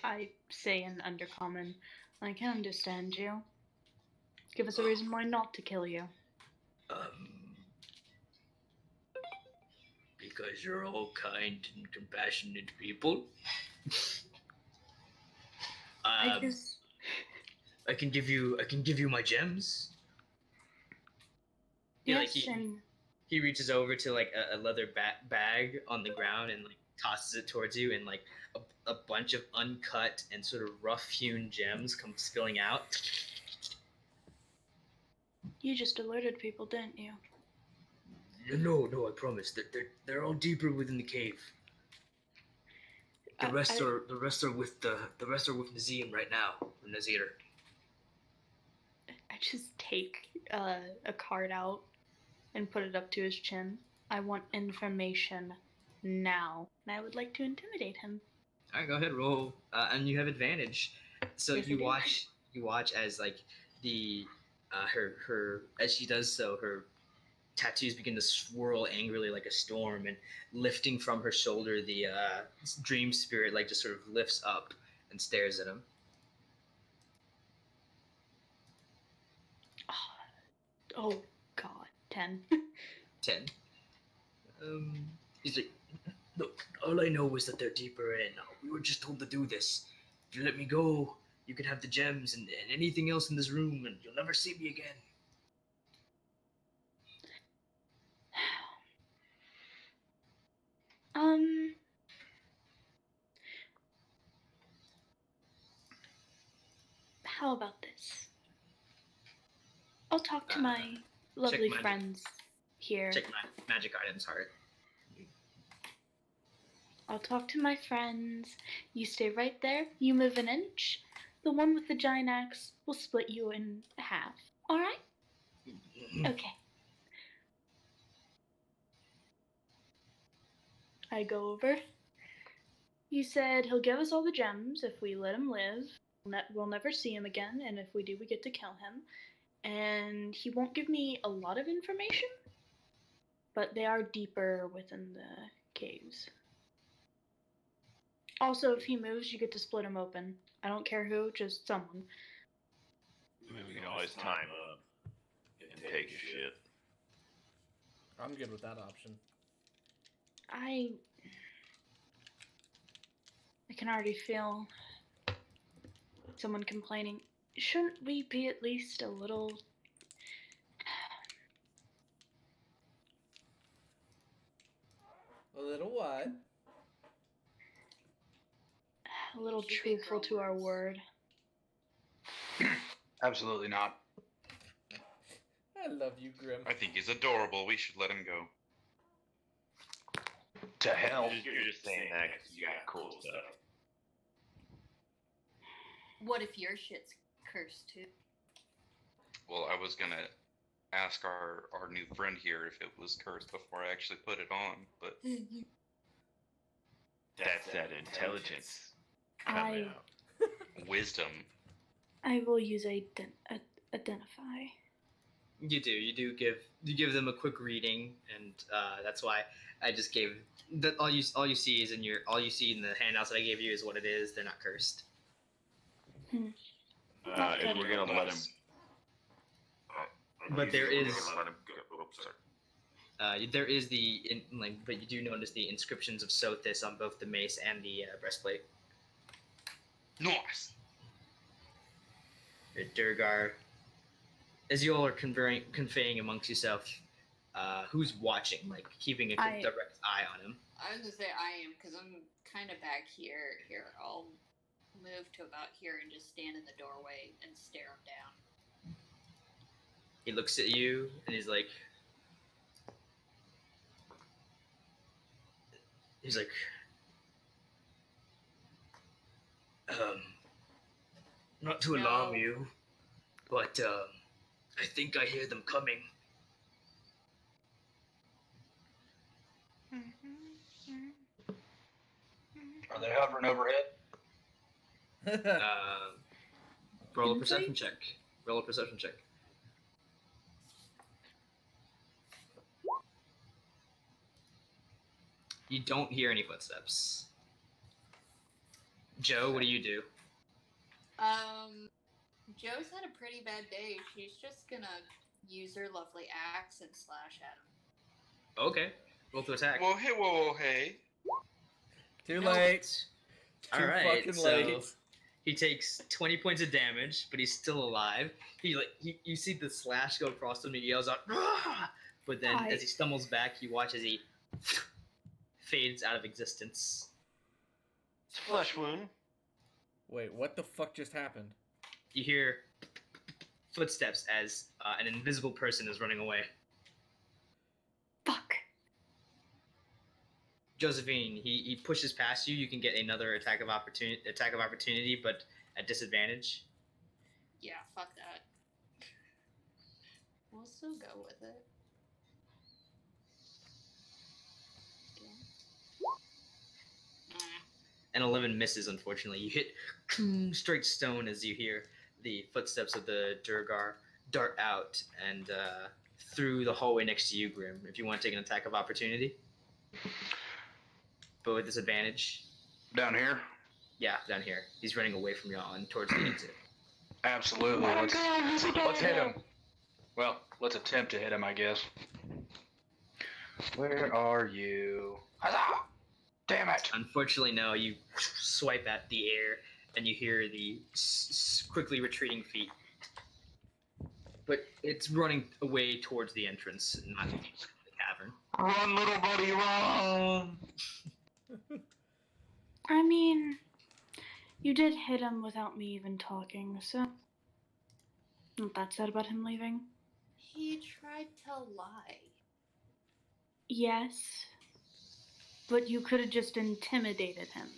I say in Undercommon, I can understand you. Give us a reason why not to kill you. Because you're all kind and compassionate people. I just... I can give you my gems. Yes, and... He reaches over to like a leather bag on the ground and like tosses it towards you, and like a bunch of uncut and sort of rough-hewn gems come spilling out. You just alerted people, didn't you? No, I promise. They're all deeper within the cave. The rest are with Nazim right now, or Nazir. I just take a card out and put it up to his chin. I want information now, and I would like to intimidate him. All right, go ahead, roll, and you have advantage. So Yes, you watch as like the her as she does so, her tattoos begin to swirl angrily like a storm, and lifting from her shoulder, the dream spirit like just sort of lifts up and stares at him. Oh God, 10. 10. He's like, look, all I know is that they're deeper in. We were just told to do this. If you let me go, you can have the gems and anything else in this room, and you'll never see me again. How about this? I'll talk to my lovely friends here. Check my magic items heart. I'll talk to my friends. You stay right there. You move an inch. The one with the giant axe will split you in half. All right? Okay. I go over. You said he'll give us all the gems if we let him live. We'll never see him again, and if we do, we get to kill him. And he won't give me a lot of information, but they are deeper within the caves. Also, if he moves, you get to split him open. I don't care who, just someone. I mean, we can always time up and take your shit. I'm good with that option. I can already feel someone complaining. Shouldn't we be at least a little... A little what? A little truthful to our word. Absolutely not. I love you, Grim. I think he's adorable. We should let him go. To hell. You're just saying that because you got cool stuff. What if your shit's cursed too? Well, I was gonna ask our new friend here if it was cursed before I actually put it on, but That's that intelligence coming out. wisdom. I will use identify. You give them a quick reading, and that's why I just gave that. All you see is all you see in the handouts that I gave you is what it is. They're not cursed. If we're gonna let him, But there is let him go. Oh, sorry. there is but you do notice the inscriptions of Sothis on both the mace and the breastplate. Nice. Durgar, as you all are conveying amongst yourself, who's watching, like keeping a direct eye on him? I was gonna say I am, because I'm kind of back here. Here, I'll move to about here and just stand in the doorway and stare him down. He looks at you and he's like, not to alarm you, but I think I hear them coming. Are they hovering overhead? Roll a perception check. Roll a perception check. You don't hear any footsteps. Joe, what do you do? Joe's had a pretty bad day. She's just gonna use her lovely axe and slash at him. Okay. Roll to attack. Whoa, hey. Too late. Too Alright, fucking so late. he takes 20 points of damage, but he's still alive. You see the slash go across him, and he yells out, "Ah!" But then as he stumbles back, you watch as he fades out of existence. It's a flesh wound. Wait, what the fuck just happened? You hear footsteps as an invisible person is running away. Fuck. Josephine, he pushes past you. You can get another attack of opportunity, but at disadvantage. Yeah, fuck that. We'll still go with it. An 11 misses, unfortunately. You hit straight stone as you hear the footsteps of the Durgar dart out and through the hallway next to you, Grim. If you want to take an attack of opportunity. But with disadvantage. Down here? Yeah, down here. He's running away from y'all and towards the exit. Absolutely. Let's hit him. Well, let's attempt to hit him, I guess. Where are you? Huzzah! Damn it! Unfortunately, no. You swipe at the air, and you hear the quickly retreating feet. But it's running away towards the entrance, not the cavern. Run, little buddy, run! I mean, you did hit him without me even talking, so not that sad about him leaving. He tried to lie. Yes, but you could have just intimidated him.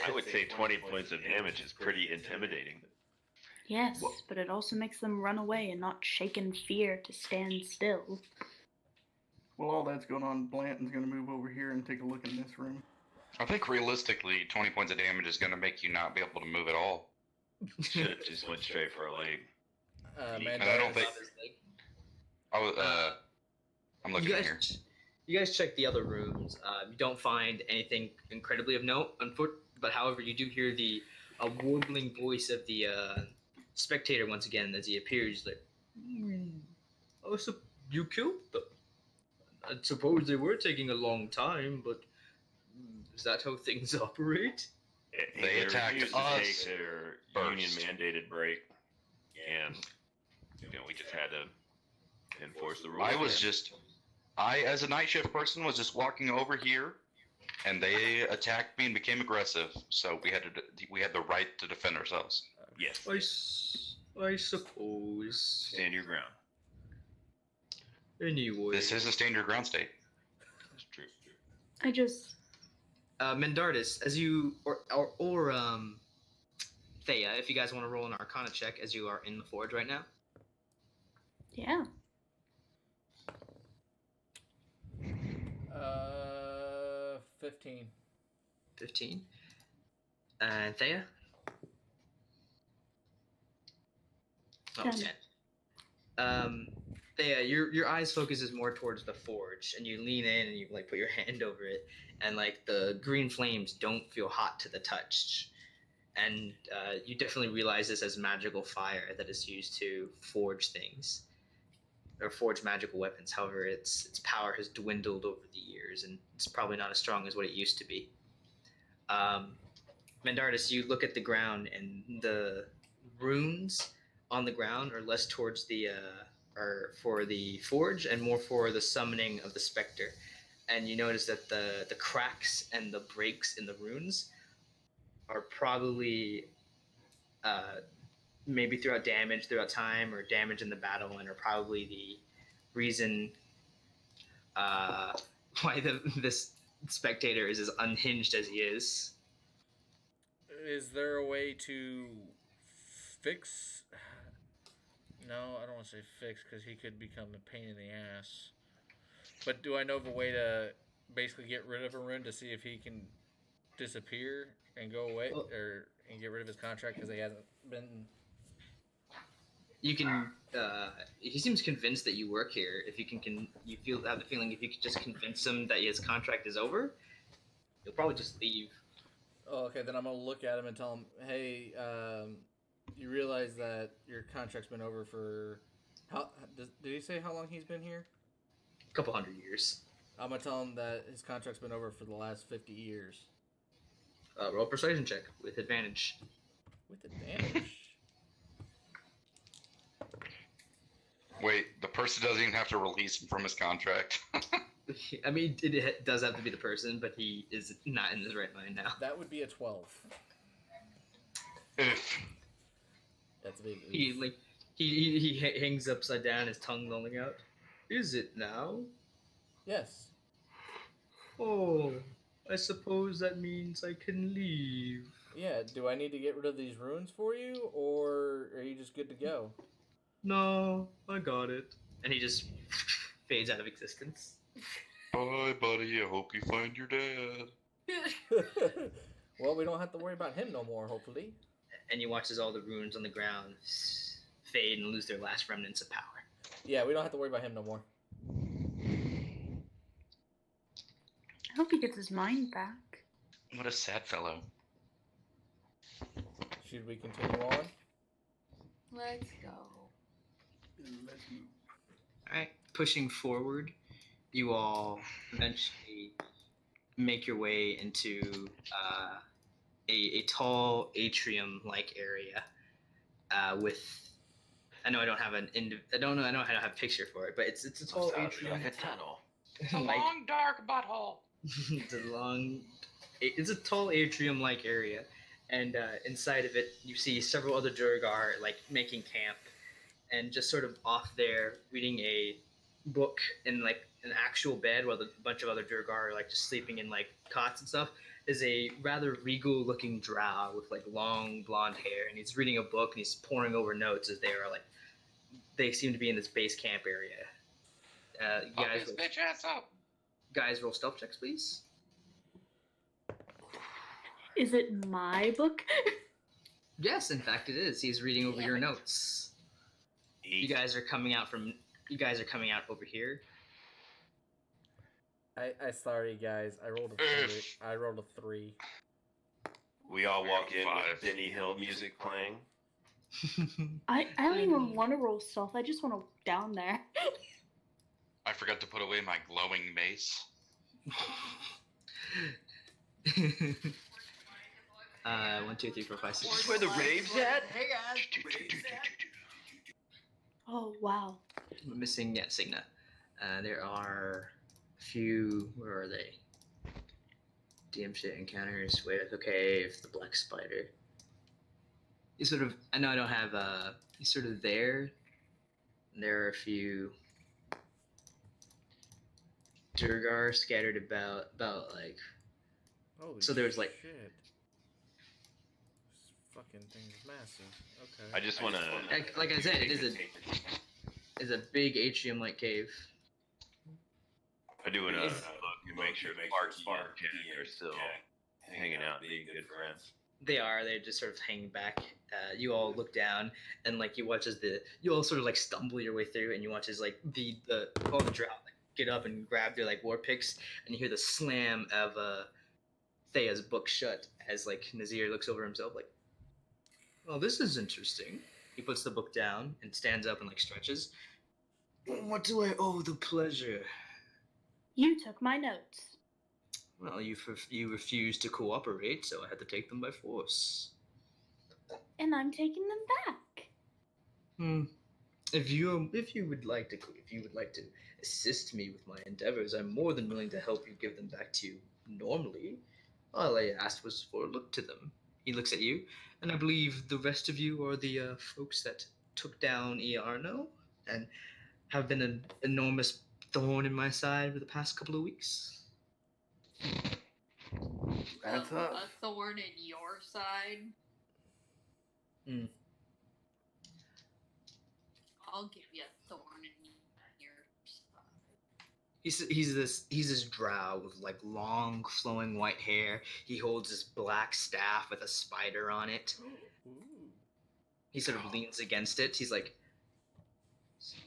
I would say 20 points of damage is pretty intimidating. Yes, but it also makes them run away and not shake in fear to stand still. While all that's going on, Blanton's going to move over here and take a look in this room. I think realistically, 20 points of damage is going to make you not be able to move at all. Should have just went straight for a leg. And I don't think. I'm looking here. You guys check the other rooms. You don't find anything incredibly of note, but however, you do hear the warbling voice of the spectator once again as he appears. Like, oh, so you killed them. I suppose they were taking a long time, but is that how things operate? They attacked refused us to take their first. union-mandated break, and we just had to enforce the rules. I, as a night shift person, was just walking over here, and they attacked me and became aggressive. So we had the right to defend ourselves. Yes. I suppose. Stand your ground. Anyway, This is a stand your ground state. That's true. I just... Mendardis, as you or Thea, if you guys want to roll an Arcana check, as you are in the forge right now. Yeah. 15. 15. And Thea? Oh, 10. 10. Thea, your eyes focuses more towards the forge, and you lean in and you like put your hand over it, and like the green flames don't feel hot to the touch, and you definitely realize this as magical fire that is used to forge things or forge magical weapons. However, its power has dwindled over the years, and it's probably not as strong as what it used to be. Mendardis, you look at the ground, and the runes on the ground are less towards the are for the forge and more for the summoning of the specter. And you notice that the cracks and the breaks in the runes are probably maybe throughout time or damage in the battle, and are probably the reason why this spectator is as unhinged as he is. Is there a way to fix... No, I don't want to say fix, because he could become a pain in the ass. But do I know of a way to basically get rid of Arun to see if he can disappear and go away, and get rid of his contract because he hasn't been. You can. He seems convinced that you work here. If you can you have the feeling if you could just convince him that his contract is over, he'll probably just leave. Oh, okay. Then I'm gonna look at him and tell him, "Hey, you realize that your contract's been over for how? Did he say how long he's been here? A couple hundred years. I'm gonna tell him that his contract's been over for the last 50 years. Roll a persuasion check with advantage. With advantage. Wait, the person doesn't even have to release him from his contract. I mean, it does have to be the person, but he is not in his right mind now. That would be a 12. If That's a big. He hangs upside down, his tongue lolling out. Is it now? Yes. Oh, I suppose that means I can leave. Yeah. Do I need to get rid of these runes for you, or are you just good to go? No, I got it. And he just fades out of existence. bye, buddy. I hope you find your dad. Well, we don't have to worry about him no more, hopefully. And you watch as all the runes on the ground fade and lose their last remnants of power. Yeah, we don't have to worry about him no more. I hope he gets his mind back. What a sad fellow. Should we continue on? Let's go. Let's move. Alright, pushing forward, you all eventually make your way into a tall atrium-like area with. I know I don't have I don't know how to have a picture for it, but it's a tall atrium. Like a tunnel. It's a long, dark butthole. It's a tall atrium-like area, and inside of it, you see several other Durgar like making camp, and just sort of off there reading a book in like an actual bed, while a bunch of other Durgar are like just sleeping in like cots and stuff. Is a rather regal-looking drow with like long blonde hair, and he's reading a book and he's poring over notes as they seem to be in this base camp area. Guys, roll stealth checks, please. Is it my book? Yes, in fact, it is. He's reading over your notes. You guys are coming out over here. I sorry guys. I rolled a 3. I rolled a 3. We all walk in with Benny Hill music playing. I don't even want to roll stealth. I just want to down there. I forgot to put away my glowing mace. 1, 2, 3, 4, 5, 6. This is where the rave's at? Hey guys. Oh wow. We're missing Signa. There are a few. Where are they? DM shit encounters with the Black Spider. He's sort of. I know I don't have. He's sort of there. And there are a few Durgar scattered about like. Holy so there's like. Shit. This fucking thing's massive. Okay. I just want to. Like I said, it is a big atrium-like cave. I do want to look and make sure Sparky and Kenny are still hanging out, being good friends. They are. They're just sort of hanging back. You all look down, and like you watch as you all sort of like stumble your way through, and you watch as like all the drow like, get up and grab their like war picks, and you hear the slam of Thea's book shut as like Nazir looks over himself like, "Well, this is interesting." He puts the book down and stands up and like stretches. What do I owe the pleasure? You took my notes. Well, you refused to cooperate, so I had to take them by force. And I'm taking them back. If you would like to assist me with my endeavors, I'm more than willing to help you give them back to you normally. All I asked was for a look to them. He looks at you, and I believe the rest of you are the folks that took down Iarno and have been an enormous thorn in my side for the past couple of weeks. That's us. A thorn in your side. I'll give you a thorn in your side. He's this drow with like long flowing white hair. He holds this black staff with a spider on it. He sort of leans against it. He's like,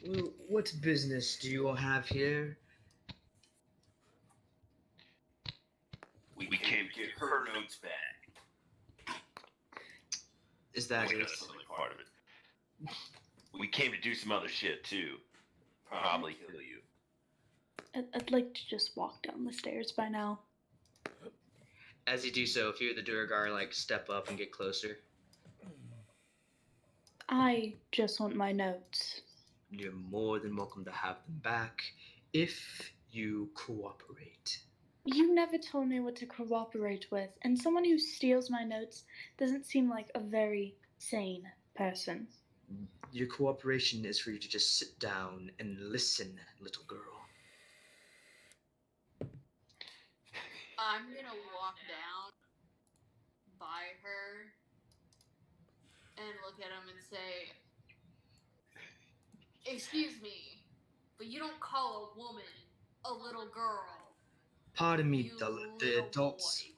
well, what business do you all have here? We came to get her notes back. Is that Wait, it? that's only part of it. We came to do some other shit too. Probably kill you. I'd like to just walk down the stairs by now. As you do so, a few of the Duergar like step up and get closer. I just want my notes. You're more than welcome to have them back if you cooperate. You never told me what to cooperate with, and someone who steals my notes doesn't seem like a very sane person. Your cooperation is for you to just sit down and listen, little girl. I'm gonna walk down by her and look at him and say, "Excuse me, but you don't call a woman a little girl." Pardon me, You Duller. The little adults. boy.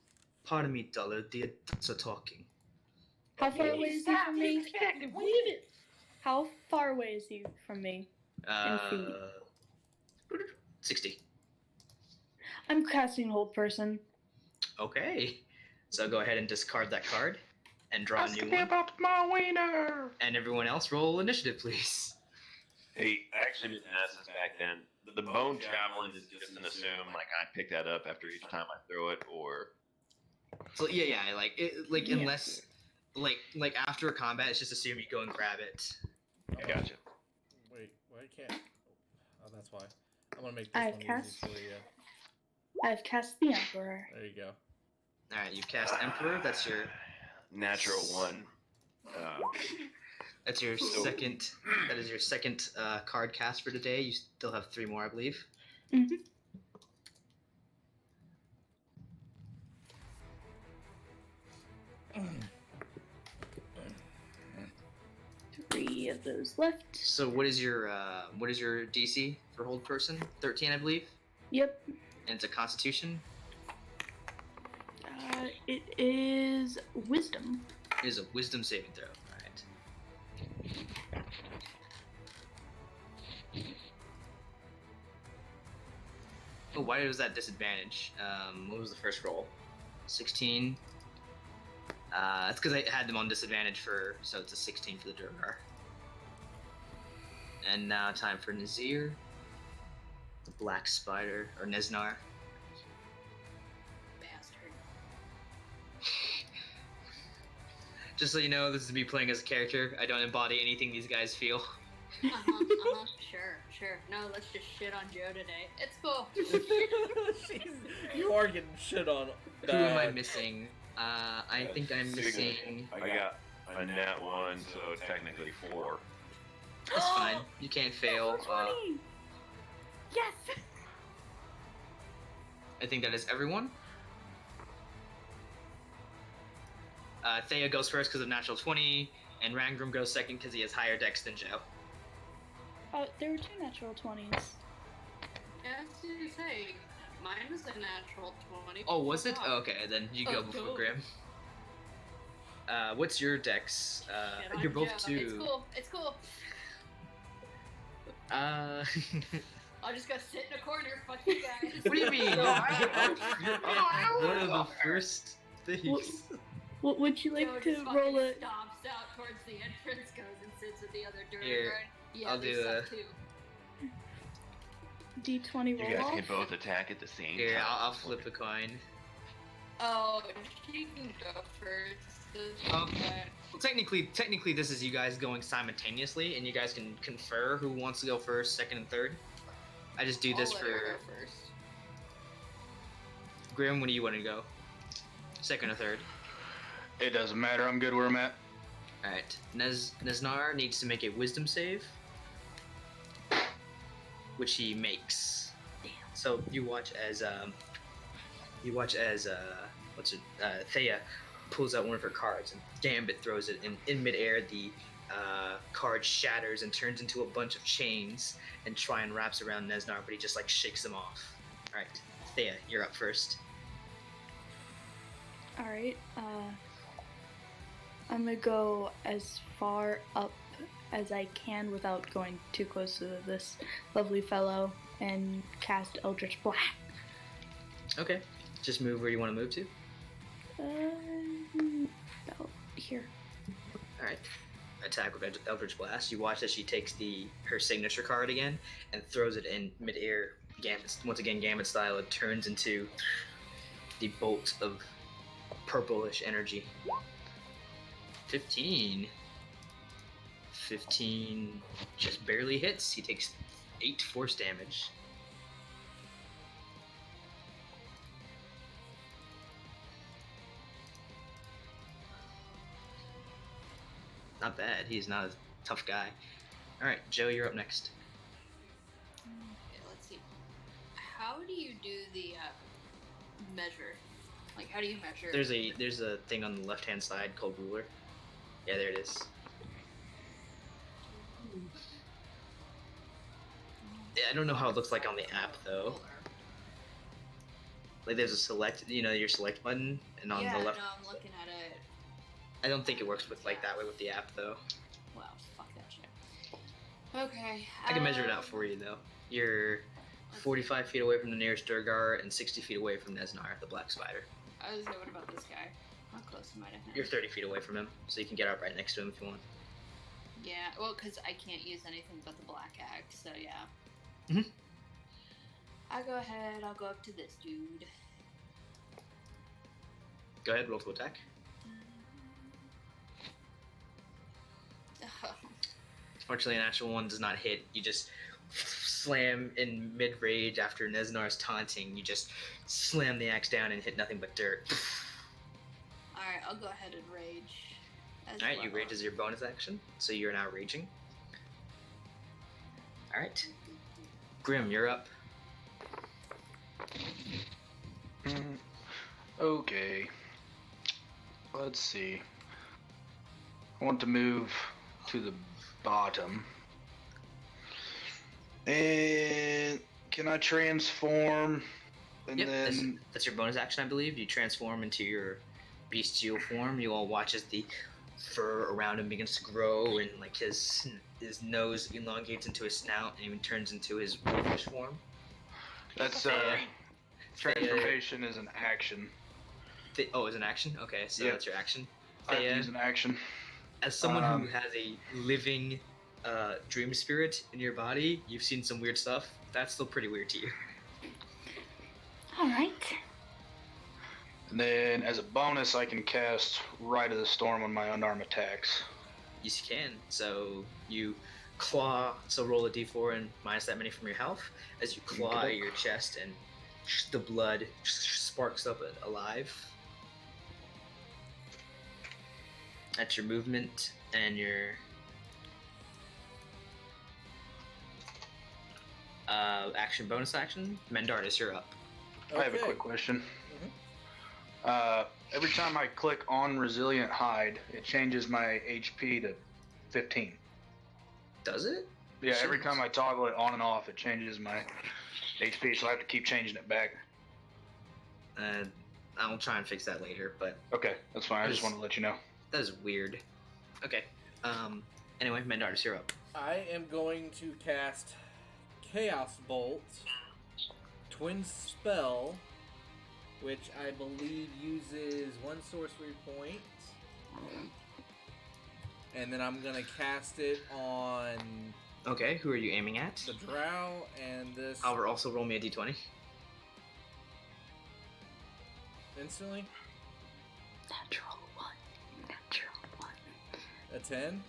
Pardon me, Duller. The adults are talking. How far away is he from me? How far away is he from me? In feet. 60. I'm casting Hold Person. Okay. So go ahead and discard that card and draw a new one. about my wiener. And everyone else roll initiative, please. Hey, I actually didn't ask this back then. The bone javelin is just an assume, like I pick that up after each time I throw it, or So yeah, like it, like Yeah. unless like after a combat, it's just assume you go and grab it. gotcha. Wait, why can't? Oh, that's why. I'm gonna make this I've one easy cast- for you. I've cast the Emperor. There you go. All right, you've cast Emperor. That's your Natural one. So- second. That is your second card cast for today. You still have 3 more, I believe. Mm-hmm. Three of those left. So what is your DC for Hold Person? 13, I believe. Yep. And it's a Constitution. It is Wisdom. It is a Wisdom saving throw. All right. Oh, why was that disadvantage? What was the first roll? 16. That's because I had them on disadvantage so it's a 16 for the Durgar. And now time for Nazir. The Black Spider, or Neznar. Bastard. Just so you know, this is me playing as a character. I don't embody anything these guys feel. Sure. No, let's just shit on Joe today. It's cool. You are getting shit on. Who am I missing? I think I'm missing. I got a nat 1, so technically 4. That's fine. You can't fail. 20! Yes! I think that is everyone. Thea goes first because of natural 20, and Rangram goes second because he has higher dex than Joe. There were 2 natural 20s. Yeah, I was gonna say, mine was a natural 20. Oh, was it? Oh, okay, then you go before cool. Grim. What's your dex? Shit on You're both Joe. two. It's cool. I'll just go sit in a corner, fuck you guys. What do you mean? One of the first things. What would you Joe like just to fucking roll a... stomps out towards the entrance, goes and sits with the other Here, Durgar. Yeah, I'll they do suck a- too. D20 You roll guys off? can both attack at the same Here, time. I'll flip a coin. Oh, she can go first. Okay. Well, technically, this is you guys going simultaneously, and you guys can confer who wants to go first, second, and third. I just do this I'll for let her go first. Grim. When do you want to go? Second or third? It doesn't matter. I'm good where I'm at. All right. Neznar needs to make a Wisdom save, which he makes. So you watch as Thea pulls out one of her cards, and Gambit throws it in midair. The card shatters and turns into a bunch of chains and try and wraps around Nesnar, but he just like shakes them off. All right, Thea, you're up first. All right. I'm gonna go as far up as I can without going too close to this lovely fellow and cast Eldritch Blast. Okay, just move where you want to move to. About here. All right. Attack with Eldritch Blast. You watch as she takes her signature card again and throws it in midair. Once again, Gambit style. It turns into the bolt of purplish energy. 15 just barely hits. He takes 8 force damage. Not bad. He's not a tough guy. All right, Joe, you're up next. Okay, let's see. How do you do the measure? Like, how do you measure? There's a thing on the left-hand side called ruler. Yeah, there it is. Yeah, I don't know how it looks like on the app though. Like there's a select, your select button, and on the left. No, I'm looking at it. I don't think it works with like that way with the app though. Well, fuck that shit. Okay. I can measure it out for you though. You're 45 feet away from the nearest Durgar and 60 feet away from Nesnar, the black spider. I was like, what about this guy? How close am I to him? You're 30 feet away from him, so you can get out right next to him if you want. Yeah, well, because I can't use anything but the black axe, so yeah. Mm-hmm. I'll go ahead, I'll go up to this dude. Go ahead, roll to attack. Fortunately, an actual one does not hit. You just slam in mid-rage after Nesnar's taunting. You just slam the axe down and hit nothing but dirt. Alright, I'll go ahead and rage. Alright, you rage as your bonus action, so you're now raging. Alright. Grim, you're up. Okay. Let's see. I want to move to the bottom. And can I transform? And yep, then that's your bonus action, I believe. You transform into your bestial form. You all watch as the fur around him begins to grow, and like his nose elongates into his snout, and even turns into his wolfish form. That's transformation is an action. Is an action? Okay, so yep. That's your action. I use an action. As someone who has a living dream spirit in your body, you've seen some weird stuff. That's still pretty weird to you. All right. And then, as a bonus, I can cast Rite of the Storm on my unarmed attacks. Yes, you can. So you claw. So roll a d4 and minus that many from your health as you claw at your chest, and the blood sparks up alive. That's your movement and your action, bonus action. Mendardus, you're up. Okay. I have a quick question. Every time I click on Resilient Hide, it changes my HP to 15. Does it? Yeah, every time I toggle it on and off, it changes my HP, so I have to keep changing it back. I'll try and fix that later, but... Okay, that's fine. I just want to let you know. That is weird. Okay. Anyway, Mendardus, you're up. I am going to cast Chaos Bolt, Twin Spell, which I believe uses 1 sorcery point. And then I'm going to cast it on... Okay, who are you aiming at? The Drow and this... I'll also roll me a d20. Instantly? Natural 1. Natural 1. A 10?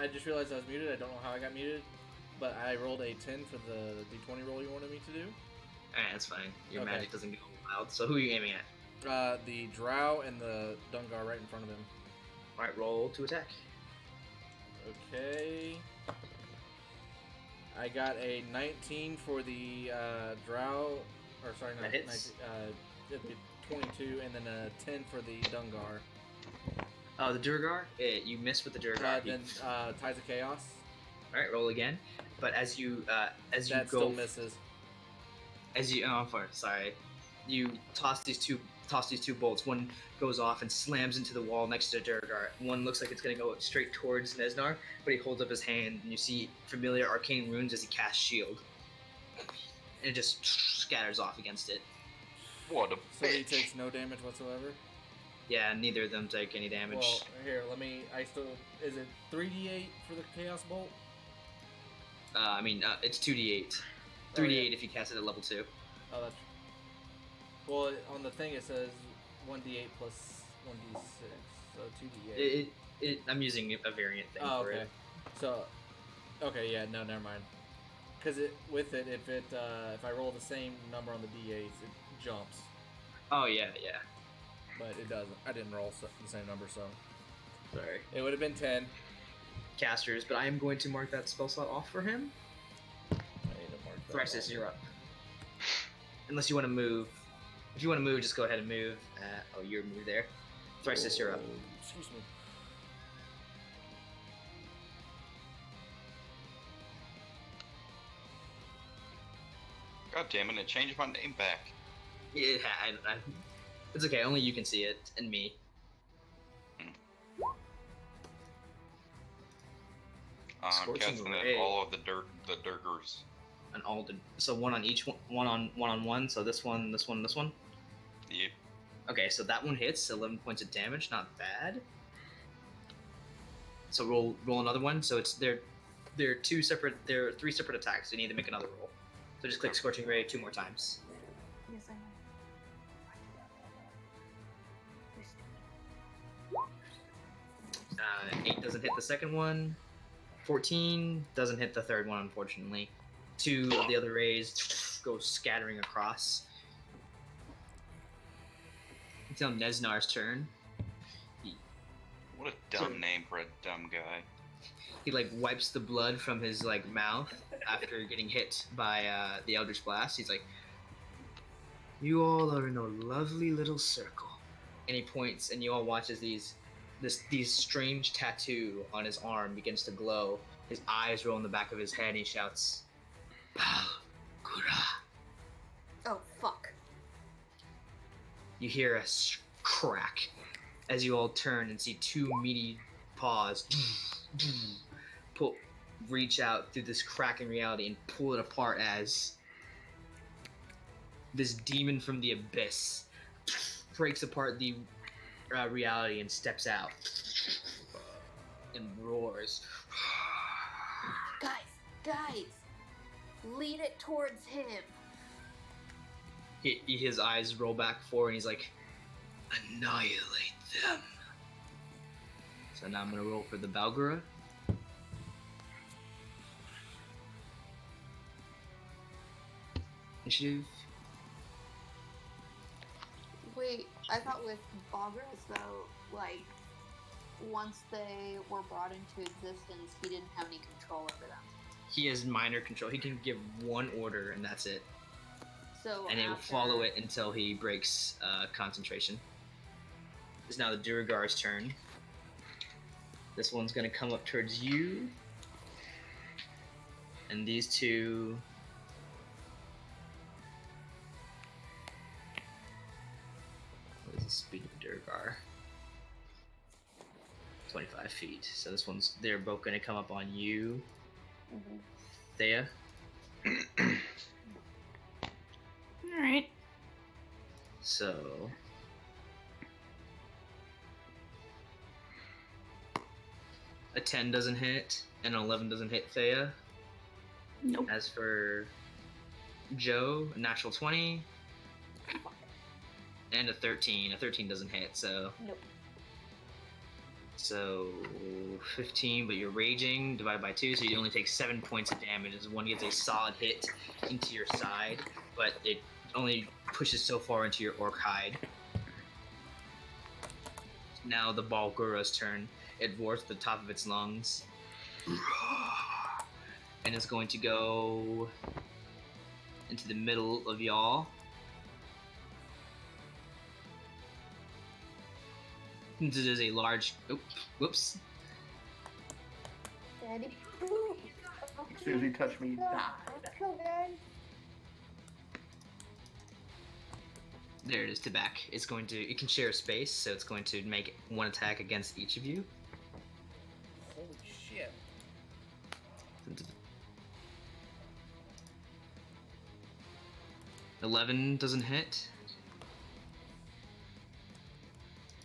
I just realized I was muted. I don't know how I got muted, but I rolled a 10 for the d20 roll you wanted me to do. Alright, that's fine. Your magic doesn't go wild. So who are you aiming at? The Drow and the Dungar right in front of him. Alright, roll to attack. Okay. I got a 19 for the Drow or sorry, That hits. It'd be 22, and then a 10 for the Dungar. Oh, the Durgar? You miss with the Durgar. Then Ties of Chaos. All right, roll again. But as you That go, still misses. Sorry. You toss these two bolts. One goes off and slams into the wall next to Durgar. One looks like it's gonna go straight towards Nesnar, but he holds up his hand, and you see familiar arcane runes as he casts shield, and it just scatters off against it. What a So he bitch. takes no damage whatsoever. Yeah, neither of them take any damage. Well, here, is it 3d8 for the Chaos Bolt? It's 2d8. 3d8 Oh, yeah. if you cast it at level 2. Oh, that's... Well, on the thing it says 1d8 plus 1d6, so 2d8. I'm using a variant thing Oh, for okay. it. So, okay, yeah, no, never mind. Because if I roll the same number on the d8s, it jumps. Oh, yeah. But it doesn't. I didn't roll the same number, so... Sorry. It would have been 10. Casters, but I am going to mark that spell slot off for him. I need to mark that Thraxis, off. you're up. Unless you want to move. If you want to move, just go ahead and move. You're moved there. Thraxis, you're up. Excuse me. God damn it, it changed my name back. Yeah, it's okay. Only you can see it, and me. I'm Scorching casting Ray. it all of the Durgers. And all the one on each one on one. So this one. Yep. Okay, so that one hits 11 points of damage. Not bad. So roll another one. So they're three separate attacks. So you need to make another roll. So just click Scorching Ray 2 more times. Yes, I know. 8 doesn't hit the second one. 14 doesn't hit the third one, unfortunately. 2 of the other rays go scattering across. It's now Nesnar's turn. What a dumb name for a dumb guy. He wipes the blood from his mouth after getting hit by the Eldritch Blast. He's like, "You all are in a lovely little circle," and he points, and you all watch as these strange tattoo on his arm begins to glow. His eyes roll in the back of his head, and he shouts, "Balgura." Oh, fuck. You hear a crack as you all turn and see 2 meaty paws reach out through this crack in reality and pull it apart as this demon from the abyss breaks apart the reality and steps out and roars. Guys, lead it towards him. His eyes roll back forward and he's like, "Annihilate them." So now I'm gonna roll for the Balgura. Initiative. Wait, I thought with Boggers though, once they were brought into existence, he didn't have any control over them. He has minor control. He can give one order and that's it. So And he will follow it until he breaks concentration. It's now the Duragar's turn. This one's gonna come up towards you. And these two... What is the speed of Duragar? 25 feet. So they're both gonna come up on you. Mm-hmm. Thea. Alright. So... A 10 doesn't hit, and an 11 doesn't hit Thea. Nope. As for Joe, a natural 20. And a 13. A 13 doesn't hit, so... Nope. So 15, but you're raging, divided by 2, so you only take 7 points of damage as one gets a solid hit into your side, but it only pushes so far into your orc hide. Now the Balgura's turn. It roars at the top of its lungs. And is going to go into the middle of y'all This is a large. Whoops. Daddy. As soon as he touched me, he died. There it is to back. It's going to. It can share space, so it's going to make one attack against each of you. Holy shit. 11 doesn't hit.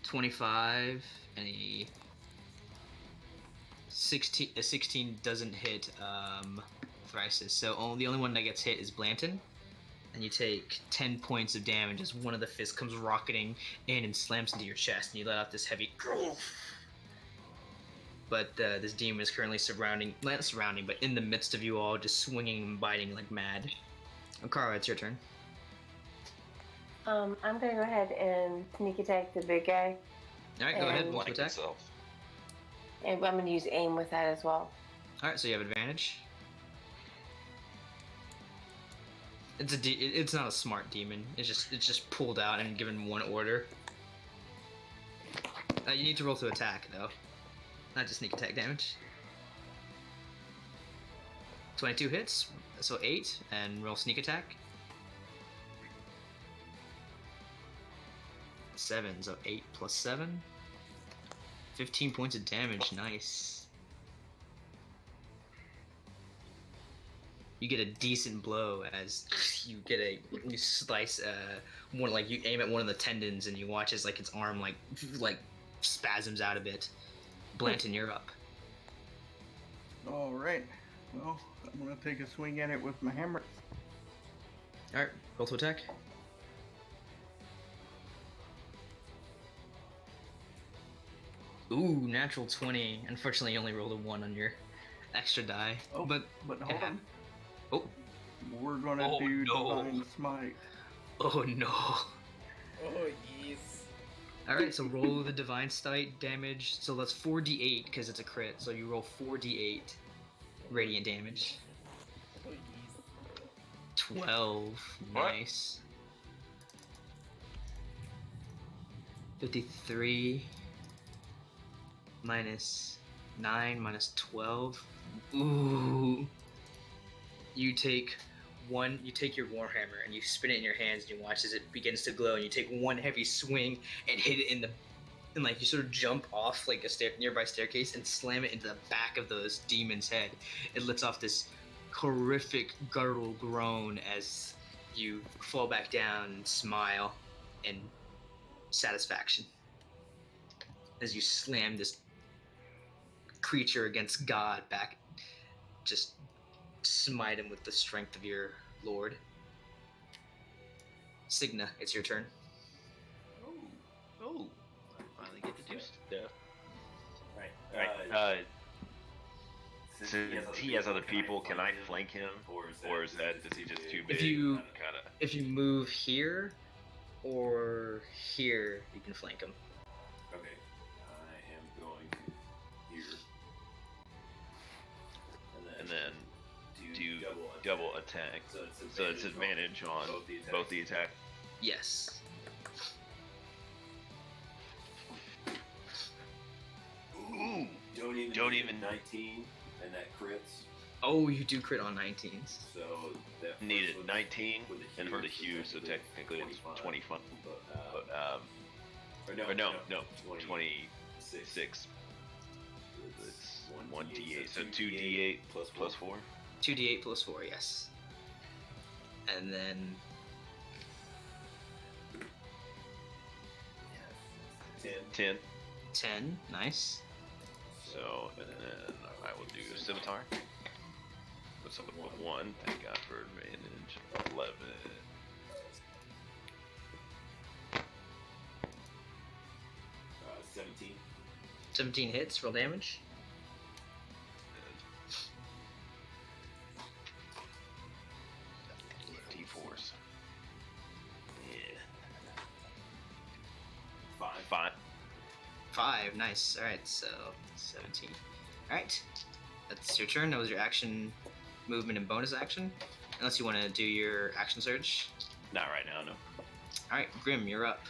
25 and a 16. A 16 doesn't hit Thrisis. So the only one that gets hit is Blanton. And you take 10 points of damage as one of the fists comes rocketing in and slams into your chest, and you let out this heavy. But this demon is currently not surrounding, but in the midst of you all, just swinging and biting like mad. Okara, it's your turn. I'm gonna go ahead and sneak attack the big guy. All right, go ahead. Roll to Like attack. itself. And I'm gonna use aim with that as well. All right, so you have advantage. It's not a smart demon. It's just pulled out and given one order. You need to roll to attack though, not just sneak attack damage. 22 hits, so 8, and roll sneak attack. 7, so 8 plus 7. 15 points of damage. Nice. You get a decent blow as you slice one, like you aim at one of the tendons and you watch as like its arm like spasms out a bit. Blanton, you're up. All right. Well, I'm gonna take a swing at it with my hammer. All right, roll to attack. Ooh, natural 20. Unfortunately, you only rolled a 1 on your extra die. Oh, but hold on. Oh. We're gonna do Divine Smite. Oh no. Oh, yes. Alright, so roll the Divine Smite damage. So that's 4d8 because it's a crit. So you roll 4d8 radiant damage. Oh, yes. 12. Nice. 53 minus 9 minus 12. Ooh. You take your warhammer and you spin it in your hands and you watch as it begins to glow, and you take one heavy swing and hit it and like you sort of jump off like a nearby staircase and slam it into the back of those demon's head. It lets off this horrific guttural groan as you fall back down and smile in satisfaction as you slam this creature against God back. Just smite him with the strength of your lord. Signa, it's your turn. Oh, I finally get to do stuff. Right. Since he has other people, can I flank him, or is he just too big? If you move here or here, you can flank him. Okay, I am going to here, and then do double attack. So it's advantage on both the attack. Yes. Ooh, don't even 19, and that crits. Oh, you do crit on 19s. So that needed 19 and for the huge, so technically it's 25. But no, 26. It's 1d8, so 2d8 plus 4. 2d8 plus 4, yes. And then 10. 10, nice. So, and then I will do Scimitar. What's up with 1? Thank God for advantage. 11. 17. 17 hits, roll damage. D4s. Yeah. 5. 5, nice. Alright, so 17. Alright, that's your turn. That was your action, movement, and bonus action. Unless you want to do your action surge. Not right now, no. Alright, Grim, you're up.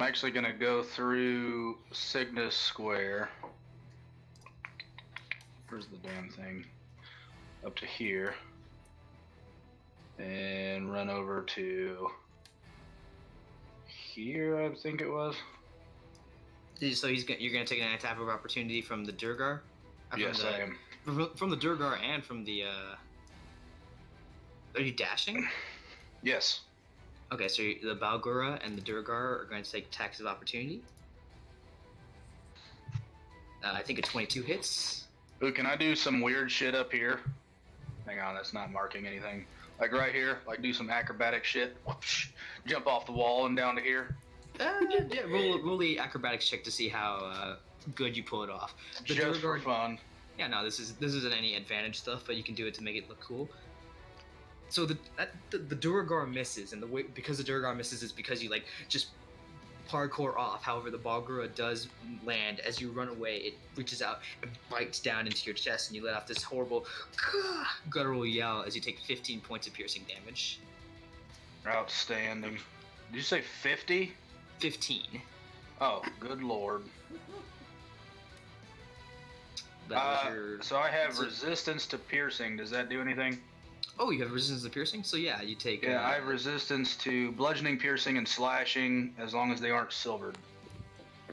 I'm actually gonna go through Cygnus Square. Where's the damn thing? Up to here. And run over to here, I think it was. So you're gonna take an attack of opportunity from the Durgar? Yes, I am. From the Durgar and from the. Are you dashing? Yes. Okay, so the Balgura and the Durgar are going to take attacks of opportunity. I think a 22 hits. Ooh, can I do some weird shit up here? Hang on, that's not marking anything. Like right here, like do some acrobatic shit. Whoosh, jump off the wall and down to here. Yeah, roll the acrobatics check to see how good you pull it off. The Just Durgar, for fun. Yeah, no, this isn't any advantage stuff, but you can do it to make it look cool. So the Duragar misses, and the way because the Duragar misses is because you like just parkour off. However, the Balgura does land. As you run away, it reaches out and bites down into your chest, and you let off this horrible guttural yell as you take 15 points of piercing damage. Outstanding. Did you say 50? 15. Oh, good lord. So I have resistance to piercing. Does that do anything? Oh, you have resistance to piercing? So yeah, you take... Yeah, I have resistance to bludgeoning, piercing, and slashing as long as they aren't silvered.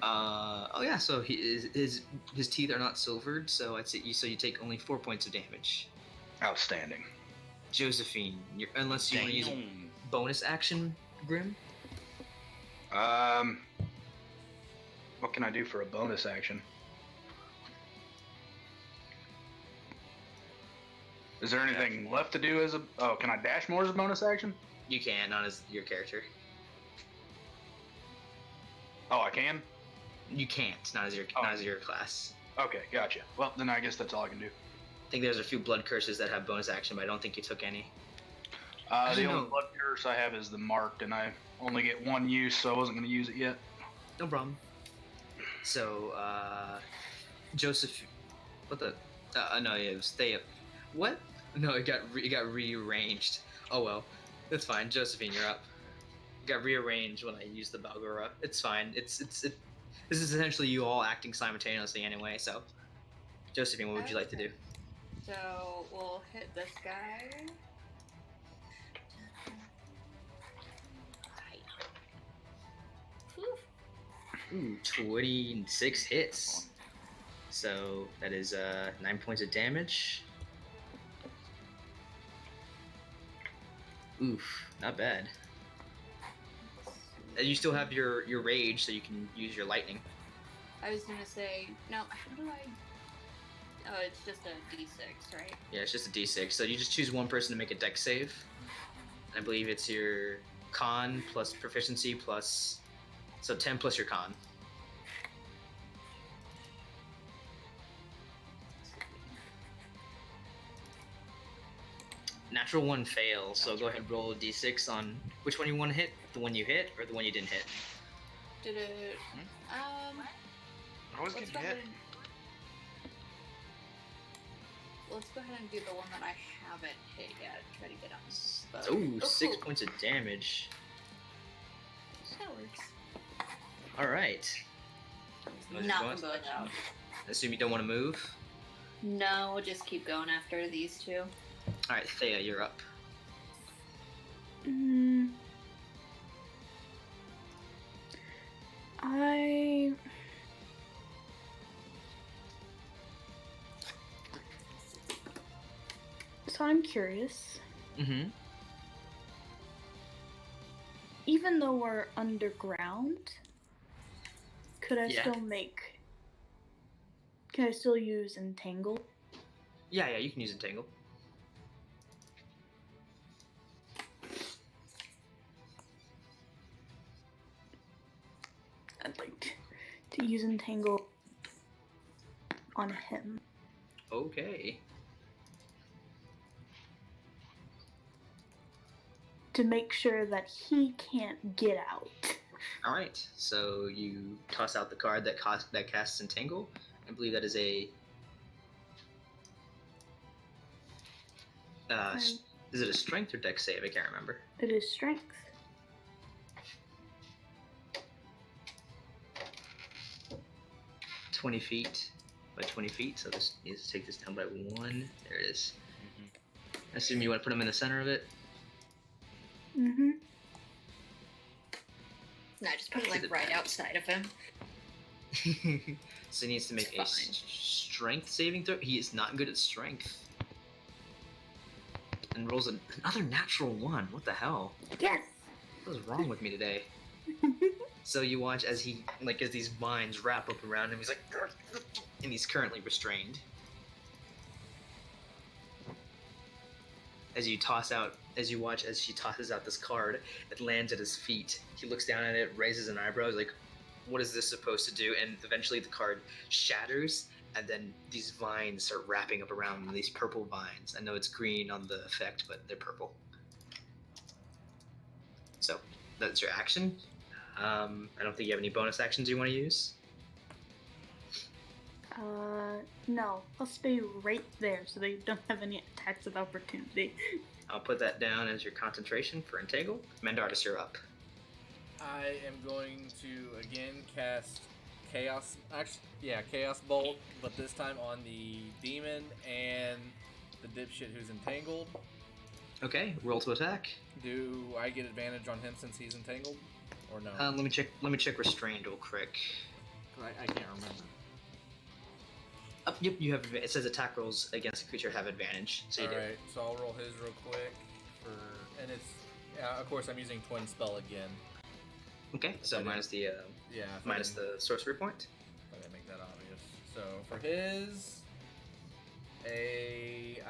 Oh yeah, so his teeth are not silvered, so I'd say you take only 4 points of damage. Outstanding. Josephine, unless you want to use a bonus action, Grim? What can I do for a bonus action? Is there anything left to do as a... Oh, can I dash more as a bonus action? You can, not as your character. Oh, I can? You can't, not as your class. Okay, gotcha. Well, then I guess that's all I can do. I think there's a few blood curses that have bonus action, but I don't think you took any. The only blood curse I have is the marked, and I only get one use, so I wasn't going to use it yet. No problem. So, Joseph... What the... no, it was Thea. What? No, it got rearranged. Oh well, that's fine. Josephine, you're up. It got rearranged when I used the Balgura. It's fine. This is essentially you all acting simultaneously anyway. So, Josephine, what would you like to do? So we'll hit this guy. Ooh, 26 hits. So that is 9 points of damage. Oof, not bad. You still have your rage, so you can use your lightning. I was gonna say, no, how do I... Oh, it's just a d6, right? Yeah, it's just a d6. So you just choose one person to make a dex save. I believe it's your con plus proficiency plus... So 10 plus your con. Natural one fails, so go ahead and roll a d6 on which one you want to hit. The one you hit or the one you didn't hit. Did it... I always get hit. Let's go ahead and do the one that I haven't hit yet. Try to get on. Ooh, 6 points of damage. That works. Alright. Not going out. Assume you don't want to move? No, we'll just keep going after these two. Alright, Thea, you're up. So I'm curious. Mm-hmm. Even though we're underground, could I still make... Can I still use Entangle? Yeah, you can use Entangle. I'd like to use Entangle on him. Okay. To make sure that he can't get out. Alright, so you toss out the card that casts Entangle. I believe that is a... is it a strength or dex save? I can't remember. It is strength. 20 feet by 20 feet, so this needs to take this down by 1. There it is. I assume you want to put him in the center of it? Mm-hmm. No, just put it like right outside of him. So he needs to make a strength saving throw. He is not good at strength. And rolls another natural 1. What the hell? Yes! What is wrong with me today? So you watch as he, like, as these vines wrap up around him, he's like, and he's currently restrained. As you watch as she tosses out this card, it lands at his feet. He looks down at it, raises an eyebrow, he's like, what is this supposed to do? And eventually the card shatters, and then these vines start wrapping up around him, these purple vines. I know it's green on the effect, but they're purple. So, that's your action. I don't think you have any bonus actions you want to use. No. I'll stay right there so they don't have any attacks of opportunity. I'll put that down as your concentration for Entangle. Mandardus, you're up. I am going to again cast Chaos. Actually, yeah, Chaos Bolt, but this time on the demon and the dipshit who's entangled. Okay, roll to attack. Do I get advantage on him since he's entangled, or no? Let me check restrained real quick. I can't remember. Yep, you have. It says attack rolls against a creature have advantage. So you do. Alright, so I'll roll his real quick and it's of course I'm using twin spell again. Okay, so minus the minus the sorcery point. I didn't make that obvious. So for his, a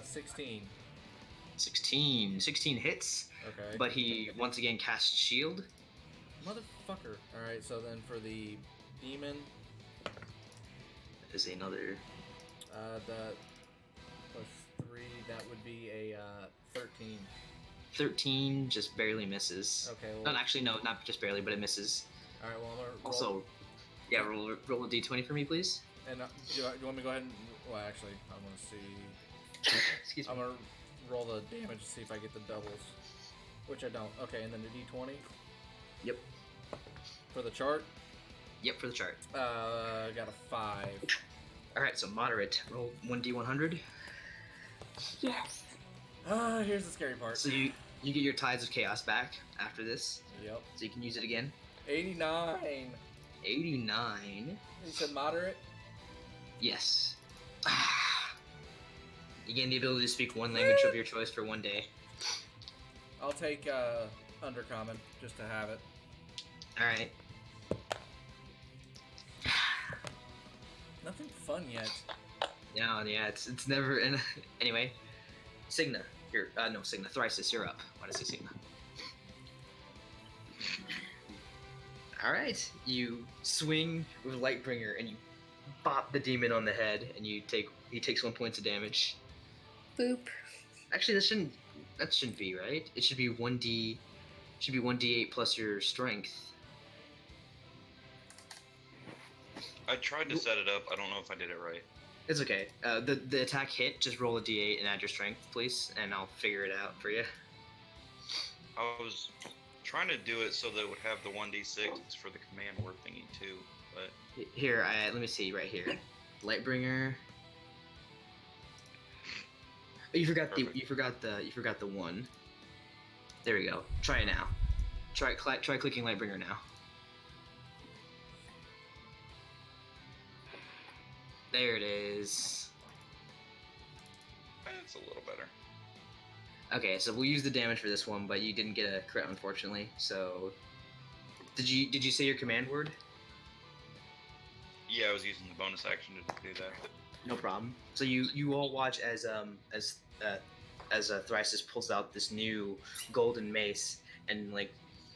16. 16 hits. Okay. But he once again casts shield. Motherfucker. All right, so then for the demon, is another. The +3, that would be a 13. 13 just barely misses. Okay. Well, no, actually, no, not just barely, but it misses. All right. Well, I'm gonna roll. Also, yeah, roll a d20 for me, please. And do you want me to go ahead and? Well, actually, I'm gonna see. Excuse me. I'm gonna roll the damage to see if I get the doubles, which I don't. Okay, and then the d20. Yep. For the chart. Yep, for the chart. Got a 5. All right, so moderate. Roll 1d100. Yes. Here's the scary part. So you get your Tides of Chaos back after this. Yep. So you can use it again. 89. 89. You said moderate? Yes. You gain the ability to speak one language of your choice for 1 day. I'll take Undercommon just to have it. Alright. Nothing fun yet. No, yeah, it's never. Anyway, Signa, you're no Signa. Thrisis, you're up. Why did I say Signa? All right, you swing with Lightbringer and you bop the demon on the head, and he takes 1 point of damage. Boop. Actually, that shouldn't be right. It should be 1d. Should be 1d8 plus your strength. I tried to set it up. I don't know if I did it right. It's okay. The attack hit. Just roll a d8 and add your strength, please, and I'll figure it out for you. I was trying to do it so that it would have the 1d6 for the command word thingy too, but Here, let me see right here. Lightbringer. Oh, you forgot the 1. There we go. Try it now. Try clicking Lightbringer now. There it is. it's a little better. Okay, so we'll use the damage for this one, but you didn't get a crit, unfortunately. So, did you say your command word? Yeah, I was using the bonus action to do that. No problem. So you all watch as Thrisis pulls out this new golden mace and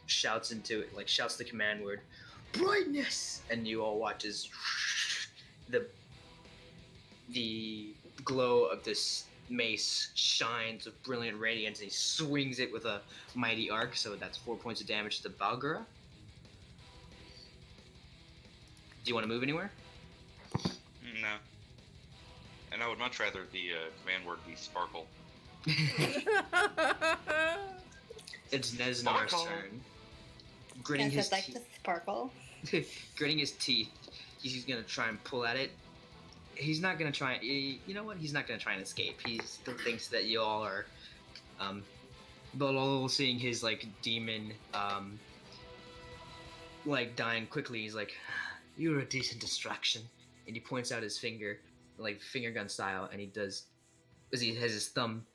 shouts the command word, brightness, and you all watch as the glow of this mace shines with brilliant radiance, and he swings it with a mighty arc. So that's 4 points of damage to Balgura. Do you want to move anywhere? No. And I would much rather the command word be sparkle. It's Nesnar's turn. Gritting his like the sparkle. gritting his teeth, he's gonna try and pull at it. He's not gonna try. You know what? He's not gonna try and escape. He still thinks that you all are, but all seeing his like demon, like dying quickly. He's like, "You're a decent distraction," and he points out his finger, like finger gun style, and he does, as he has his thumb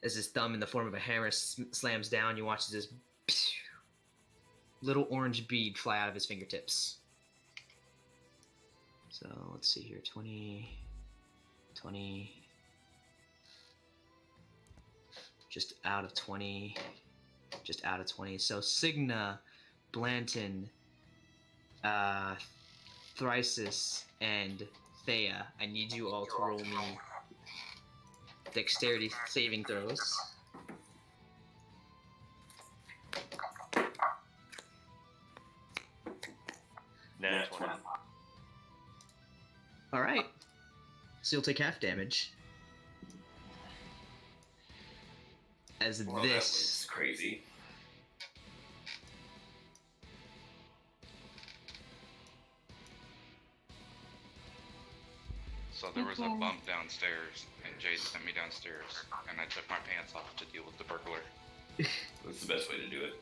in the form of a hammer slams down. You watch this little orange bead fly out of his fingertips. So let's see here, 20, just out of 20. So Signa, Blanton, Thrysis, and Thea, I need you all to roll me dexterity saving throws. Nat 20. All right. So you'll take half damage. As Well, that was crazy. So there was a bump downstairs, and Jade sent me downstairs, and I took my pants off to deal with the burglar. That's the best way to do it.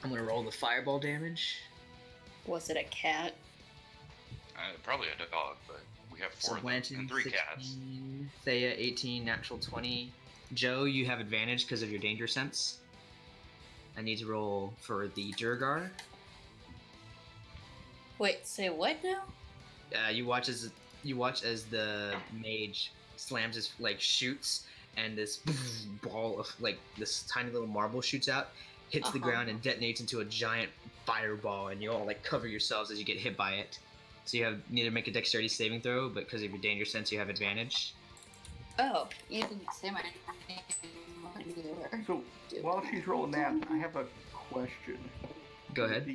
I'm gonna roll the fireball damage. Was it a cat? Probably a dog, but we have 4 So of them Blanton, and 3 16, cats. Thea, 18, natural 20. Joe, you have advantage because of your danger sense. I need to roll for the Durgar. Wait, say what now? You watch as the mage slams his shoots, and this ball of this tiny little marble shoots out, hits the ground, and detonates into a giant fireball, and you all cover yourselves as you get hit by it. So you need to make a dexterity saving throw, but because of your danger sense, you have advantage. Oh, you didn't say my name either. So while she's rolling that, I have a question. Go ahead.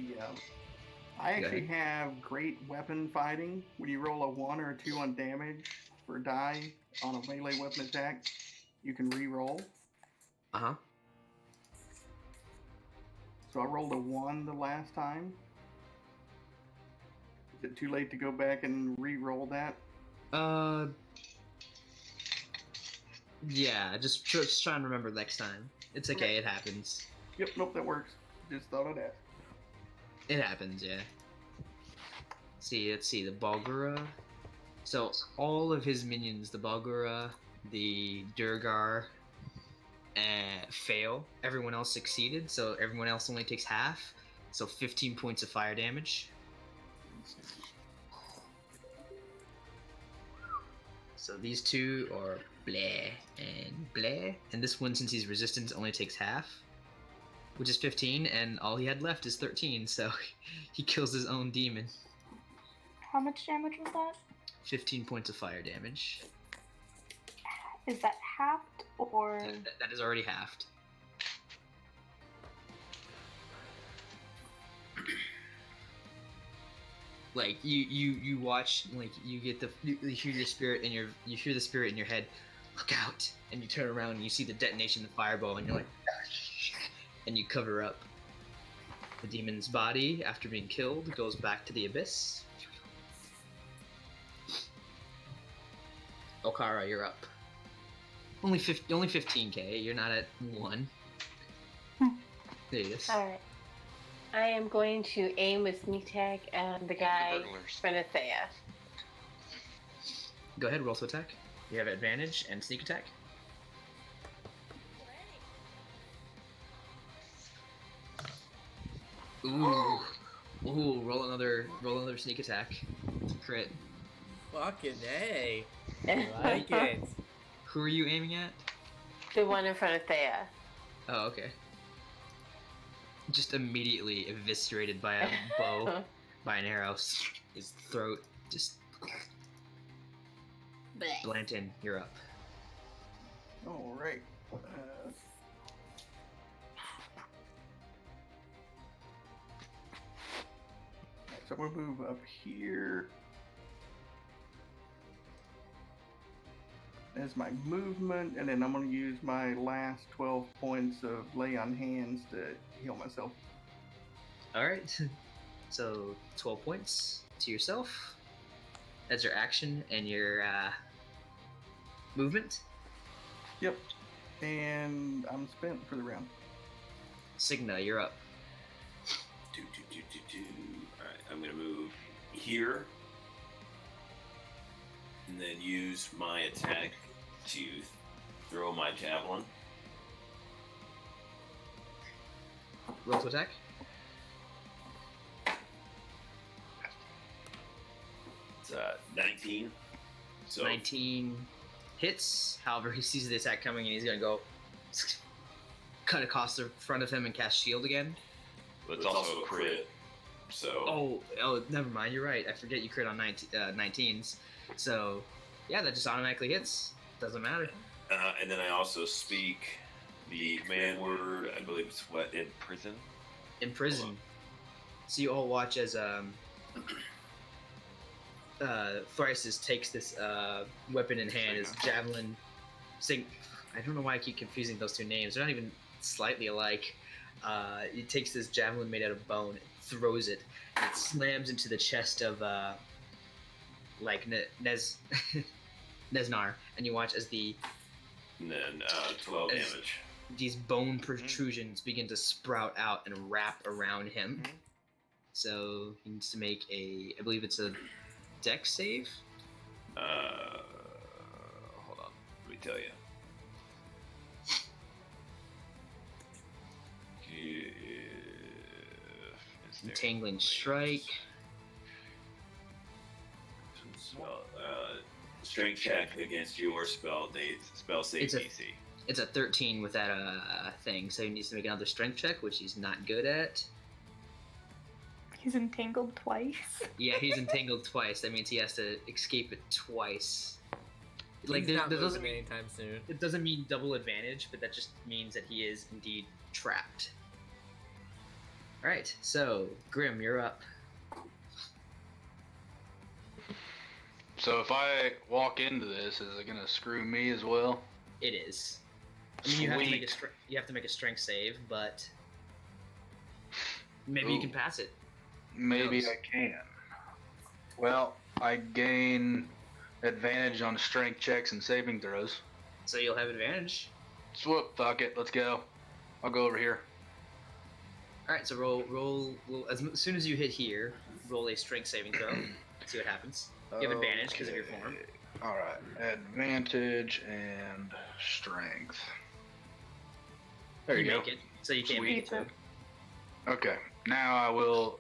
I actually have great weapon fighting. When you roll a 1 or a 2 on damage for a die on a melee weapon attack, you can re-roll. Uh-huh. So I rolled a 1 the last time. Is it too late to go back and re-roll that? Yeah, just try and remember next time. It's okay, it happens. Yep, nope, that works. Just thought I'd ask. It happens, yeah. Let's see, the Balgura. So all of his minions, the Balgura, the Durgar, fail. Everyone else succeeded, so everyone else only takes half. So 15 points of fire damage. So these two are bleh and bleh. And this one, since he's resistant, only takes half, which is 15, and all he had left is 13, so he kills his own demon. How much damage was that? 15 points of fire damage. Is that halved or? That is already halved. You watch, you get you hear your spirit in you hear the spirit in your head, look out, and you turn around and you see the detonation of the fireball, and you're like, and you cover up. The demon's body, after being killed, goes back to the abyss. Okara, you're up. Only 15k. You're not at 1. There it is. All right. I am going to aim with sneak attack at the guy in front of Thea. Go ahead, roll to attack. You have advantage and sneak attack. Ooh. Ooh, roll another sneak attack. Crit. Fucking A. I like it. Who are you aiming at? The one in front of Thea. Oh, okay. Just immediately eviscerated by a bow, by an arrow. His throat just... Blanton, you're up. Alright. So I'm going to move up here. As my movement, and then I'm going to use my last 12 points of lay on hands to heal myself. Alright. So, 12 points. to yourself. That's your action and your movement. Yep. And I'm spent for the round. Signa, you're up. Alright, I'm gonna move here. And then use my attack to throw my javelin. Roll to attack. It's 19. So 19 hits. However, he sees the attack coming and he's gonna go cut across the front of him and cast shield again. But it's also a crit. So Oh, never mind. You're right. I forget you crit on 19s. So yeah, that just automatically hits. Doesn't matter. And then I also speak the command word. I believe it's what, in prison. In prison. So you all watch as Thrices takes this weapon in hand, his javelin. I don't know why I keep confusing those two names. They're not even slightly alike. He takes this javelin made out of bone, and throws it, and it slams into the chest of Nesnar, and you watch as And then 12 damage. these bone protrusions begin to sprout out and wrap around him. So he needs to make I believe it's a dex save. Hold on. Let me tell you. Entangling strike. Strength check against your spell save It's a- DC. It's a 13 with that thing, so he needs to make another strength check, which he's not good at. He's entangled twice. Yeah, he's entangled twice. That means he has to escape it twice. Like He's not that doesn't moving mean anytime soon. it doesn't mean double advantage, but that just means that he is indeed trapped. All right, so Grim, you're up. So if I walk into this, is it gonna screw me as well? It is. I mean, you have to make Sweet. you have to make a strength save, but maybe you can Ooh. pass it. Maybe knows? I can. Well, I gain advantage on strength checks and saving throws. So you'll have advantage. Swoop, fuck it, let's go. I'll go over here. All right, so roll as soon as you hit here, roll a strength saving throw. See what happens. You have advantage because of your form. Alright, advantage and strength. There you go. make it, so you can't Sweet. make it too. Okay, now I will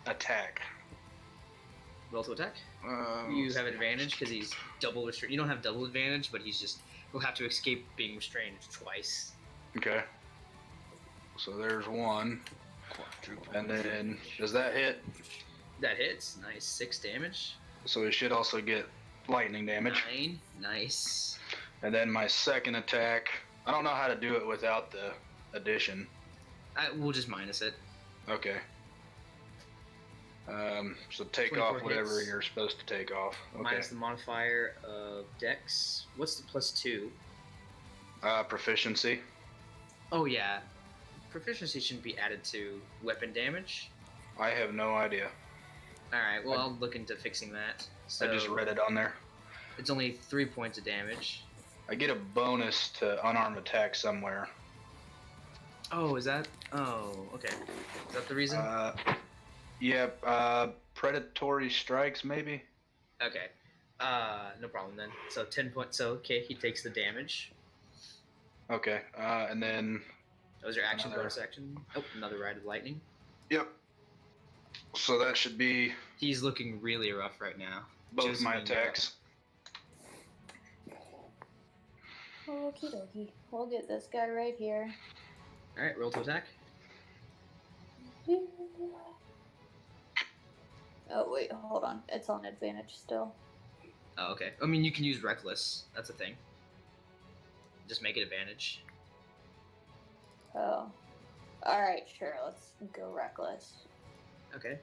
attack. Roll to attack. You have advantage because he's double restrained. You don't have double advantage, but he'll have to escape being restrained twice. Okay. So there's one. And then, does that hit? That hits. Nice. 6 damage. So he should also get lightning damage. 9. Nice. And then my second attack, I don't know how to do it without the addition. We'll just minus it. Okay. So take 24 off whatever hits. you're supposed to take off. Okay. Minus the modifier of Dex. What's the +2? Proficiency. Oh yeah. Proficiency shouldn't be added to weapon damage. I have no idea. Alright, well I'll look into fixing that. So I just read it on there. it's only 3 points of damage. I get a bonus to unarmed attack somewhere. Oh, is that? Oh, okay. Is that the reason? Yeah, predatory strikes maybe? Okay. No problem then. So 10 points. So, okay, he takes the damage. Okay, and then, That was your action, Another- bonus action. Oh, another ride of lightning. yep. So that should be He's looking really rough right now. both Just my being attacks. Okie dokie. We'll get this guy right here. Alright, roll to attack. Oh, wait, hold on. It's on advantage still. Oh, okay. I mean, you can use reckless. That's a thing. Just make it advantage. Oh. Alright, sure. Let's go reckless. Okay.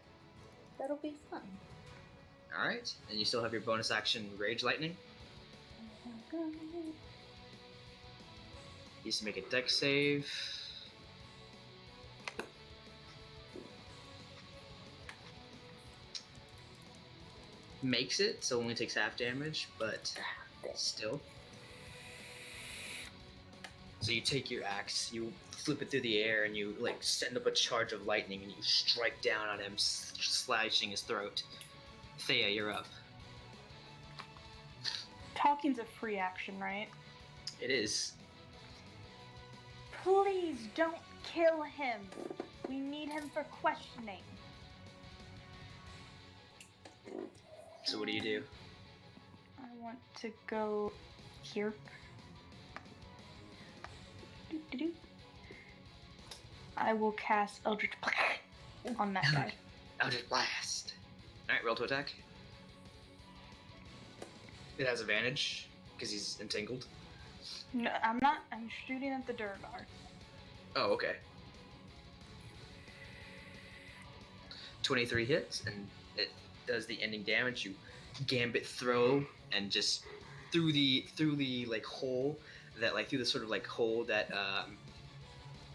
That'll be fun. Alright. And you still have your bonus action, Rage Lightning. He needs to make a dex save. makes it, so only takes half damage, but still. So you take your axe, you flip it through the air, and you like send up a charge of lightning, and you strike down on him, slashing his throat. Thea, you're up. Talking's a free action, right? It is. Please don't kill him. We need him for questioning. So what do you do? I want to go here. Doo-doo-doo. I will cast Eldritch Blast on that guy. Eldritch Blast. Alright, roll to attack. It has advantage, because he's entangled. No, I'm not. I'm shooting at the Durgar. Oh, okay. 23 hits, and it does the ending damage. You gambit throw, and just through the like hole that like through the sort of like hole that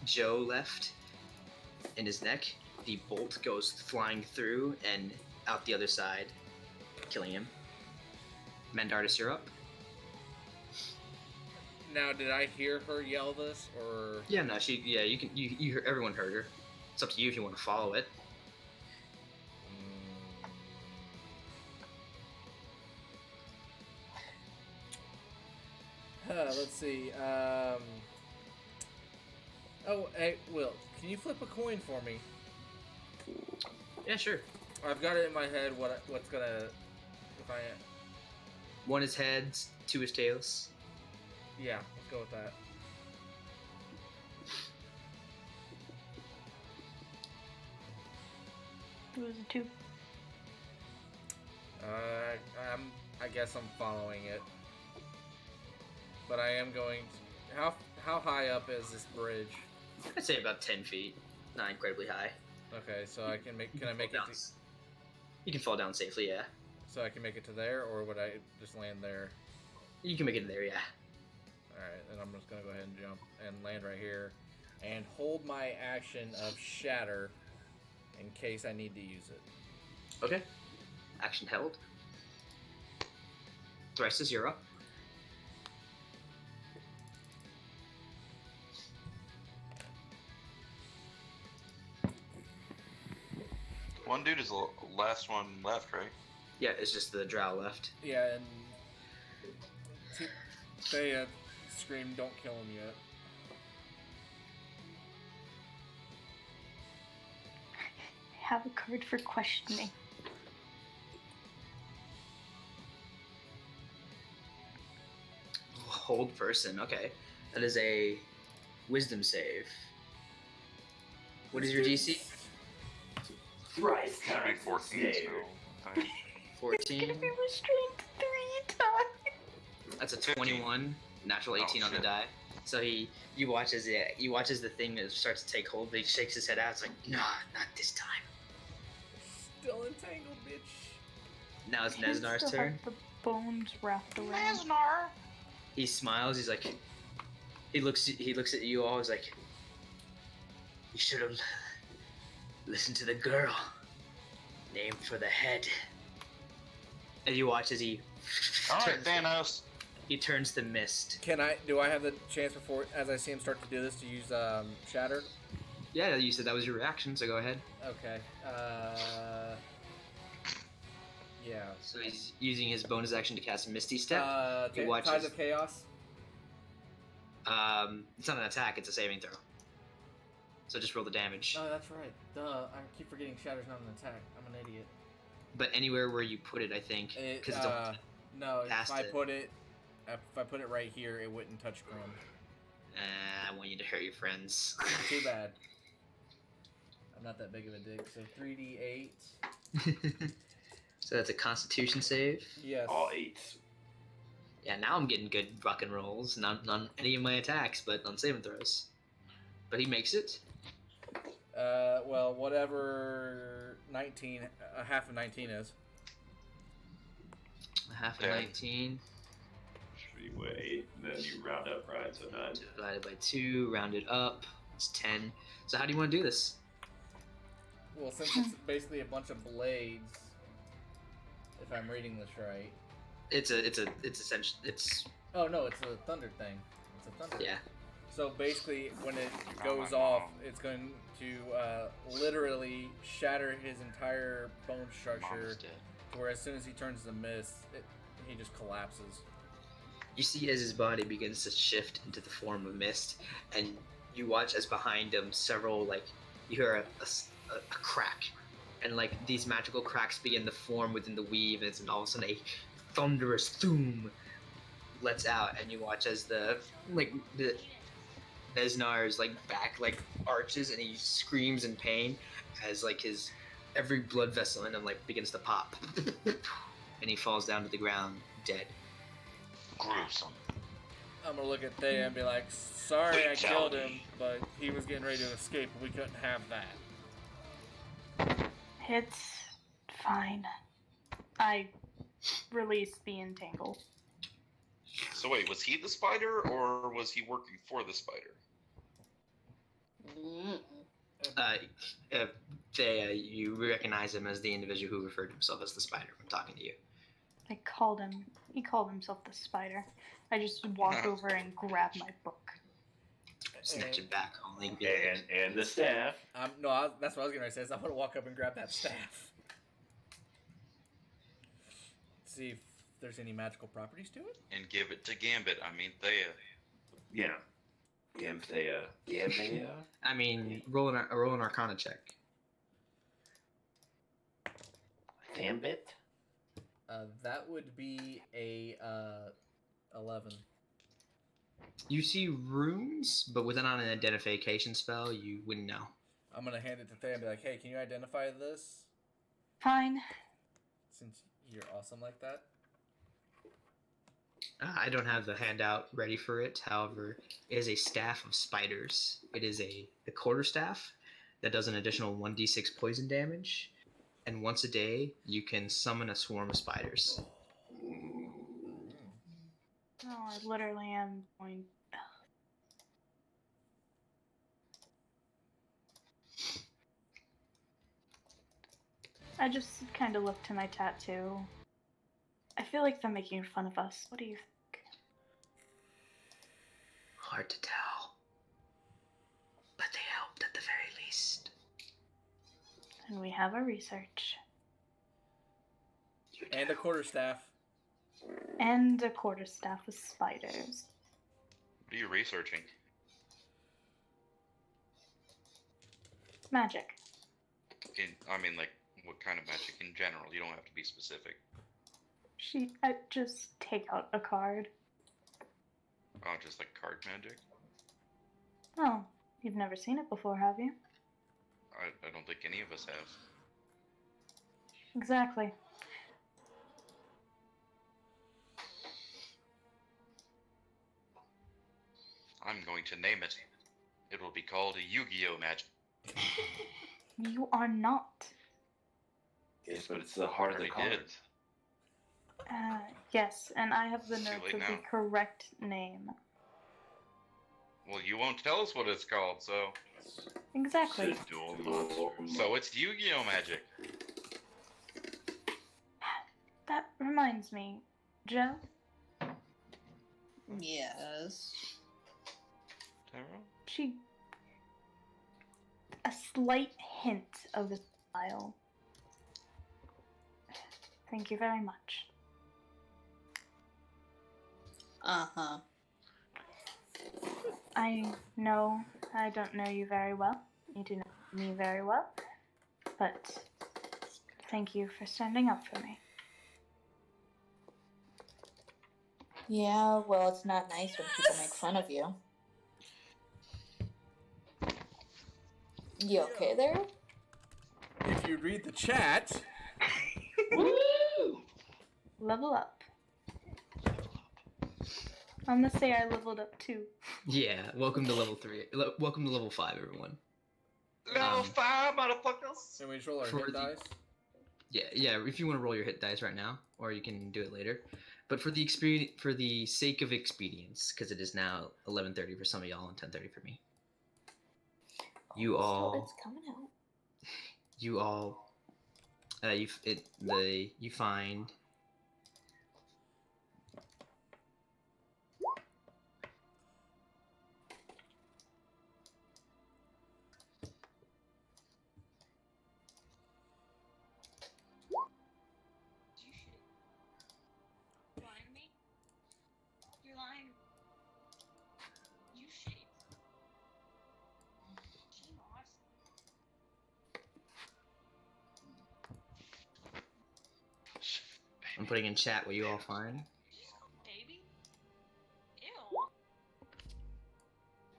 Joe left in his neck, the bolt goes flying through and out the other side, killing him. Mandardus, you're up. Now, did I hear her yell this, or? Yeah, no, you heard, everyone heard her. It's up to you if you want to follow it. Let's see. Oh, hey, Will, can you flip a coin for me? Yeah, sure. I've got it in my head. What's gonna? If I. One is heads, two is tails. Yeah, let's go with that. It was a 2. I guess I'm following it, but I am going. How high up is this bridge? I'd say about 10 feet. Not incredibly high. Okay, so I can make. Can I make it? You can fall down safely, yeah. So I can make it to there, or would I just land there? You can make it there, yeah. Alright, then I'm just gonna go ahead and jump and land right here. And hold my action of Shatter in case I need to use it. Okay. Action held. Thresses, you're up. One dude is the last one left, right? Yeah, it's just the drow left. Yeah, and Thea screamed, "Don't kill him yet." I have a card for questioning. Hold person, okay. That is a wisdom save. What is your DC? Thrice Should be 14, so... 14. Gonna be restrained 3 times. That's a 21. Natural 18 on the shit. die. So he watches the thing that starts to take hold, but he shakes his head out. It's like, nah, not this time. Still entangled, bitch. Now it's Still Nesnar's have turn. the bones wrapped around. He smiles. He's like, he looks at you all. He's like, you should have listened to the girl. Named for the head. And you watch as he Alright, Thanos. he turns to mist. Do I have the chance before, as I see him start to do this, to use Shatter? Yeah, you said that was your reaction, so go ahead. Okay. Yeah. So he's using his bonus action to cast Misty Step. He watches. Tides of Chaos. It's not an attack; it's a saving throw. So just roll the damage. Oh, that's right. Duh, I keep forgetting Shatter's not an attack. I'm an idiot. But anywhere where you put it, I think, because no, past if I it. put it right here, it wouldn't touch Grim. I want you to hurt your friends. Too bad. I'm not that big of a dick. So 3d8. So that's a Constitution save. Yes. All 8s. Yeah, now I'm getting good rock and rolls. Not on any of my attacks, but on saving throws. But he makes it. Well, whatever 19, half of 19 is. Half of Yeah. 19 Should we wait? And then you round up, right? So 9. divided by 2, rounded up. It's 10. So how do you want to do this? Well, since it's basically a bunch of blades, if I'm reading this right. It's essentially it's Oh no, it's a thunder thing. It's a thunder. yeah. So basically, when it goes off, it's going to literally shatter his entire bone structure. Mom's dead. To where as soon as he turns to mist, he just collapses. You see as his body begins to shift into the form of mist, and you watch as behind him several you hear a crack, and these magical cracks begin to form within the weave, and all of a sudden a thunderous thoom lets out, and you watch as the Vesnar's back arches, and he screams in pain as his every blood vessel in him begins to pop, and he falls down to the ground dead. Gruesome. I'm gonna look at Thea and be like, sorry I killed him, but he was getting ready to escape, and we couldn't have that. It's fine. I released the entangle. So wait, was he the spider, or was he working for the spider? Thea, you recognize him as the individual who referred to himself as the spider when talking to you. I called him. He called himself the spider. I just walk over and grab my book. Snatch it back, only And the staff. No, that's what I was gonna say. Is I'm gonna walk up and grab that staff. See if there's any magical properties to it. And give it to Gambit. I mean Thea. Yeah. Thea. I mean, roll an Arcana check. Gambit? That would be a 11. You see runes, but without an identification spell, you wouldn't know. I'm gonna hand it to Thea and be like, hey, can you identify this? Fine. Since you're awesome like that. I don't have the handout ready for it. However, it is a staff of spiders. It is a quarterstaff that does an additional 1d6 poison damage. And once a day, you can summon a swarm of spiders. Oh, I literally am going. I just kind of look to my tattoo. I feel like they're making fun of us. What do you think? Hard to tell. But they helped at the very least. And we have a research. And a quarterstaff. And a quarterstaff with spiders. What are you researching? Magic. What kind of magic in general? You don't have to be specific. I just take out a card. Oh, just like card magic? Oh, you've never seen it before, have you? I don't think any of us have. Exactly. I'm going to name it. It will be called a Yu-Gi-Oh magic. You are not. Yes, but it's the heart of the Already did. cards. Yes, and I have the Too notes late of the now. correct name. Well, you won't tell us what it's called, so... Exactly. Dual monsters. So it's Yu-Gi-Oh magic. That reminds me, Joe. Yes. Tara? A slight hint of the style. Thank you very much. Uh-huh. I know I don't know you very well. You do know me very well. But thank you for standing up for me. Yeah, well, it's not nice when people make fun of you. You okay there? If you read the chat, Level up. I'm gonna say I leveled up too. Yeah, welcome to level 3. Welcome to level 5, everyone. Level 5, motherfuckers! can we just roll our For hit the- dice? Yeah, if you want to roll your hit dice right now, or you can do it later. But for the sake of expedience, because it is now 11:30 for some of y'all and 10:30 for me. You So all it's coming out. You all you find. Lying me? You're lying. You shape. Gmos. I'm putting in chat what you all find, Baby? Ew.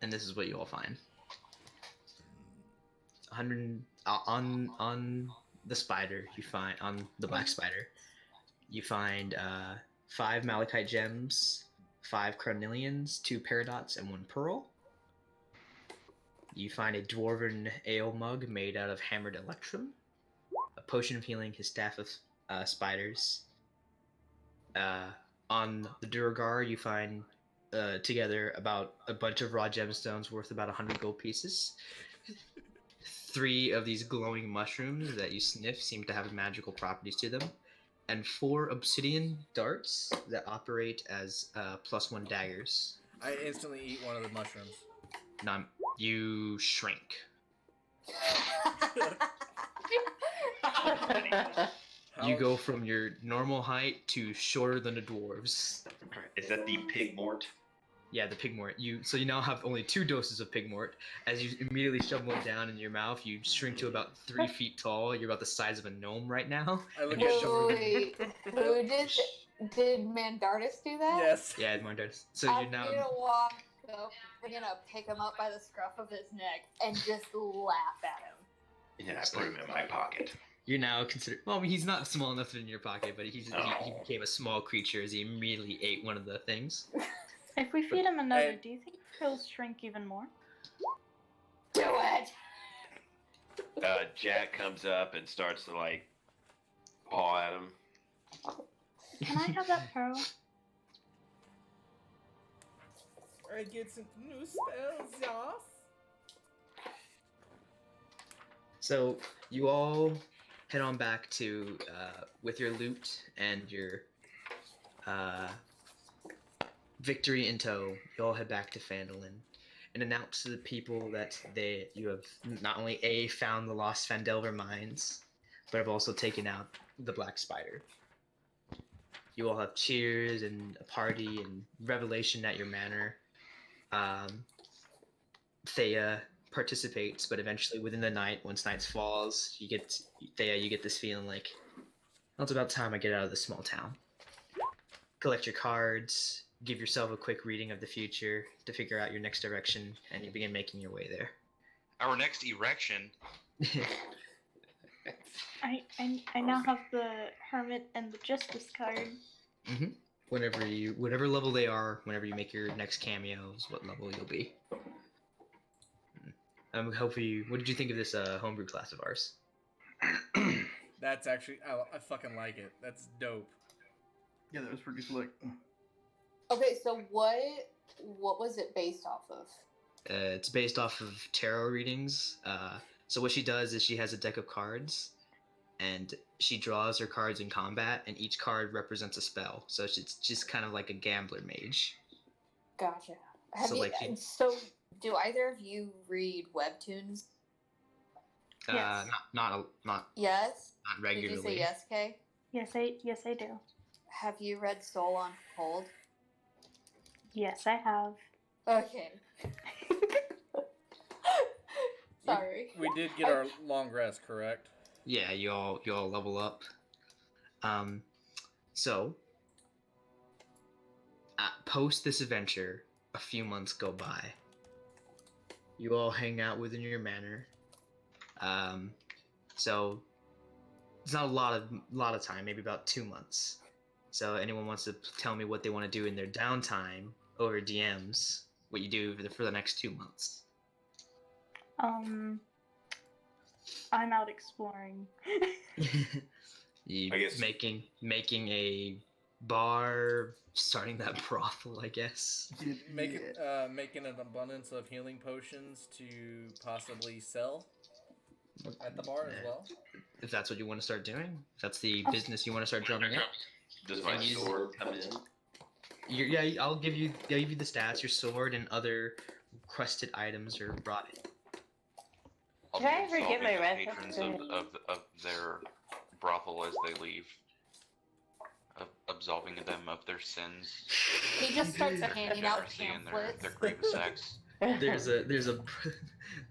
and this is what you all find. 100 on the spider. You find on the black spider. You find 5 malachite gems, 5 carnelians, 2 paradots, and 1 pearl. You find a dwarven ale mug made out of hammered electrum, a potion of healing, his staff of spiders. On the Duragar, you find together about a bunch of raw gemstones worth about 100 gold pieces. 3 of these glowing mushrooms that you sniff seem to have magical properties to them, and 4 obsidian darts that operate as +1 daggers. I instantly eat one of the mushrooms. You shrink. You go from your normal height to shorter than the dwarves. Is that the pigmort? Yeah, the pigmort. You now have only 2 doses of pigmort. As you immediately shove one down in your mouth, you shrink to about 3 feet tall. You're about the size of a gnome right now. I Wait, did Mandardus do that? Yes. Yeah, Mandardus. So I'm you're now. gonna walk up, we're gonna pick him up by the scruff of his neck and just laugh at him. And I put him in my pocket. You're now considered. Well, I mean, he's not small enough to fit in your pocket, but he became a small creature as he immediately ate one of the things. If we feed him another, do you think he'll shrink even more? Do it! Jack comes up and starts to like paw at him. Can I have that pearl? I get some new spells, y'all. So you all head on back to with your loot and your victory in tow. You all head back to Phandalin and announce to the people that you have not only found the lost Phandelver mines, but have also taken out the Black Spider. You all have cheers and a party and revelation at your manor. Thea participates, but eventually within the night, once night falls, you get this feeling like, well, it's about time I get out of this small town. Collect your cards, give yourself a quick reading of the future to figure out your next direction, and you begin making your way there. Our next erection. I now have the Hermit and the Justice card. Mm-hmm. Whatever level they are, whenever you make your next cameos, what level you'll be. Hopefully, what did you think of this homebrew class of ours? That's actually, I fucking like it. That's dope. Yeah, that was pretty slick. Okay, so what was it based off of? It's based off of tarot readings. So what she does is she has a deck of cards, and she draws her cards in combat, and each card represents a spell. So it's just kind of like a gambler mage. Gotcha. So do either of you read webtoons? Yes. Not Yes. not regularly. Did you say yes, Kay? Yes, I do. Have you read Soul on Hold? Yes, I have. Okay. Sorry. We did get our long rest, correct? Yeah, you all level up. So post this adventure, a few months go by. You all hang out within your manor. So it's not a lot of time, maybe about 2 months. So anyone wants to tell me what they want to do in their downtime over DMs, what you do for the next 2 months. I'm out exploring. I guess making a bar, starting that brothel, I guess. Making an abundance of healing potions to possibly sell. At the bar as well. If that's what you want to start doing, if that's the business you want to start drumming up. Does my sword come in? I'll give you the stats. Your sword and other requested items are brought in. Did I ever get my Absolving the rest? patrons of their brothel as they leave, absolving them of their sins, He just starts handing out generously in their pamphlets. grievous acts. There's a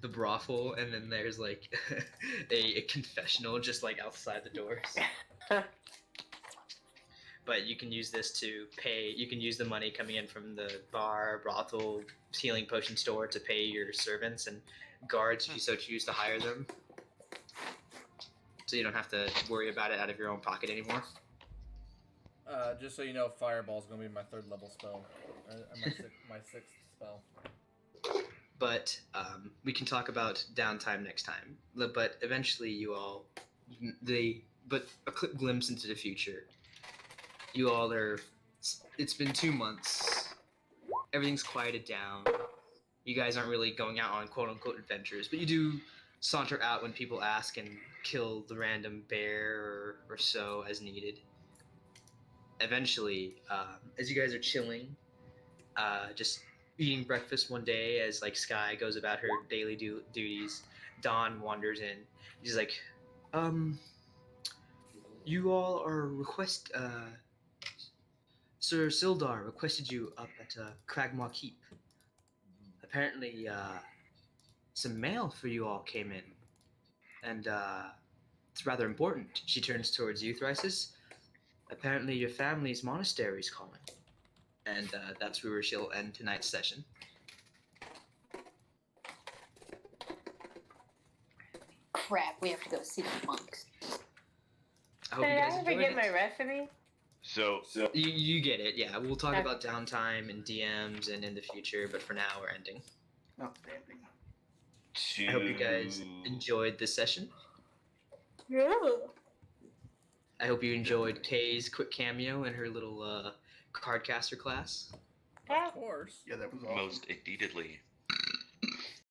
the brothel, and then there's like a confessional just like outside the doors. But you can use this to pay. You can use the money coming in from the bar, brothel, healing potion store to pay your servants and guards if you so choose to hire them. So you don't have to worry about it out of your own pocket anymore. Just so you know, Fireball's gonna be my 3rd level spell, my 6th spell. But we can talk about downtime next time. But eventually, you all, but a quick glimpse into the future. You all are. It's been 2 months. Everything's quieted down. You guys aren't really going out on quote unquote adventures, but you do saunter out when people ask and kill the random bear or so as needed. Eventually, as you guys are chilling, just eating breakfast one day, as like Sky goes about her daily duties, Dawn wanders in. She's like, you all are Sir Sildar requested you up at Cragmaw Keep. Apparently, some mail for you all came in, and it's rather important. She turns towards you, Thrisis. Apparently, your family's monastery is calling, and that's where she'll end tonight's session. Crap, we have to go see the monks. I hope Did you guys I ever enjoyed get it. my recipe? So You get it, yeah. We'll talk Okay. about downtime and DMs and in the future, but for now, we're ending. Outstanding. to I hope you guys enjoyed this session. Yeah. I hope you enjoyed Kay's quick cameo in her little cardcaster class. Yeah. Of course. Yeah, that was awesome. Most indeedly.